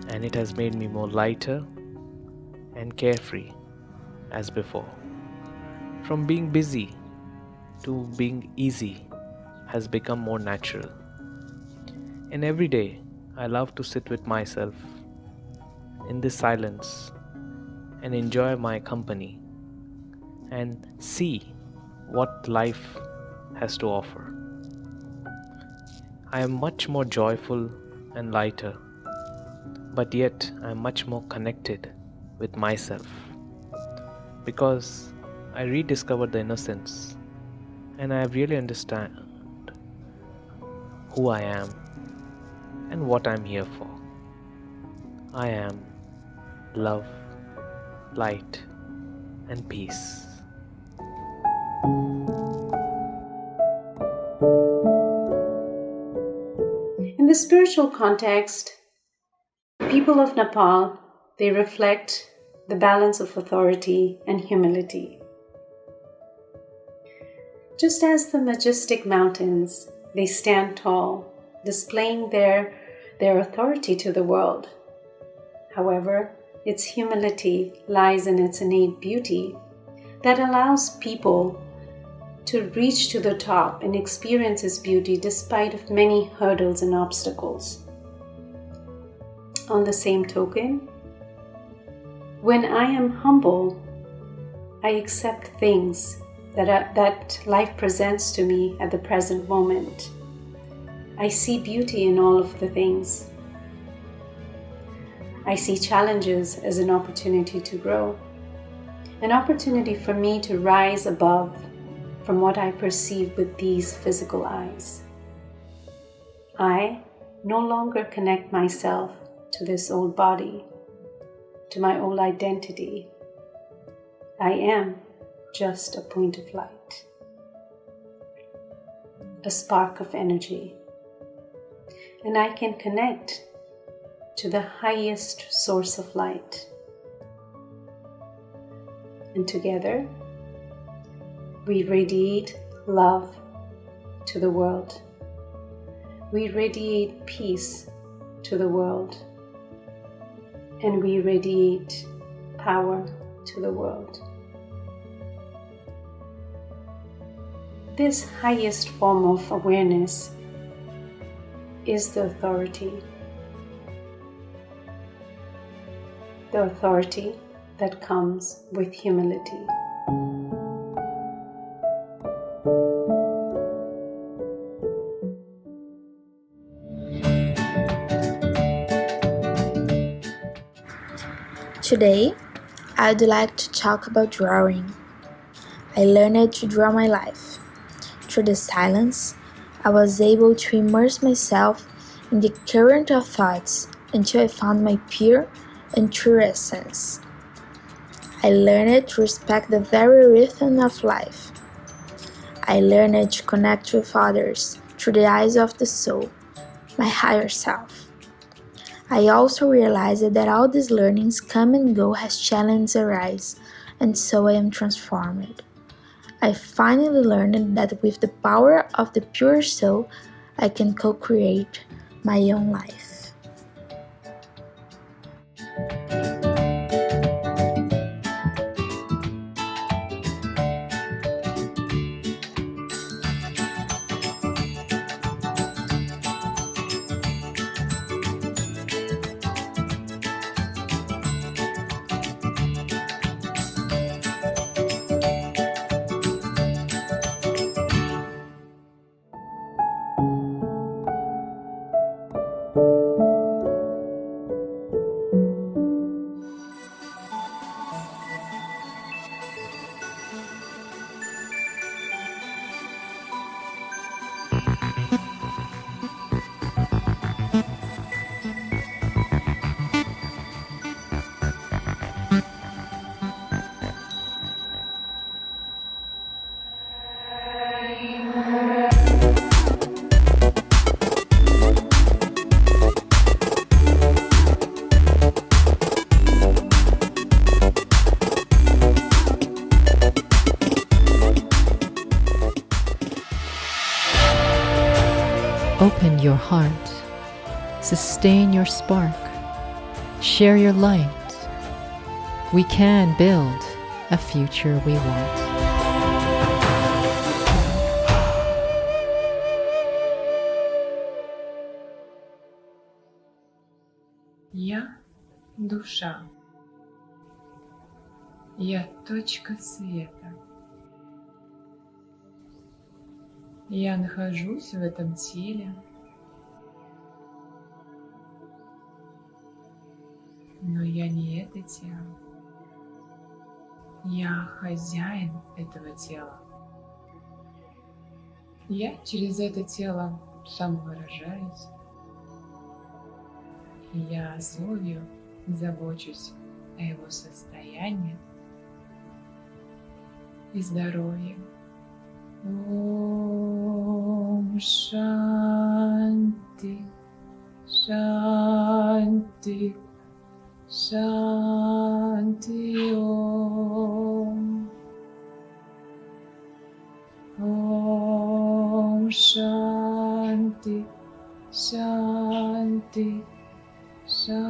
and it has made me more lighter and carefree as before. From being busy to being easy has become more natural. And every day I love to sit with myself in this silence and enjoy my company and see what life has to offer. I am much more joyful and lighter, but yet I am much more connected with myself because I rediscovered the innocence and I really understand who I am and what I'm here for. I am love, light, and peace. In the spiritual context, people of Nepal, they reflect the balance of authority and humility. Just as the majestic mountains, they stand tall, displaying their authority to the world. However, its humility lies in its innate beauty that allows people to reach to the top and experience its beauty despite of many hurdles and obstacles. On the same token, when I am humble, I accept things that life presents to me at the present moment. I see beauty in all of the things. I see challenges as an opportunity to grow, an opportunity for me to rise above from what I perceive with these physical eyes. I no longer connect myself to this old body, to my old identity. I am just a point of light, a spark of energy, and I can connect to the highest source of light. And together, we radiate love to the world. We radiate peace to the world. And we radiate power to the world. This highest form of awareness is the authority. The authority that comes with humility. Today, I'd like to talk about drawing. I learned to draw my life. Through the silence, I was able to immerse myself in the current of thoughts until I found my pure and true essence. I learned to respect the very rhythm of life. I learned to connect with others through the eyes of the soul, my higher self. I also realized that all these learnings come and go as challenges arise, and so I am transformed. I finally learned that with the power of the pure soul, I can co-create my own life. Open your heart Sustain your spark. Share your light. We can build a future we want. Я – душа. Я – точка света. Я нахожусь в этом теле, но я не это тело. Я хозяин этого тела. Я через это тело самовыражаюсь. И я с любовью забочусь о его состоянии и здоровье. Ом Шанти, Шанти, Шанти Ом. Ом Шанти, Шанти, Шанти.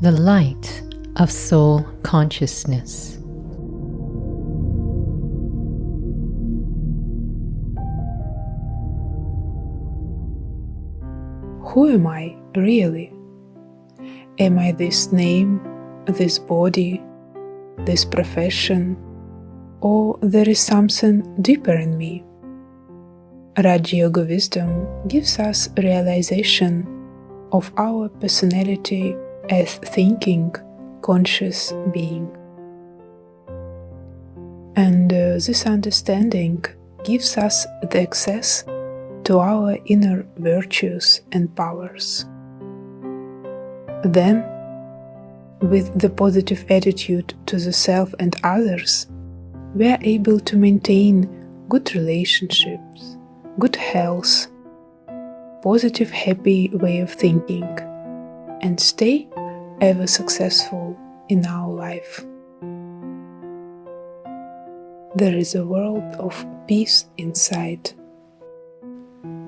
The light of soul consciousness. Who am I really? Am I this name, this body, this profession, or there is something deeper in me? Raja Yoga wisdom gives us realization of our personality as thinking, conscious being. And this understanding gives us the access to our inner virtues and powers. Then, with the positive attitude to the self and others, we are able to maintain good relationships, good health, positive, happy way of thinking, and stay ever successful in our life. There is a world of peace inside,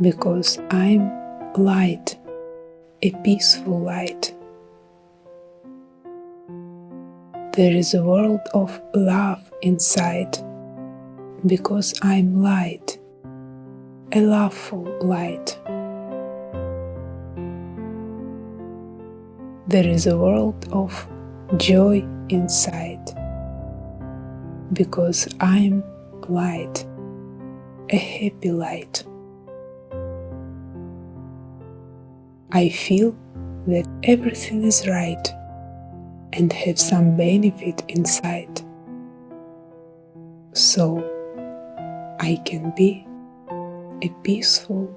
because I'm light, a peaceful light. There is a world of love inside, because I'm light, a loveful light. There is a world of joy inside, because I'm light, a happy light. I feel that everything is right and have some benefit inside, so I can be a peaceful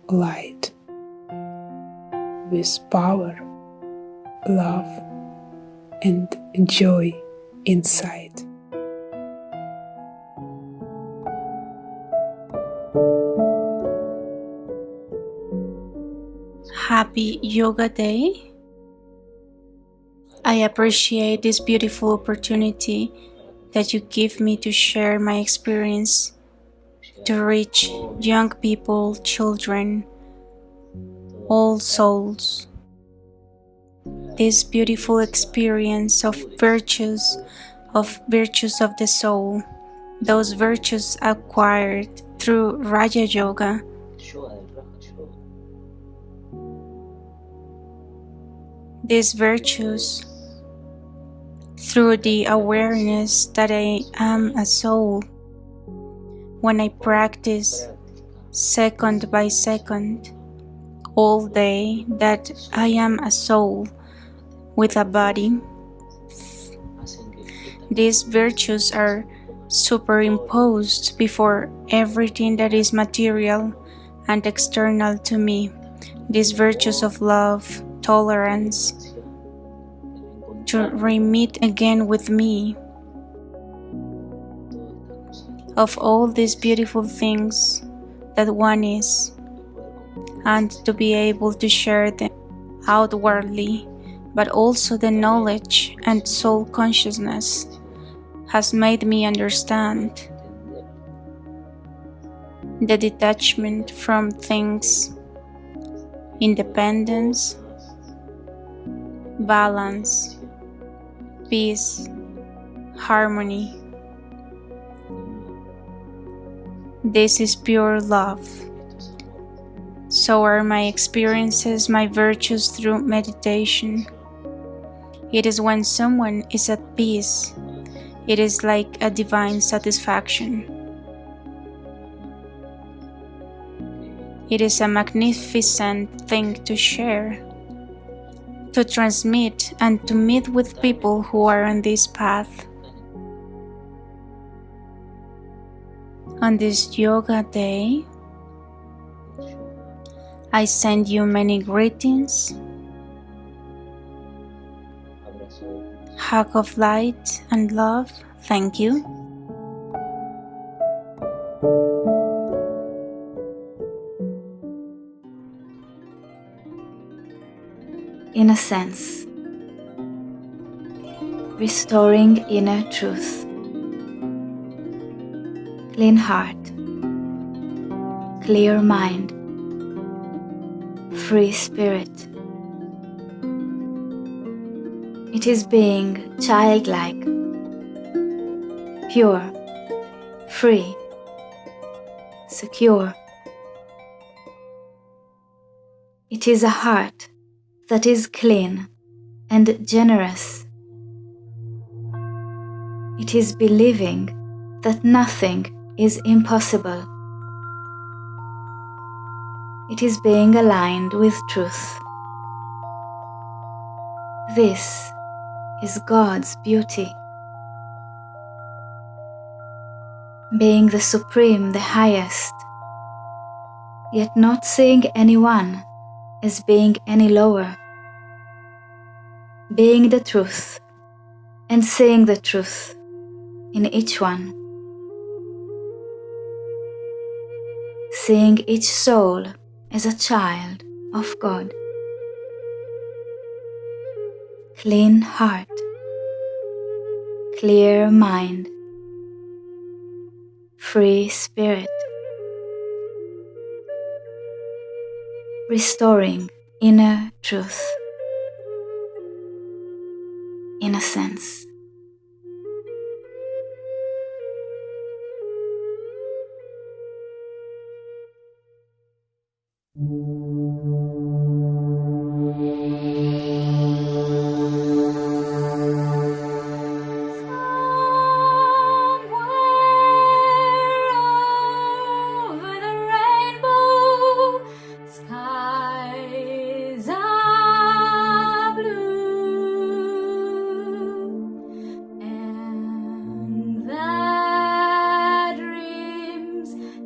light with power, love, and joy inside. Happy Yoga Day. I appreciate this beautiful opportunity that you give me to share my experience, to reach young people, children, all souls. This beautiful experience of virtues of the soul, those virtues acquired through Raja Yoga. These virtues through the awareness that I am a soul. When I practice second by second, all day, that I am a soul with a body, these virtues are superimposed before everything that is material and external to me. These virtues of love, tolerance, to re-meet again with me, of all these beautiful things that one is, and to be able to share them outwardly, but also the knowledge and soul consciousness has made me understand the detachment from things, independence, balance, peace, harmony. This is pure love. So are my experiences, my virtues through meditation. It is when someone is at peace, it is like a divine satisfaction. It is a magnificent thing to share, to transmit, and to meet with people who are on this path. On this Yoga Day, I send you many greetings, hug of light and love. Thank you. In a sense, restoring inner truth, clean heart, clear mind, free spirit. It is being childlike, pure, free, secure. It is a heart that is clean and generous. It is believing that nothing is impossible. It is being aligned with truth. This is God's beauty. Being the supreme, the highest, yet not seeing anyone as being any lower. Being the truth and seeing the truth in each one. Seeing each soul as a child of God. Clean heart, clear mind, free spirit. restoring inner truth, in a sense.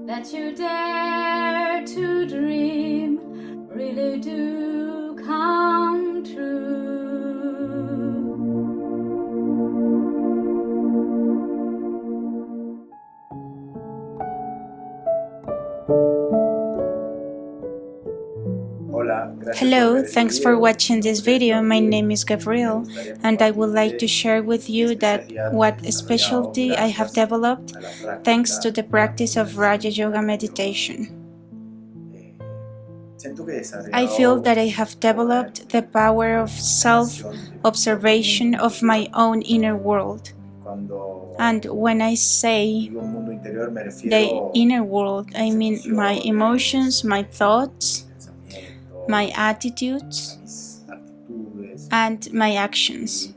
That you dare to dream really do come true. Hello, thanks for watching this video. My name is Gabriel, and I would like to share with you that what specialty I have developed thanks to the practice of Raja Yoga meditation. I feel that I have developed the power of self-observation of my own inner world. And when I say the inner world, I mean my emotions, my thoughts, my attitudes, and my actions,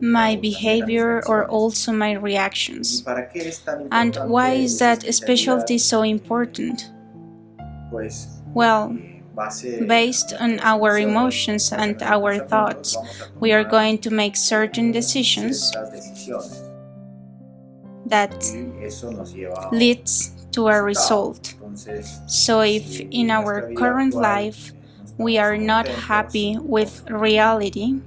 my behavior, or also my reactions. And why is that specialty so important? Well, based on our emotions and our thoughts, we are going to make certain decisions that leads to a result. So if in our current life we are not happy with reality,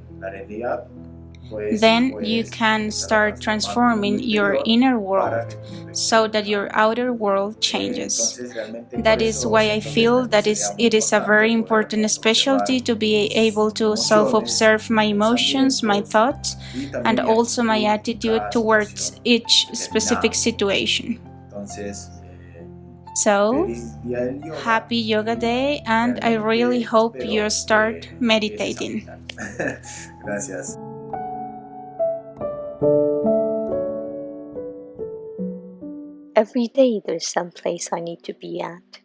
then you can start transforming your inner world so that your outer world changes. That is why I feel that it is a very important specialty to be able to self-observe my emotions, my thoughts, and also my attitude towards each specific situation. So, happy Yoga Day, and I really hope you start meditating. Gracias. Every day there's some place I need to be at.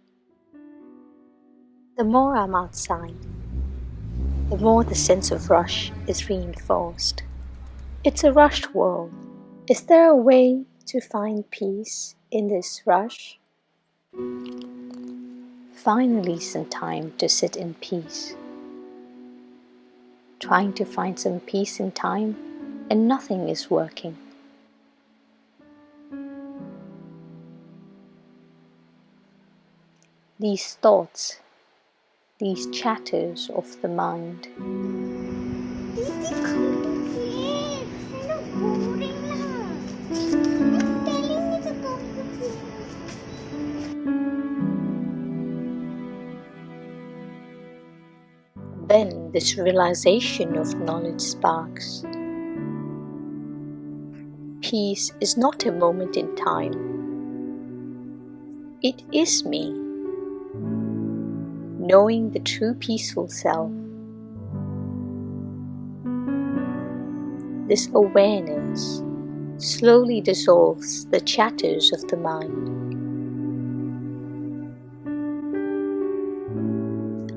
The more I'm outside, the more the sense of rush is reinforced. It's a rushed world. Is there a way to find peace in this rush? Finally, some time to sit in peace. Trying to find some peace in time, and nothing is working. These thoughts, these chatters of the mind, then this realization of knowledge sparks. Peace is not a moment in time. It is me, knowing the true peaceful self. This awareness slowly dissolves the chatters of the mind.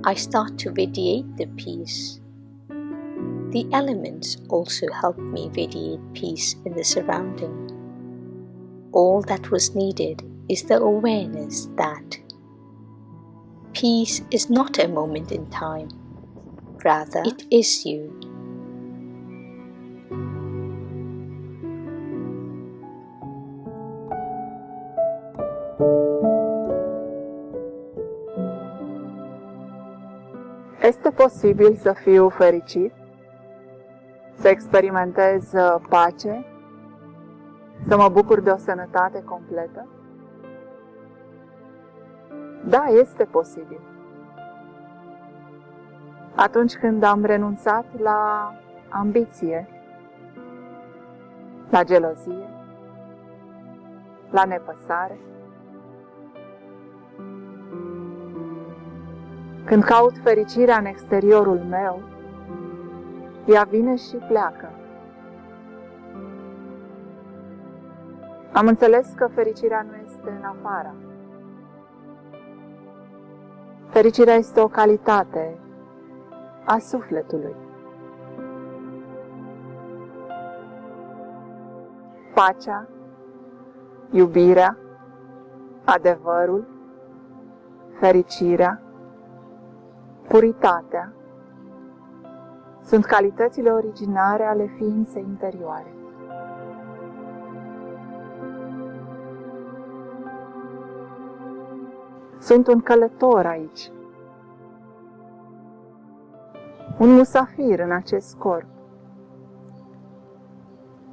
I start to radiate the peace. The elements also help me radiate peace in the surrounding. All that was needed is the awareness that peace is not a moment in time. Rather, it is you. Este posibil să fiu fericit, să experimentez pace, să mă bucur de o sănătate completă? Da, este posibil. Atunci când am renunțat la ambiție, la gelozie, la nepăsare, Când caut fericirea în exteriorul meu, ea vine și pleacă. Am înțeles că fericirea nu este în afară. Fericirea este o calitate a sufletului. Pacea, iubirea, adevărul, fericirea, puritatea sunt calitățile originare ale ființei interioare. Sunt un călător aici, un musafir în acest corp,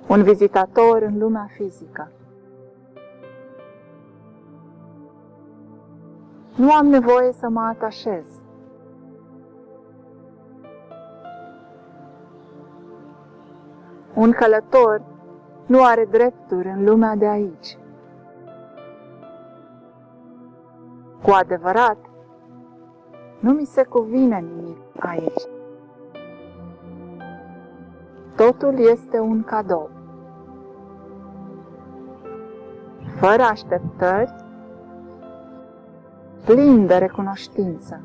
un vizitator în lumea fizică. Nu am nevoie să mă atașez. Un călător nu are drepturi în lumea de aici. Cu adevărat, nu mi se cuvine nimic aici. Totul este un cadou. Fără așteptări, plin de recunoștință.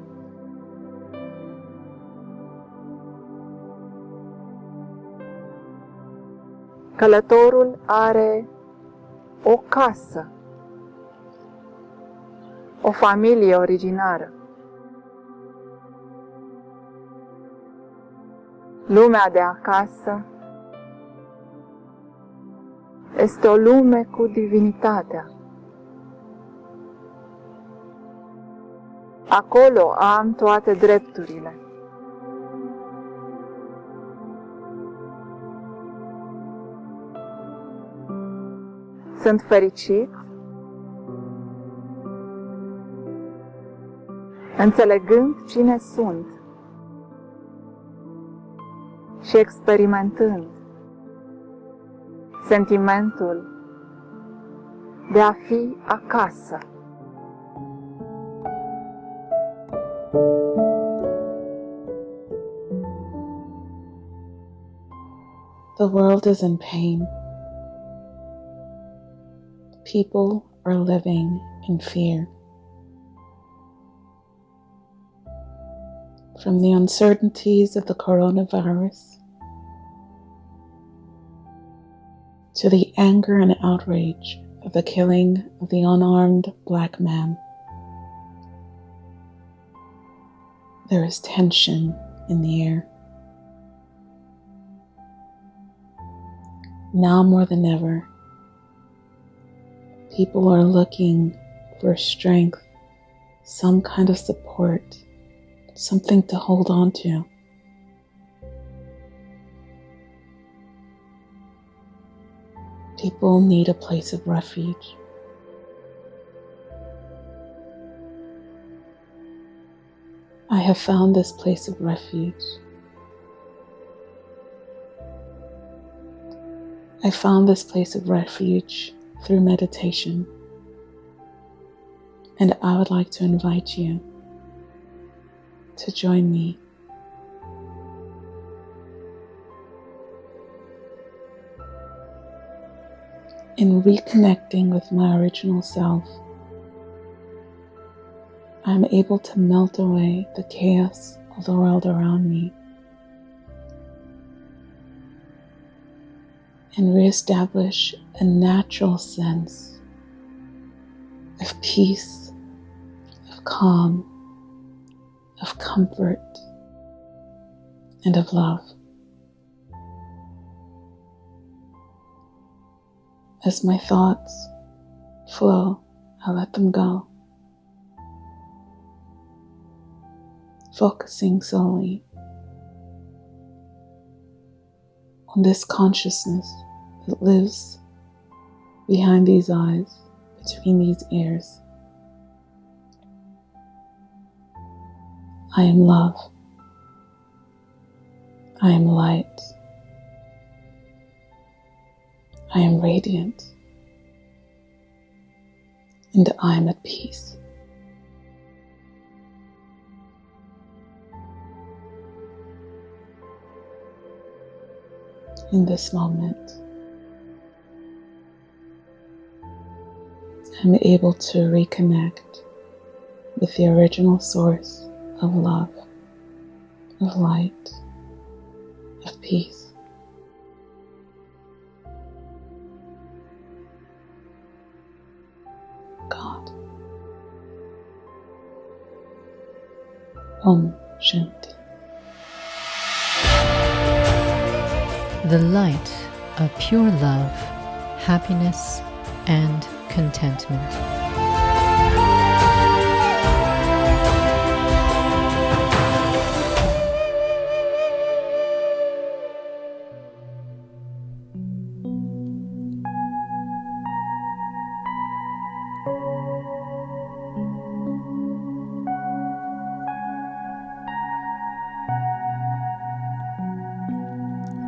Călătorul are o casă, o familie originară. Lumea de acasă este o lume cu divinitatea. Acolo am toate drepturile. Sunt fericit, înțelegând cine sunt și experimentând sentimentul de a fi acasă. The world is in pain. People are living in fear. From the uncertainties of the coronavirus to the anger and outrage of the killing of the unarmed black man, there is tension in the air. Now more than ever, people are looking for strength, some kind of support, something to hold on to. People need a place of refuge. I have found this place of refuge. I found this place of refuge through meditation, and I would like to invite you to join me. In reconnecting with my original self, I am able to melt away the chaos of the world around me and reestablish a natural sense of peace, of calm, of comfort, and of love. As my thoughts flow, I let them go, focusing solely on this consciousness that lives behind these eyes, between these ears. I am love. I am light. I am radiant. And I am at peace. in this moment. I'm able to reconnect with the original source of love, of light, of peace. God. Om Shanti. The light of pure love, happiness, and contentment.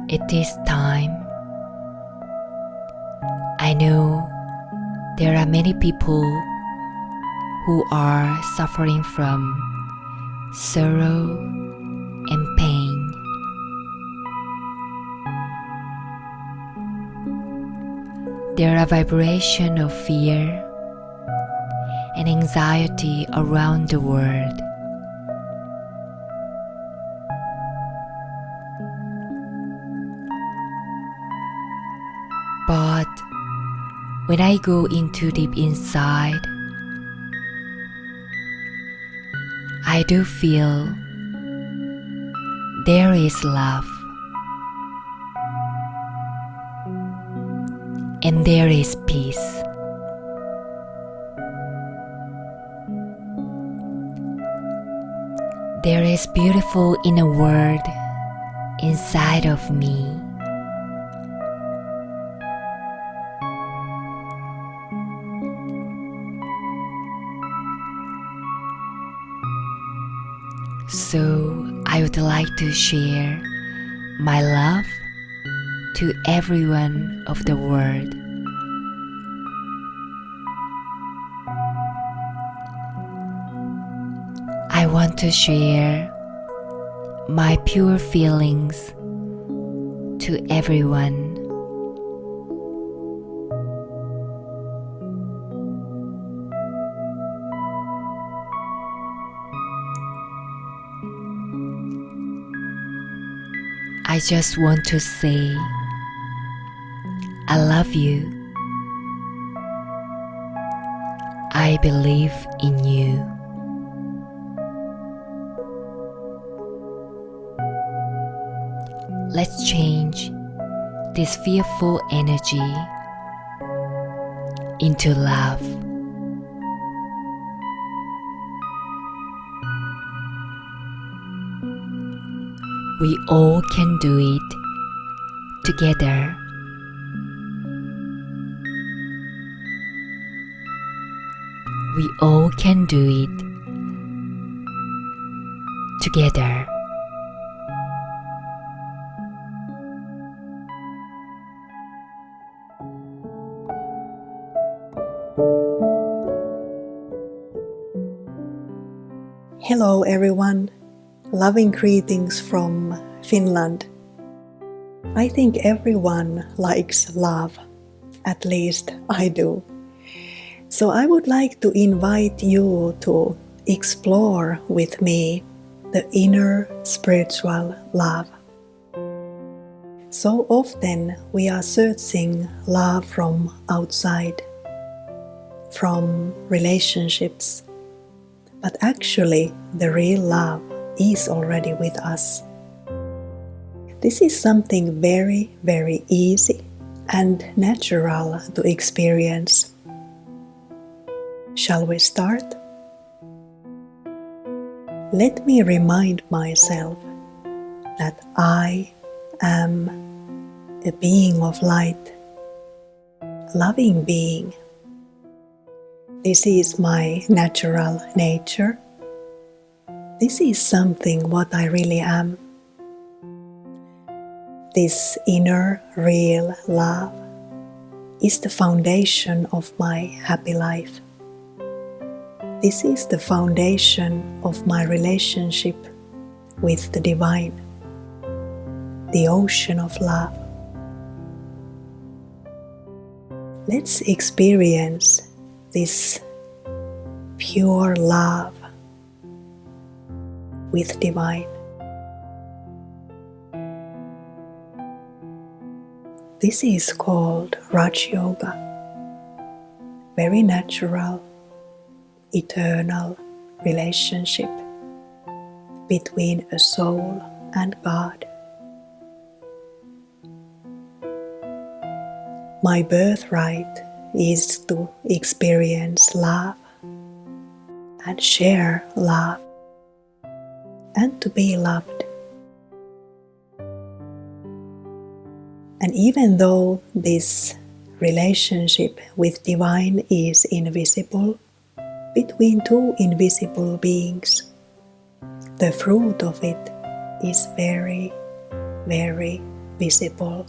At this time, I know there are many people who are suffering from sorrow and pain. There are vibrations of fear and anxiety around the world. But when I go into deep inside, I do feel there is love and there is peace. There is beautiful inner world inside of me. So I would like to share my love to everyone of the world. I want to share my pure feelings to everyone. I just want to say, I love you. I believe in you. Let's change this fearful energy into love. We all can do it together. We all can do it together. Hello everyone, loving greetings from Finland. I think everyone likes love, at least I do. So I would like to invite you to explore with me the inner spiritual love. So often we are searching love from outside, from relationships, but actually the real love is already with us. This is something very, very easy and natural to experience. Shall we start? Let me remind myself that I am a being of light, loving being. This is my natural nature. This is something what I really am. This inner real love is the foundation of my happy life. This is the foundation of my relationship with the divine, the ocean of love. Let's experience this pure love with divine. This is called Raj Yoga, very natural, eternal relationship between a soul and God. My birthright is to experience love and share love and to be loved. And even though this relationship with divine is invisible between two invisible beings, the fruit of it is very, very visible.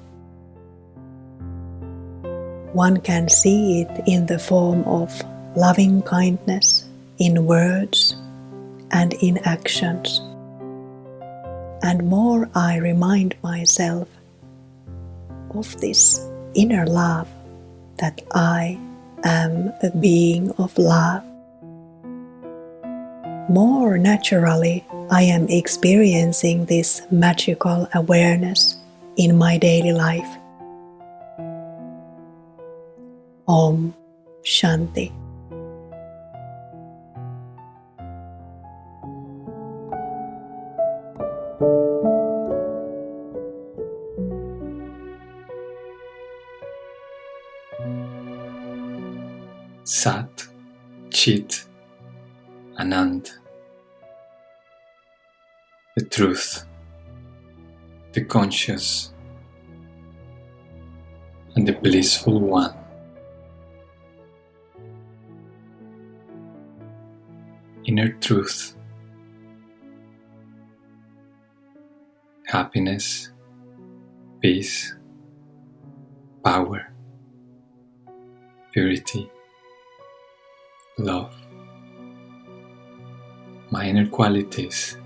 One can see it in the form of loving kindness in words and in actions. And more I remind myself of this inner love, that I am a being of love, more naturally I am experiencing this magical awareness in my daily life. Om Shanti. Sat, Chit, Anand. The truth, the conscious, and the blissful one. Inner truth, happiness, peace, power, purity, love. My inner qualities,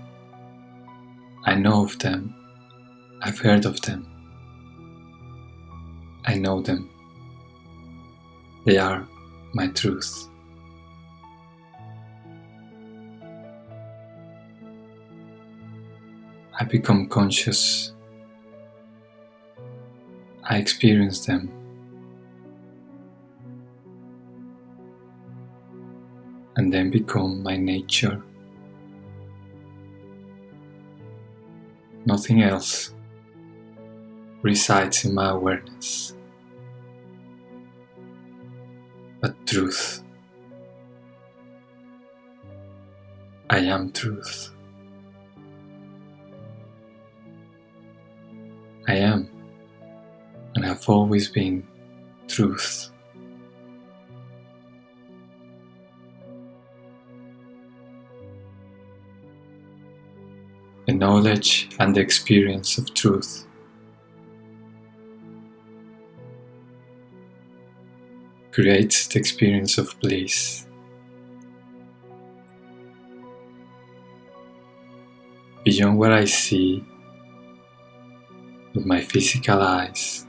I know of them, I've heard of them, I know them. They are my truth. I become conscious, I experience them, and then become my nature. Nothing else resides in my awareness but truth. I am truth. I am and have always been truth. The knowledge and the experience of truth creates the experience of bliss. Beyond what I see with my physical eyes,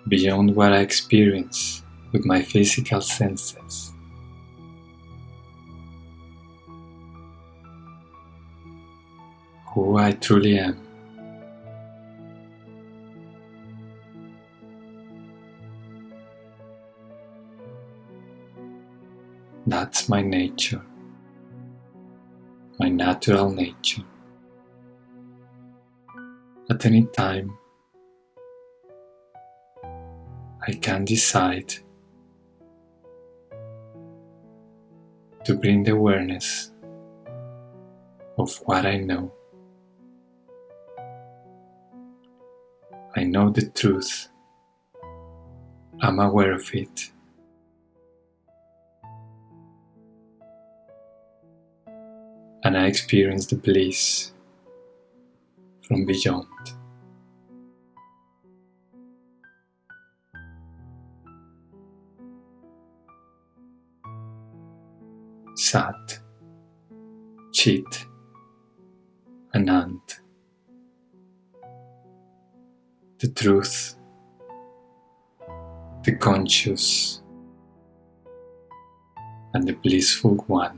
beyond what I experience with my physical senses, who I truly am. That's my nature, my natural nature. At any time, I can decide to bring the awareness of what I know. I know the truth. I'm aware of it. And I experience the bliss from beyond. Sat, Chit, Anand. The truth, the conscious, and the blissful one.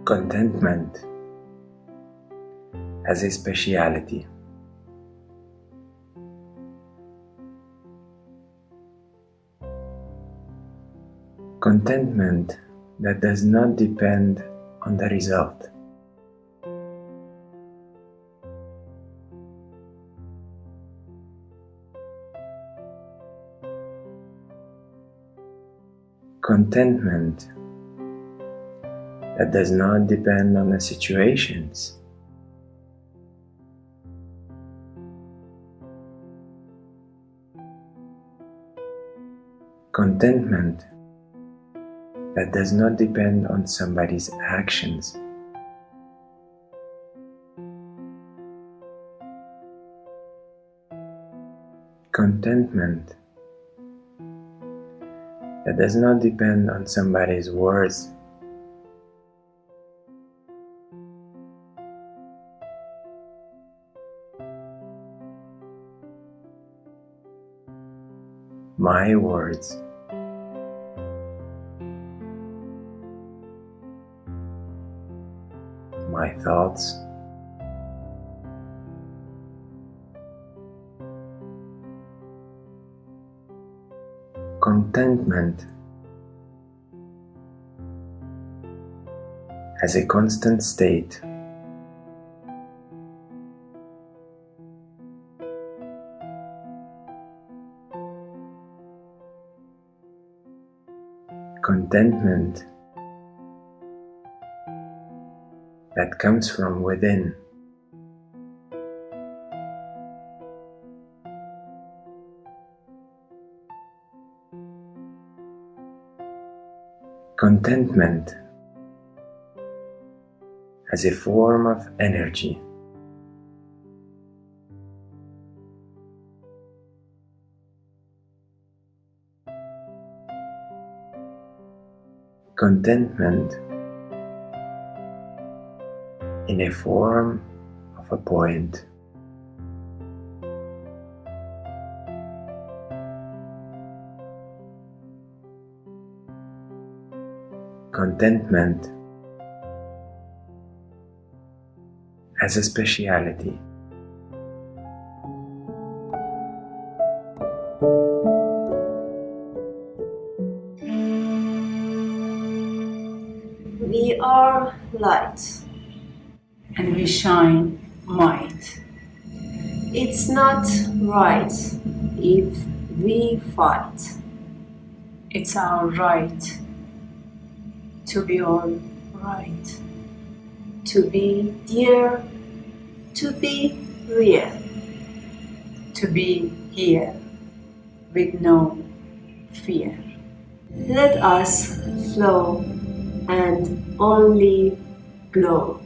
Contentment has a speciality. Contentment that does not depend on the result. Contentment that does not depend on the situations. Contentment that does not depend on somebody's actions. Contentment that does not depend on somebody's words. My words. My thoughts. Contentment as a constant state. Contentment that comes from within. Contentment as a form of energy. Contentment in a form of a point. Contentment as a speciality. We are light, and we shine might. It's not right if we fight. It's our right to be all right, to be dear, to be real, to be here with no fear. Let us flow and only glow.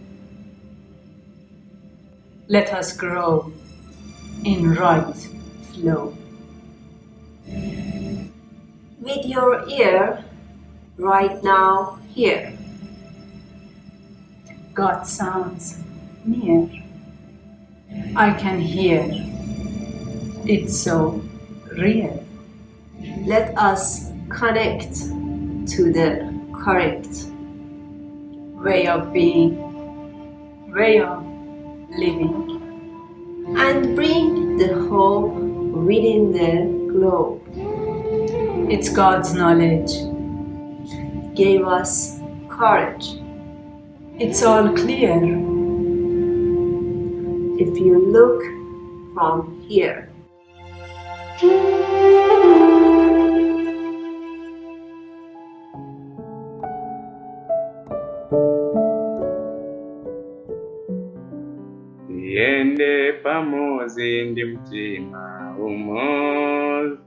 Let us grow in right flow. With your ear right now here. God sounds near. I can hear. It's so real. Let us connect to the correct way of being, way of living, and bring the hope within the globe. It's God's knowledge gave us courage. It's all clear if you look from here. Tiende pamoja ndi mtima umoja.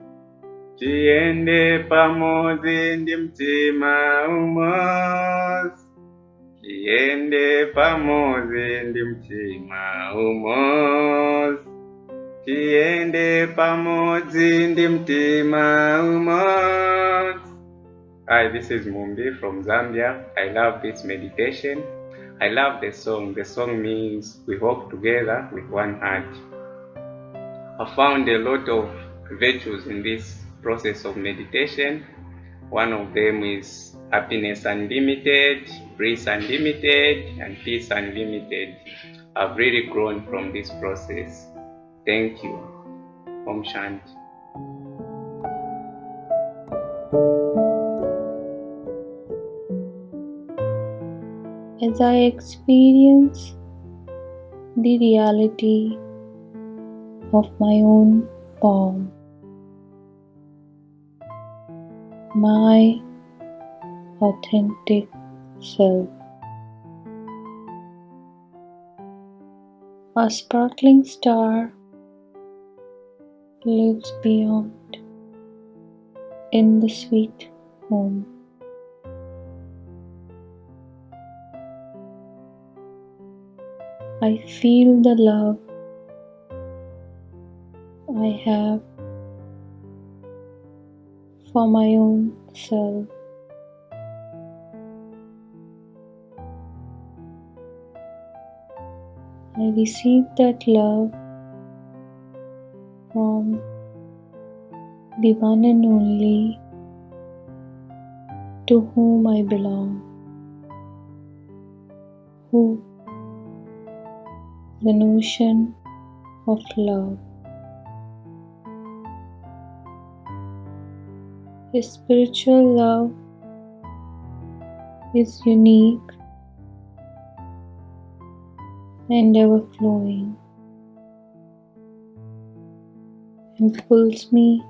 Tiende pamoja ndi mtima umoja. Tiende pamoja ndi mtima umoja. Tiende pamoja ndi mtima umoja. Hi, this is Mumbi from Zambia. I love this meditation. I love the song. The song means we walk together with one heart. I found a lot of virtues in this process of meditation. One of them is happiness unlimited, bliss unlimited, and peace unlimited. I've really grown from this process. Thank you. Om Shanti. As I experience the reality of my own form, my authentic self, a sparkling star lives beyond in the sweet home. I feel the love I have for my own self. I receive that love from the one and only to whom I belong, who the notion of love. His spiritual love is unique and ever-flowing and pulls me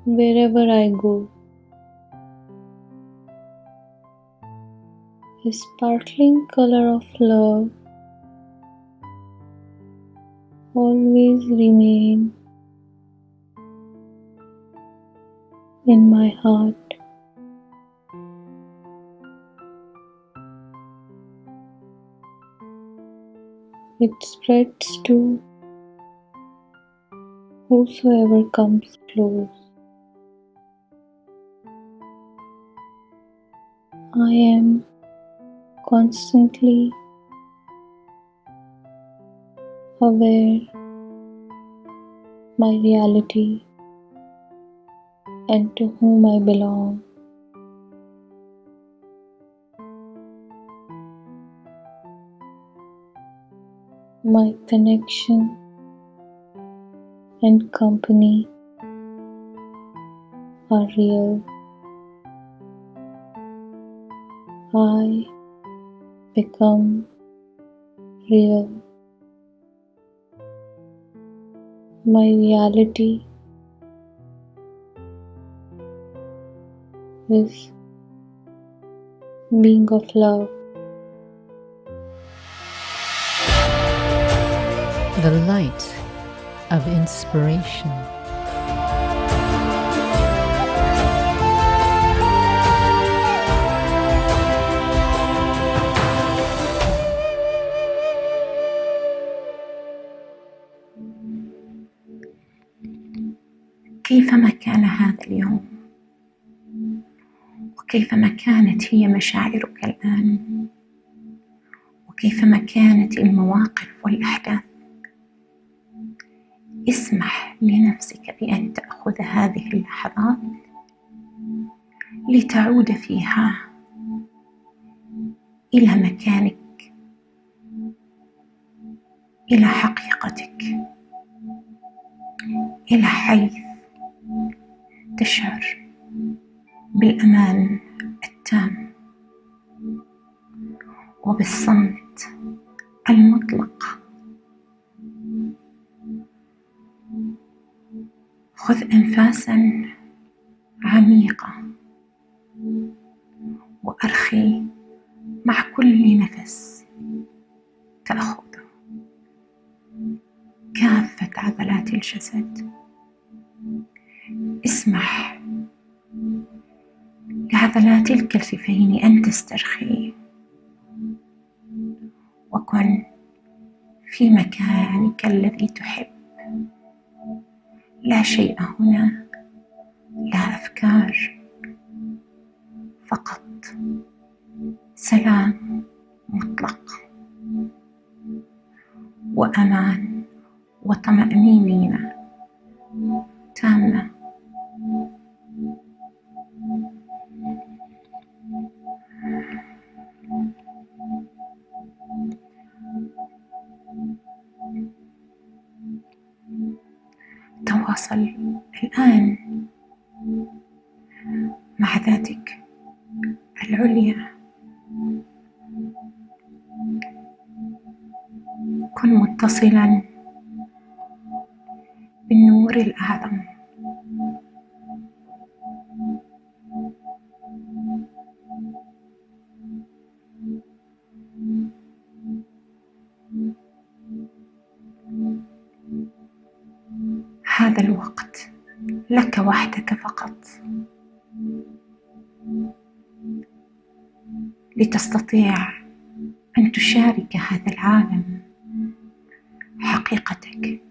wherever I go. His sparkling color of love always remain in my heart. It spreads to whosoever comes close. I am constantly aware my reality and to whom I belong. My connection and company are real. I become real. My reality is being of love. The light of inspiration. كيفما كان هذا اليوم، وكيفما كانت هي مشاعرك الآن، وكيفما كانت المواقف والأحداث، اسمح لنفسك بأن تأخذ هذه اللحظات لتعود فيها إلى مكانك، إلى حقيقتك، إلى حيث تشعر بالأمان التام وبالصمت المطلق. خذ أنفاسا عميقة وأرخي مع كل نفس تأخذه كافة عضلات الجسد. اسمح لعضلات الكتفين أن تسترخي، وكن في مكانك الذي تحب لا شيء هنا، لا أفكار، فقط سلام مطلق وأمان وطمأنينة تامة. تواصل الآن مع ذاتك العليا، كن متصلا بالنور الأعظم. هذا الوقت لك وحدك فقط، لتستطيع أن تشارك هذا العالم حقيقتك،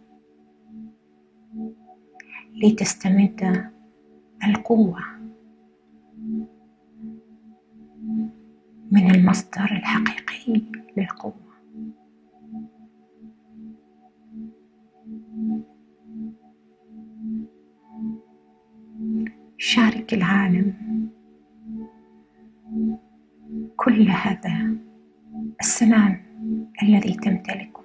لتستمد القوة من المصدر الحقيقي للقوة. شارك العالم كل هذا السلام الذي تمتلكه.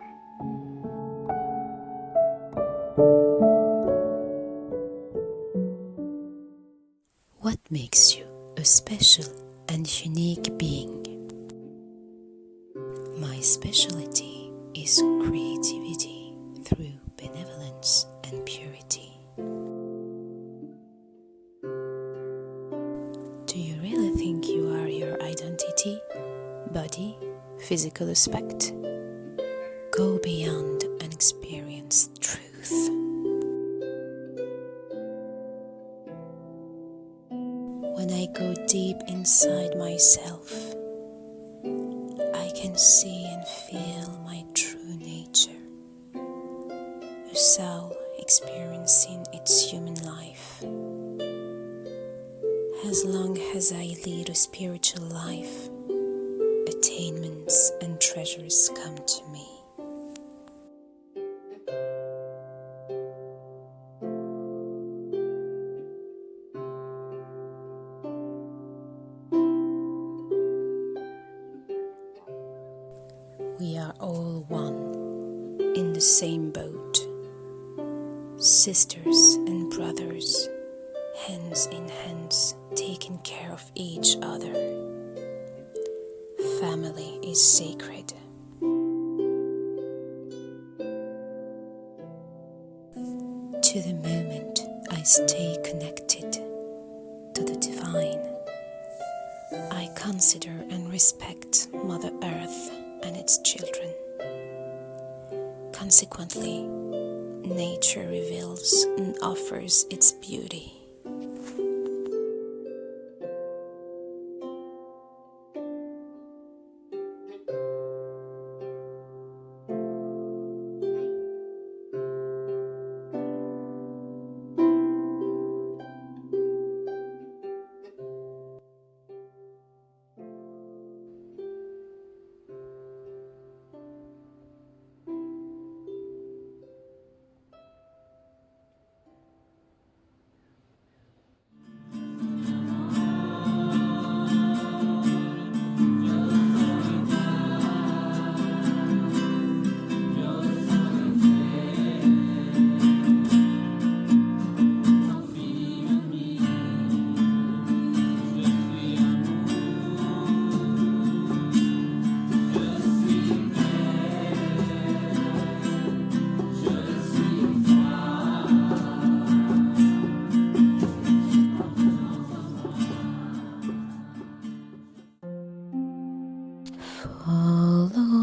What makes you a special and unique being? My specialty is creativity through benevolence and purity. Do you really think you are your identity, body, physical aspect? Go beyond and experience truth. When I go deep inside myself, I can see and feel my true nature, a soul experiencing its human life. As long as I lead a spiritual life, attainments and treasures come to me. We are all one, in the same boat, sisters and brothers, hands in hands, taking care of each other. Family is sacred. To the moment I stay connected to the divine, I consider and respect Mother Earth and its children. Consequently, nature reveals and offers its beauty. Follow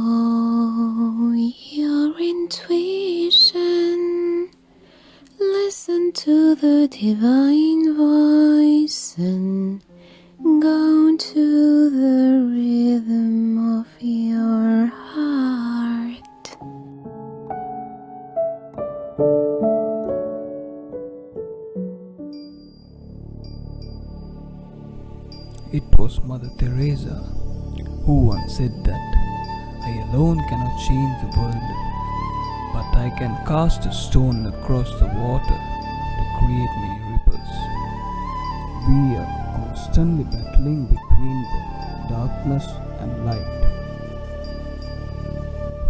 your intuition, listen to the divine voice and go to the rhythm of your heart. was Mother Teresa, who once said that I alone cannot change the world, but I can cast a stone across the water to create many ripples. We are constantly battling between the darkness and light,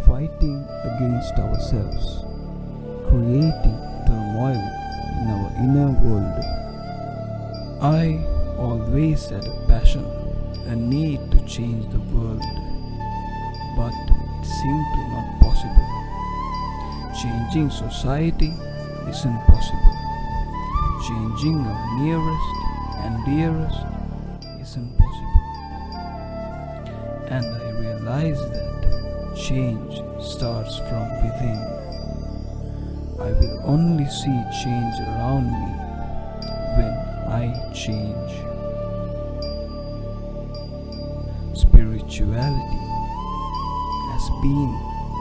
fighting against ourselves, creating turmoil in our inner world. I always had a passion, a need to change the world, but it's simply not possible. Changing society isn't possible. Changing our nearest and dearest isn't possible. And I realize that change starts from within. I will only see change around me when I change. Spirituality has been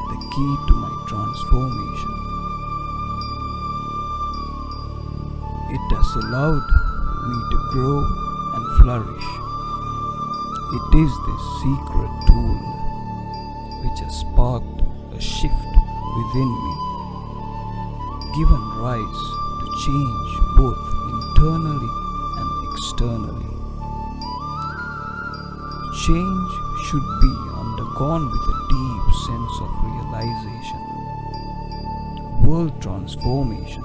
the key to my transformation. It has allowed me to grow and flourish. It is this secret tool which has sparked a shift within me, given rise to change both internally and externally. Change should be undergone with a deep sense of realization. World transformation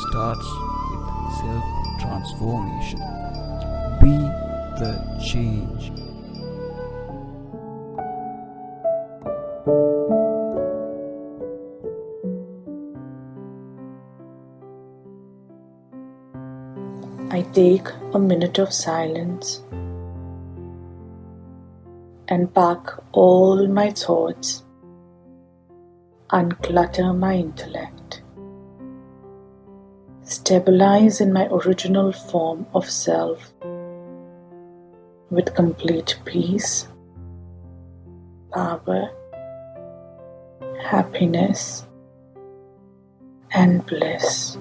starts with self-transformation. Be the change. I take a minute of silence and pack all my thoughts, unclutter my intellect, stabilize in my original form of self with complete peace, power, happiness, and bliss.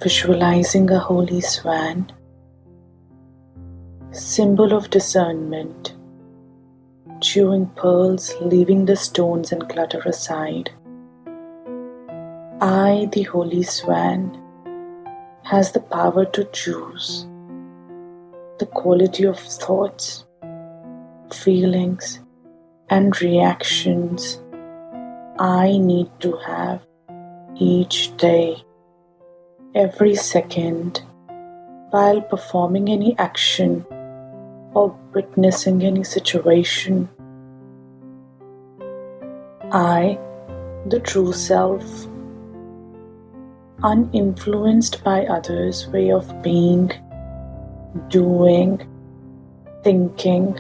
Visualizing a holy swan, symbol of discernment, chewing pearls, leaving the stones and clutter aside. I, the holy swan, has the power to choose the quality of thoughts, feelings, and reactions I need to have each day, every second, while performing any action or witnessing any situation. I, the true self, uninfluenced by others' way of being, doing, thinking,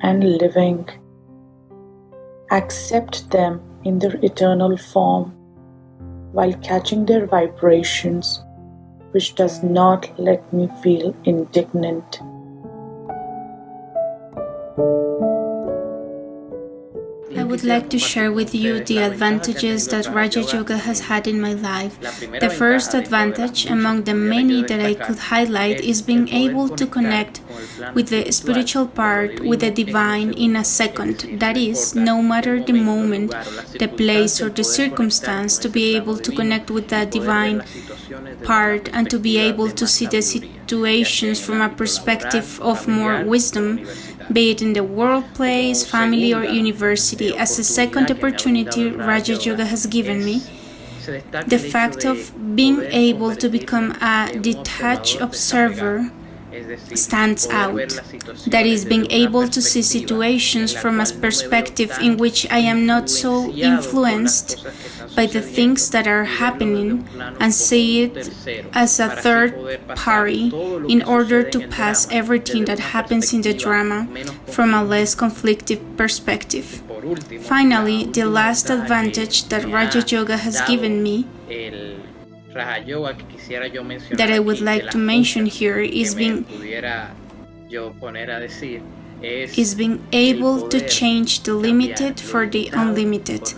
and living, accept them in their eternal form while catching their vibrations, which does not let me feel indignant. I would like to share with you the advantages that Raja Yoga has had in my life. The first advantage, among the many that I could highlight, is being able to connect with the spiritual part, with the divine in a second. That is, no matter the moment, the place, or the circumstance, to be able to connect with the divine part and to be able to see the situations from a perspective of more wisdom, be it in the workplace, family, or university. As a second opportunity Raja Yoga has given me, the fact of being able to become a detached observer stands out. That is, being able to see situations from a perspective in which I am not so influenced by the things that are happening and see it as a third party in order to pass everything that happens in the drama from a less conflicted perspective. Finally, the last advantage that Raja Yoga has given me that I would like to mention here is being able to change the limited for the unlimited.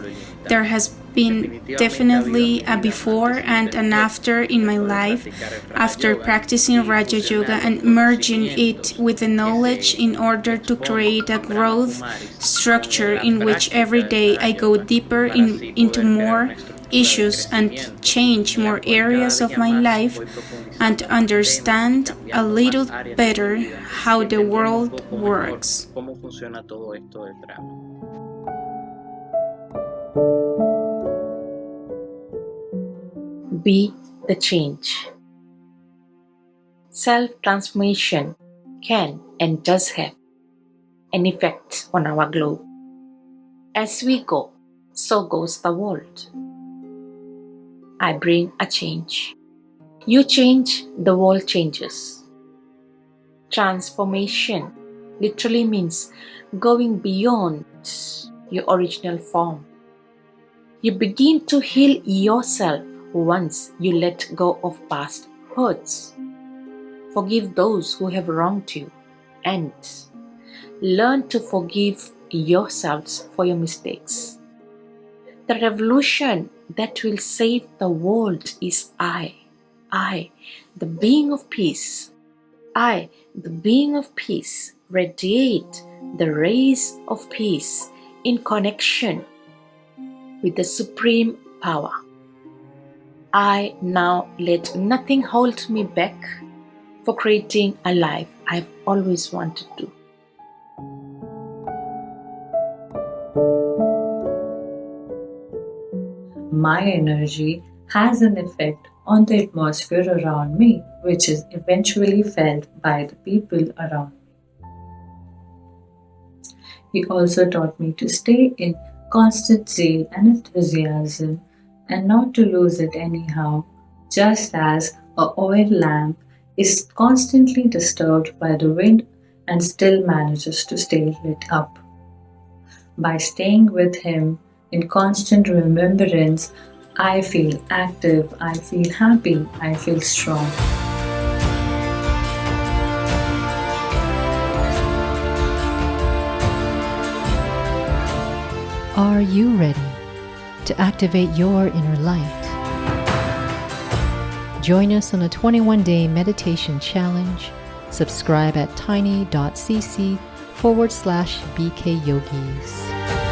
There has been definitely a before and an after in my life after practicing Raja Yoga and merging it with the knowledge in order to create a growth structure in which every day I go deeper into more issues and change more areas of my life and understand a little better how the world works. Be the change. Self-transformation can and does have an effect on our globe. As we go, so goes the world. I bring a change. You change, the world changes. Transformation literally means going beyond your original form. You begin to heal yourself once you let go of past hurts. Forgive those who have wronged you and learn to forgive yourselves for your mistakes. The revolution that will save the world is I, the being of peace. I, the being of peace, radiate the rays of peace in connection with the supreme power. I now let nothing hold me back for creating a life I've always wanted to. My energy has an effect on the atmosphere around me, which is eventually felt by the people around me. He also taught me to stay in constant zeal and enthusiasm and not to lose it anyhow, just as an oil lamp is constantly disturbed by the wind and still manages to stay lit up. By staying with him in constant remembrance, I feel active, I feel happy, I feel strong. Are you ready to activate your inner light? Join us on a 21-day meditation challenge. Subscribe at tiny.cc/BKYogis.